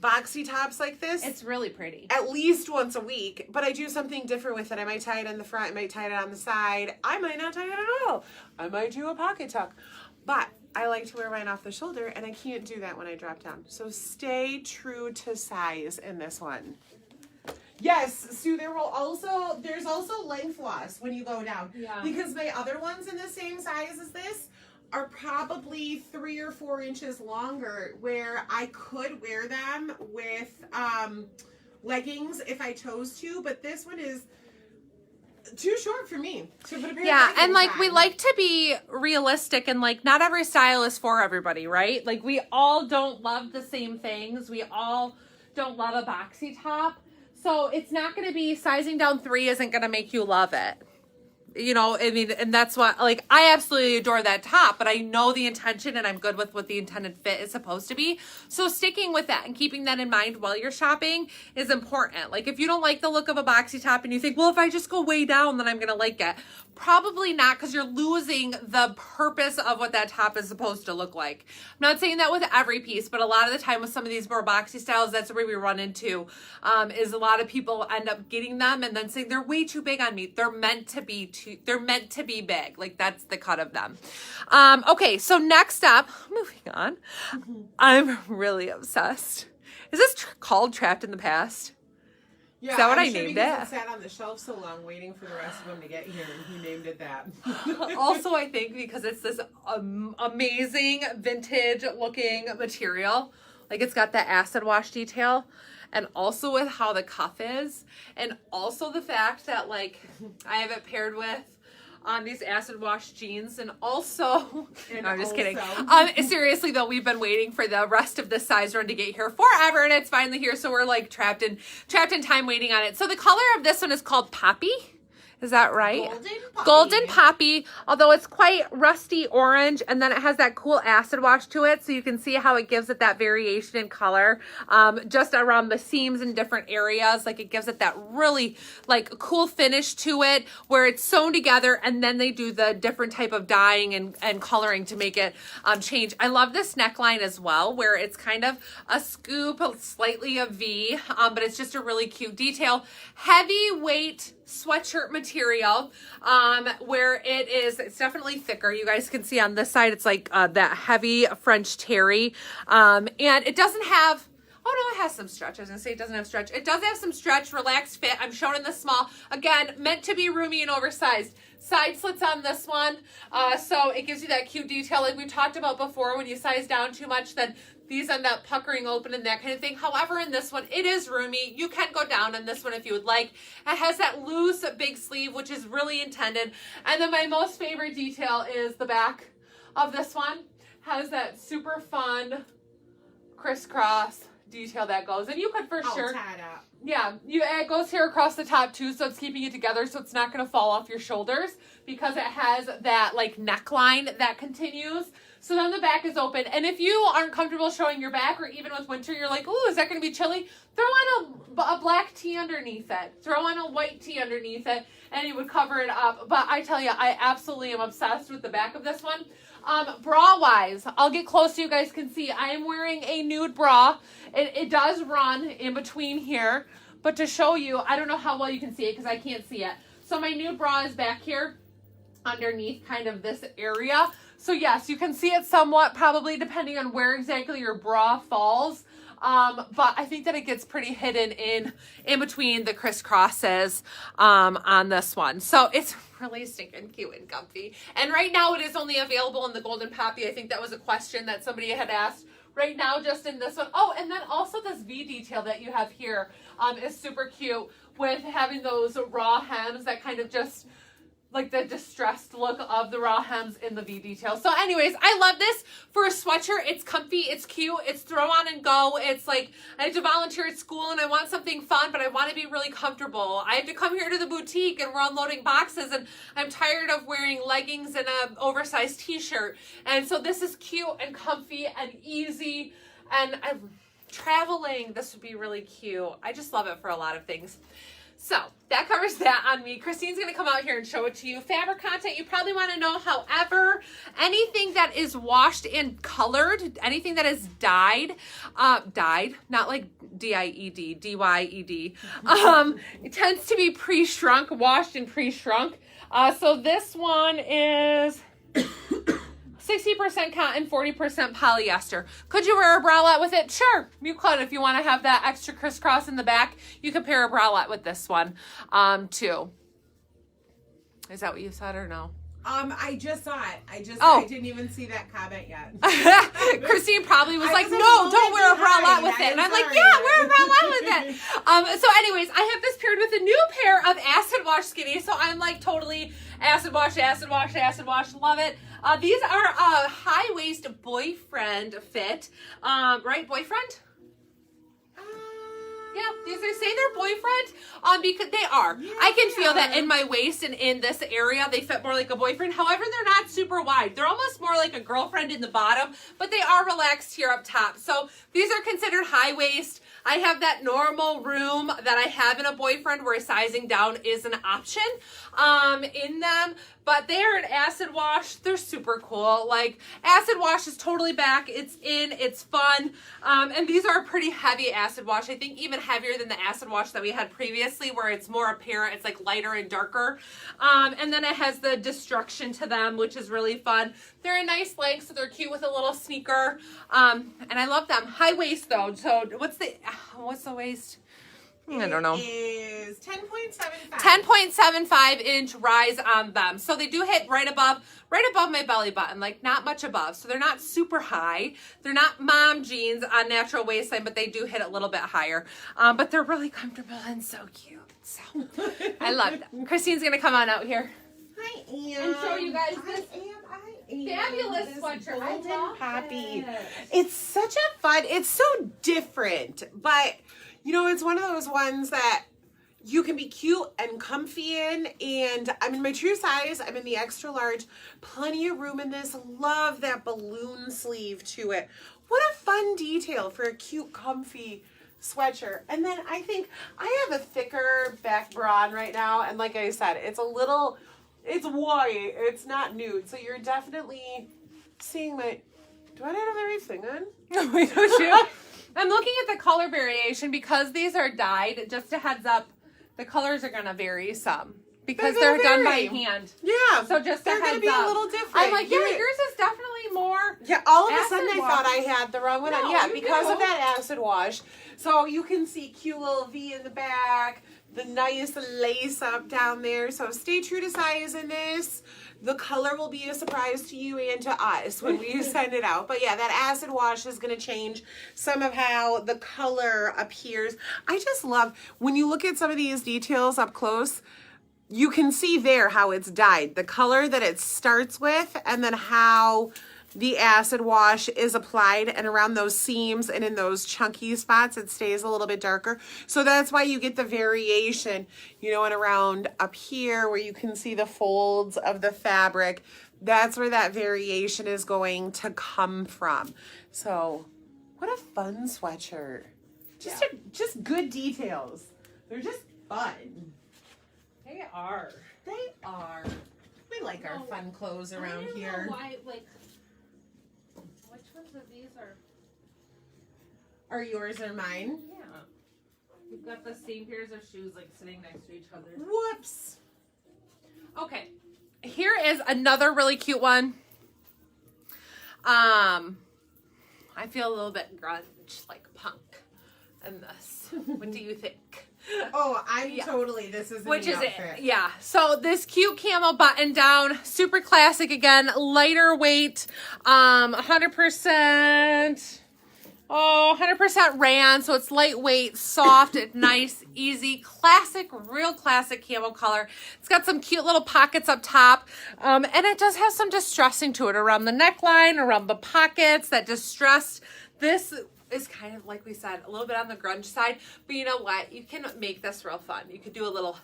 boxy tops like this. It's really pretty. At least once a week, but I do something different with it. I might tie it in the front, I might tie it on the side. I might not tie it at all. I might do a pocket tuck. But I like to wear mine off the shoulder, and I can't do that when I drop down. So stay true to size in this one. Yes, Sue, there's also length loss when you go down. Yeah. Because my other ones in the same size as this are probably 3 or 4 inches longer, where I could wear them with leggings if I chose to, but this one is too short for me to put a pair of and like on. we like to be realistic, and like not every style is for everybody, right? Like we all don't love the same things. We all don't love a boxy top. So it's not going to be sizing down 3 isn't going to make you love it. You know, I mean, and that's what, like, I absolutely adore that top, but I know the intention and I'm good with what the intended fit is supposed to be. So sticking with that and keeping that in mind while you're shopping is important. Like, if you don't like the look of a boxy top and you think, well, if I just go way down, then I'm going to like it. Probably not, because you're losing the purpose of what that top is supposed to look like. I'm not saying that with every piece, but a lot of the time with some of these more boxy styles, that's where we run into, is a lot of people end up getting them and then saying they're way too big on me. They're meant to be big. Like, that's the cut of them. Okay, so next up, moving on, I'm really obsessed. Is this called Trapped in the Past? Yeah, is that what I'm I sure named because it? It sat on the shelf so long waiting for the rest of them to get here, and he named it that. Also, I think because it's this amazing vintage looking material. Like, it's got that acid wash detail. And also with how the cuff is. And also the fact that, like, I have it paired with these acid wash jeans. And also, no, I'm just kidding. Seriously though, we've been waiting for the rest of this size run to get here forever, and it's finally here. So we're like trapped in time waiting on it. So the color of this one is called Poppy. Is that right? Golden Poppy, although it's quite rusty orange, and then it has that cool acid wash to it, so you can see how it gives it that variation in color, just around the seams in different areas. Like, it gives it that really, like, cool finish to it, where it's sewn together, and then they do the different type of dyeing and coloring to make it change. I love this neckline as well, where it's kind of a scoop, slightly a V, but it's just a really cute detail. Heavyweight sweatshirt material, where it's definitely thicker. You guys can see on this side, it's like that heavy French terry, and it doesn't have, oh no, it has some stretch. I was gonna say it doesn't have stretch. It does have some stretch, relaxed fit. I'm showing in the small. Again, meant to be roomy and oversized. Side slits on this one, so it gives you that cute detail like we talked about before. When you size down too much, then these end up puckering open and that kind of thing. However, in this one, it is roomy. You can go down in this one if you would like. It has that loose big sleeve, which is really intended. And then my most favorite detail is the back of this one. Has that super fun crisscross detail that goes. And you could for sure... tied up. Yeah, it goes here across the top too, so it's keeping it together so it's not going to fall off your shoulders, because it has that like neckline that continues. So then the back is open, and if you aren't comfortable showing your back, or even with winter, you're like, ooh, is that going to be chilly? Throw on a black tee underneath it. Throw on a white tee underneath it, and it would cover it up. But I tell you, I absolutely am obsessed with the back of this one. Bra-wise, I'll get close so you guys can see. I am wearing a nude bra. It does run in between here, but to show you, I don't know how well you can see it because I can't see it. So my nude bra is back here underneath kind of this area. So yes, you can see it somewhat, probably depending on where exactly your bra falls. But I think that it gets pretty hidden in between the crisscrosses on this one. So it's really stinking cute and comfy. And right now it is only available in the Golden Poppy. I think that was a question that somebody had asked. Right now, just in this one. Oh, and then also this V detail that you have here is super cute, with having those raw hems that kind of just like the distressed look of the raw hems in the V detail. So anyways, I love this for a sweatshirt. It's comfy, it's cute, it's throw on and go. It's like, I have to volunteer at school and I want something fun, but I want to be really comfortable. I have to come here to the boutique and we're unloading boxes and I'm tired of wearing leggings and an oversized t-shirt. And so this is cute and comfy and easy, and traveling, this would be really cute. I just love it for a lot of things. So that covers that on me. Christine's going to come out here and show it to you. Fabric content, you probably want to know. However, anything that is washed and colored, anything that is dyed, not like D-I-E-D, D-Y-E-D, it tends to be pre-shrunk, washed and pre-shrunk. So this one is 60% cotton, 40% polyester. Could you wear a bralette with it? Sure, you could. If you want to have that extra crisscross in the back, you could pair a bralette with this one, too. Is that what you said or no? I just saw it. I didn't even see that comment yet. Christine probably was like, no, don't wear a bralette with it. And I'm like, yeah, wear a bralette with it. So anyways, I have this paired with a new pair of acid wash skinnies. So I'm like totally acid wash, acid wash, acid wash. Love it. These are a high waist boyfriend fit. Right, boyfriend? Yeah, these are say they're boyfriend, because they are. Yeah. I can feel that in my waist and in this area, they fit more like a boyfriend. However, they're not super wide. They're almost more like a girlfriend in the bottom, but they are relaxed here up top. So these are considered high waist. I have that normal room that I have in a boyfriend where sizing down is an option in them, but they're an acid wash. They're super cool. Like, acid wash is totally back. It's in, it's fun. And these are a pretty heavy acid wash. I think even heavier than the acid wash that we had previously, where it's more apparent. It's like lighter and darker. And then it has the destruction to them, which is really fun. They're a nice length, so they're cute with a little sneaker. And I love them. High waist though. So what's the waist? I don't know. It is 10.75. 10.75 inch rise on them. So they do hit right above my belly button, like not much above. So they're not super high. They're not mom jeans on natural waistline, but they do hit a little bit higher. But they're really comfortable and so cute. So I love them. Christine's going to come on out here. I am. And show you guys this I am. fabulous This sweatshirt. I golden love Poppy. it. It's such a fun, it's so different, but you know, it's one of those ones that you can be cute and comfy in, and I'm in my true size. I'm in the extra large. Plenty of room in this. Love that balloon sleeve to it. What a fun detail for a cute, comfy sweatshirt. And then I think I have a thicker back bra on right now, and like I said, it's white. It's not nude, so you're definitely seeing my... Do I not have the right thing on? Oh my gosh, I'm looking at the color variation because these are dyed. Just a heads up, the colors are going to vary some because they're done by hand. Yeah. So just they're a heads gonna be up. a little different. I'm like, yeah, yours is definitely more. Yeah, all of a acid sudden I wash. thought I had the wrong one on. No, Yeah, you because do. of that acid wash. So you can see cute little V in the back, the nice lace up down there. So stay true to size in this. The color will be a surprise to you and to us when we send it out. But yeah, that acid wash is going to change some of how the color appears. I just love, when you look at some of these details up close, you can see there how it's dyed. The color that it starts with, and then how the acid wash is applied, and around those seams and in those chunky spots, it stays a little bit darker. So that's why you get the variation, you know, and around up here where you can see the folds of the fabric, that's where that variation is going to come from. So what a fun sweatshirt. Just good details. They're just fun. They are. They are. We like our fun clothes around here. I don't know why, like, which ones of these are? Are yours or mine? Yeah. We've got the same pairs of shoes, like, sitting next to each other. Whoops. Okay. Here is another really cute one. I feel a little bit grunge, like punk in this. What do you think? Oh, I'm totally, this is Which is outfit. it? Yeah. So this cute camel button down, super classic again, lighter weight, 100%. Oh, 100% rayon, so it's lightweight, soft, nice, easy, classic, real classic camel color. It's got some cute little pockets up top, and it does have some distressing to it around the neckline, around the pockets, that distressed. This is kind of, like we said, a little bit on the grunge side, but you know what? You can make this real fun. You could do a little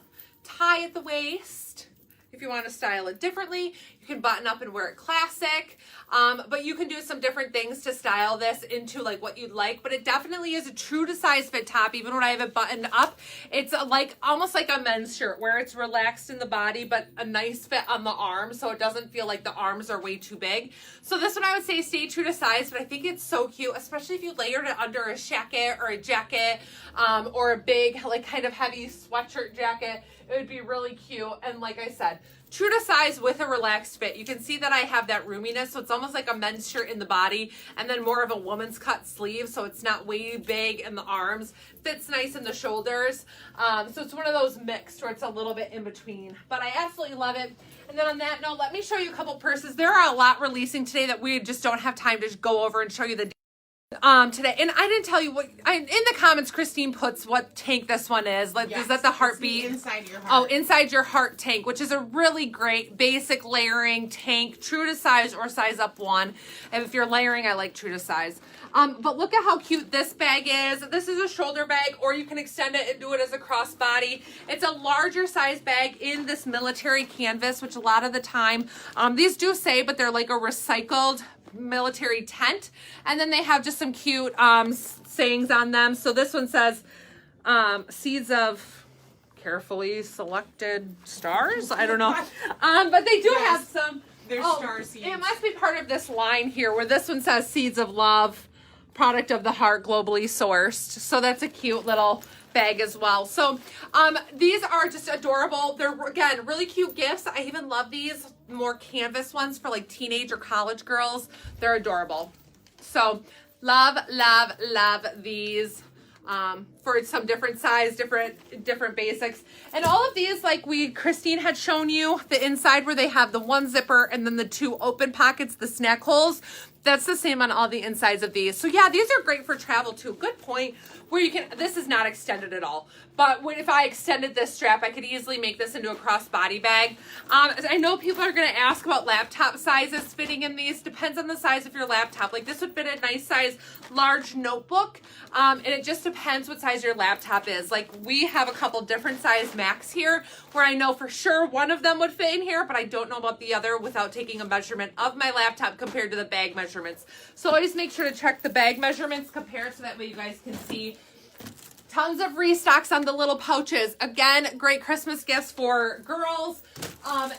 tie at the waist. If you want to style it differently, you can button up and wear it classic. But you can do some different things to style this into like what you'd like. But it definitely is a true to size fit top. Even when I have it buttoned up, it's like almost like a men's shirt where it's relaxed in the body, but a nice fit on the arms. So it doesn't feel like the arms are way too big. So this one I would say stay true to size, but I think it's so cute, especially if you layered it under a shacket or a jacket, or a big like kind of heavy sweatshirt jacket. It would be really cute. And like I said, true to size with a relaxed fit. You can see that I have that roominess, so it's almost like a men's shirt in the body and then more of a woman's cut sleeve, so it's not way big in the arms. Fits nice in the shoulders. So it's one of those mixed where it's a little bit in between. But I absolutely love it. And then on that note, let me show you a couple purses. There are a lot releasing today that we just don't have time to go over and show you the today. And I didn't tell you what in the comments Christine puts what tank this one is. Like, Yes, is that the it's heartbeat? the inside your heart. Oh, inside your heart tank, which is a really great basic layering tank, true to size or size up one. And if you're layering, I like true to size. But look at how cute this bag is. This is a shoulder bag, or you can extend it and do it as a crossbody. It's a larger size bag in this military canvas, which a lot of the time, these do say, but they're like a recycled military tent. And then they have just some cute sayings on them. So this one says, seeds of carefully selected stars. I don't know. But they do have some. They're star seeds. It must be part of this line here where this one says seeds of love, product of the heart, globally sourced. So that's a cute little bag as well. So these are just adorable. They're, again, really cute gifts. I even love these more canvas ones for like teenage or college girls. They're adorable. So love, love, love these. For some different size, different basics. And all of these, like Christine had shown you, the inside where they have the one zipper and then the two open pockets, the snack holes, that's the same on all the insides of these. So yeah, these are great for travel too. Good point. Where you can, this is not extended at all, but if I extended this strap, I could easily make this into a crossbody bag. I know people are going to ask about laptop sizes fitting in these. Depends on the size of your laptop. Like this would fit a nice size, large notebook. And it just depends what size your laptop is. Like we have a couple different size Macs here where I know for sure one of them would fit in here, but I don't know about the other without taking a measurement of my laptop compared to the bag measurements. So always make sure to check the bag measurements, compare so that way you guys can see. Tons of restocks on the little pouches. Again, great Christmas gifts for girls.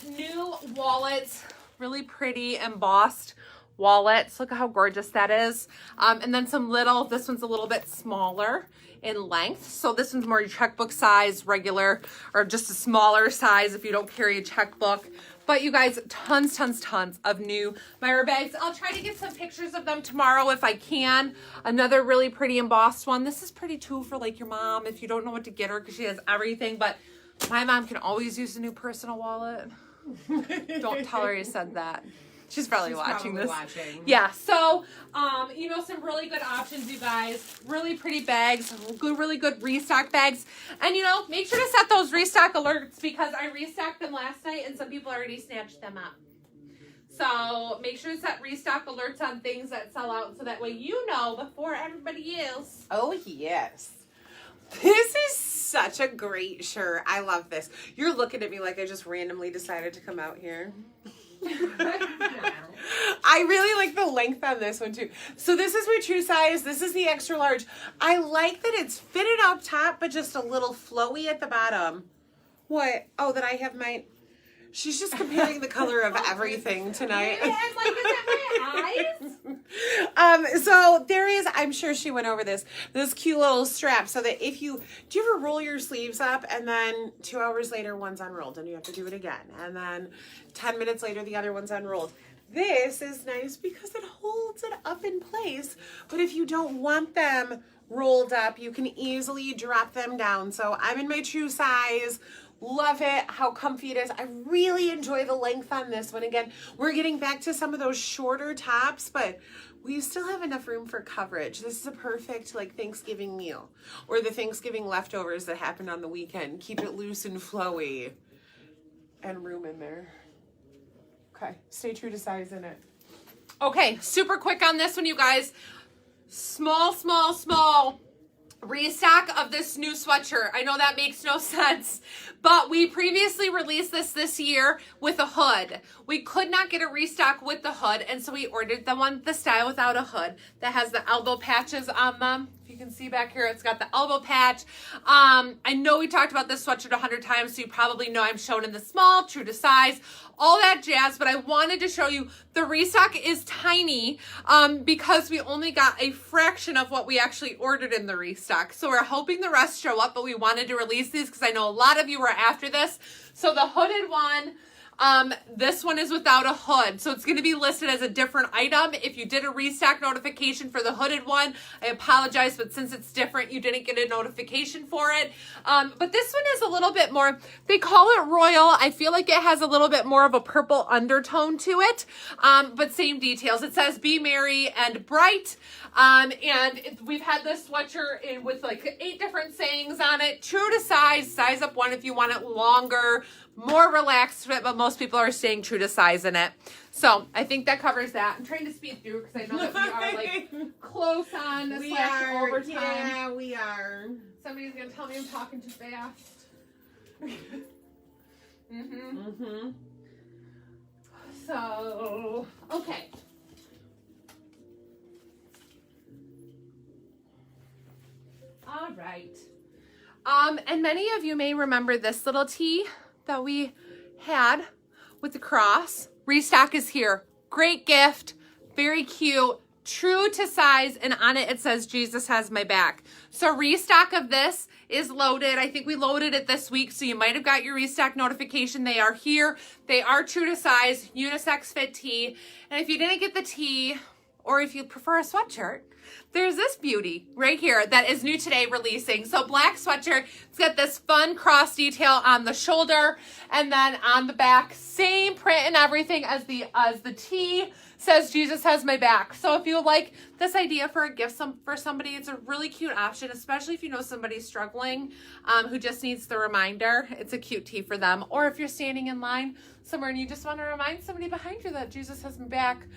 New wallets, really pretty embossed wallets. Look at how gorgeous that is. And then some little, this one's a little bit smaller in length. So this one's more your checkbook size, regular, or just a smaller size if you don't carry a checkbook. But you guys, tons of new Myra bags. I'll try to get some pictures of them tomorrow if I can. Another really pretty embossed one. This is pretty too for like your mom if you don't know what to get her because she has everything. But my mom can always use a new personal wallet. Don't tell her you said that. She's probably watching this. Yeah, so, you know, some really good options, you guys. Really pretty bags, really good restock bags. And, you know, make sure to set those restock alerts because I restocked them last night and some people already snatched them up. So make sure to set restock alerts on things that sell out so that way you know before everybody else. Oh, yes. This is such a great shirt. I love this. You're looking at me like I just randomly decided to come out here. I really like the length on this one too. So this is my true size. This is the extra large. I like that it's fitted up top, but just a little flowy at the bottom. What? Oh, that I have my... She's just comparing the color of everything tonight. I'm like, is that my eyes? So there is, I'm sure she went over this cute little strap so that if you, do you ever roll your sleeves up and then 2 hours later one's unrolled and you have to do it again. And then 10 minutes later the other one's unrolled. This is nice because it holds it up in place. But if you don't want them rolled up, you can easily drop them down. So I'm in my true size. Love it, how comfy it is. I really enjoy the length on this one. Again, we're getting back to some of those shorter tops, but we still have enough room for coverage. This is a perfect like Thanksgiving meal or the Thanksgiving leftovers that happened on the weekend. Keep it loose and flowy and room in there. Okay, stay true to size in it. Okay, super quick on this one, you guys. Small restock of this new sweatshirt. I know that makes no sense, but we previously released this year with a hood. We could not get a restock with the hood, and so we ordered the style without a hood that has the elbow patches on them. If you can see back here, it's got the elbow patch. I know we talked about this sweatshirt 100 times, so you probably know I'm shown in the small, true to size, all that jazz, but I wanted to show you the restock is tiny because we only got a fraction of what we actually ordered in the restock. So we're hoping the rest show up, but we wanted to release these because I know a lot of you were after this. So the hooded one, this one is without a hood, so it's going to be listed as a different item. If you did a restock notification for the hooded one, I apologize, but since it's different, you didn't get a notification for it. But this one is a little bit more, they call it royal. I feel like it has a little bit more of a purple undertone to it, but same details. It says be merry and bright, and we've had this sweatshirt with like 8 different sayings on it. True to size up one if you want it longer, more relaxed fit, but most people are staying true to size in it. So I think that covers that. I'm trying to speed through because I know that we are like close on this overtime. Yeah, we are. Somebody's gonna tell me I'm talking too fast. So okay. right. And many of you may remember this little tee that we had with the cross. Restock is here. Great gift. Very cute. True to size, and on it says Jesus has my back. So restock of this is loaded. I think we loaded it this week, so you might have got your restock notification. They are here. They are true to size, unisex fit tee. And if you didn't get the tee, or if you prefer a sweatshirt, there's this beauty right here that is new today releasing. So black sweatshirt. It's got this fun cross detail on the shoulder, and then on the back, same print and everything as the tee. Says Jesus has my back. So if you like this idea for a gift for somebody, it's a really cute option, especially if you know somebody's struggling who just needs the reminder. It's a cute tee for them. Or if you're standing in line somewhere and you just want to remind somebody behind you that Jesus has my back,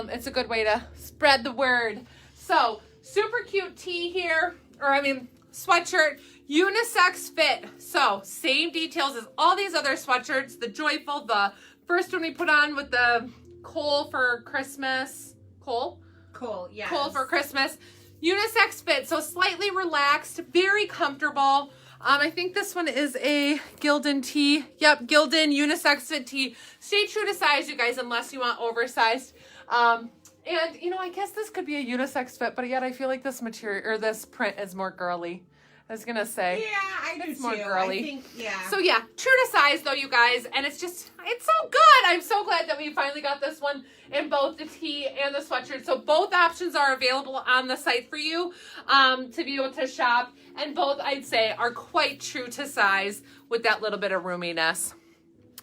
it's a good way to spread the word. So super cute tee here, sweatshirt, unisex fit. So same details as all these other sweatshirts. The joyful, the first one we put on with the Cole for Christmas. Cole, yes. Cole for Christmas. Unisex fit, so slightly relaxed, very comfortable. I think this one is a Gildan tee. Yep, Gildan unisex fit tee. Stay true to size, you guys, unless you want oversized. And I guess this could be a unisex fit, but yet I feel like this material or this print is more girly. I was gonna say. Yeah, I do it's more too. girly. I think, yeah. So yeah, true to size though, you guys, and it's so good. I'm so glad that we finally got this one in both the tee and the sweatshirt. So both options are available on the site for you to be able to shop, and both I'd say are quite true to size with that little bit of roominess.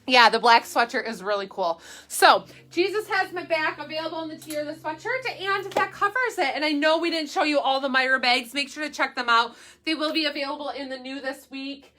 Yeah, the black sweatshirt is really cool. So, Jesus has my back, available in the tee or the sweatshirt, and that covers it. And I know we didn't show you all the Myra bags. Make sure to check them out. They will be available in the new this week.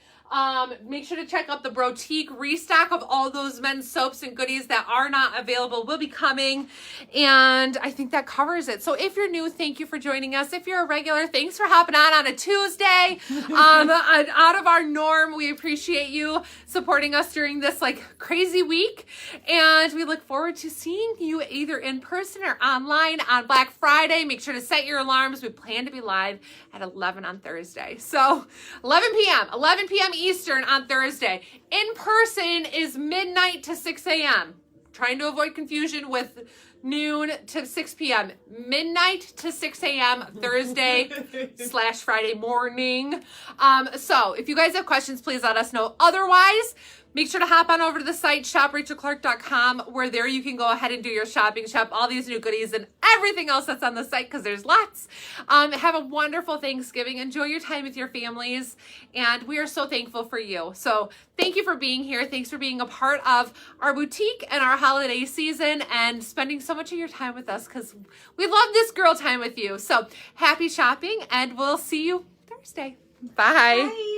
Make sure to check out the Brotique restock of all those men's soaps and goodies that are not available will be coming, and I think that covers it. So if you're new, thank you for joining us. If you're a regular, thanks for hopping on a Tuesday out of our norm. We appreciate you supporting us during this crazy week, and we look forward to seeing you either in person or online on Black Friday. Make sure to set your alarms. We plan to be live at 11 on Thursday. So 11 p.m. Eastern on Thursday. In person is midnight to 6 a.m. Trying to avoid confusion with noon to 6 p.m. Midnight to 6 a.m. Thursday / Friday morning. So if you guys have questions, please let us know. Otherwise, make sure to hop on over to the site, shoprachelclark.com, where there you can go ahead and do your shopping, shop all these new goodies and everything else that's on the site, because there's lots. Have a wonderful Thanksgiving. Enjoy your time with your families, and we are so thankful for you. So thank you for being here. Thanks for being a part of our boutique and our holiday season and spending so much of your time with us, because we love this girl time with you. So happy shopping, and we'll see you Thursday. Bye. Bye.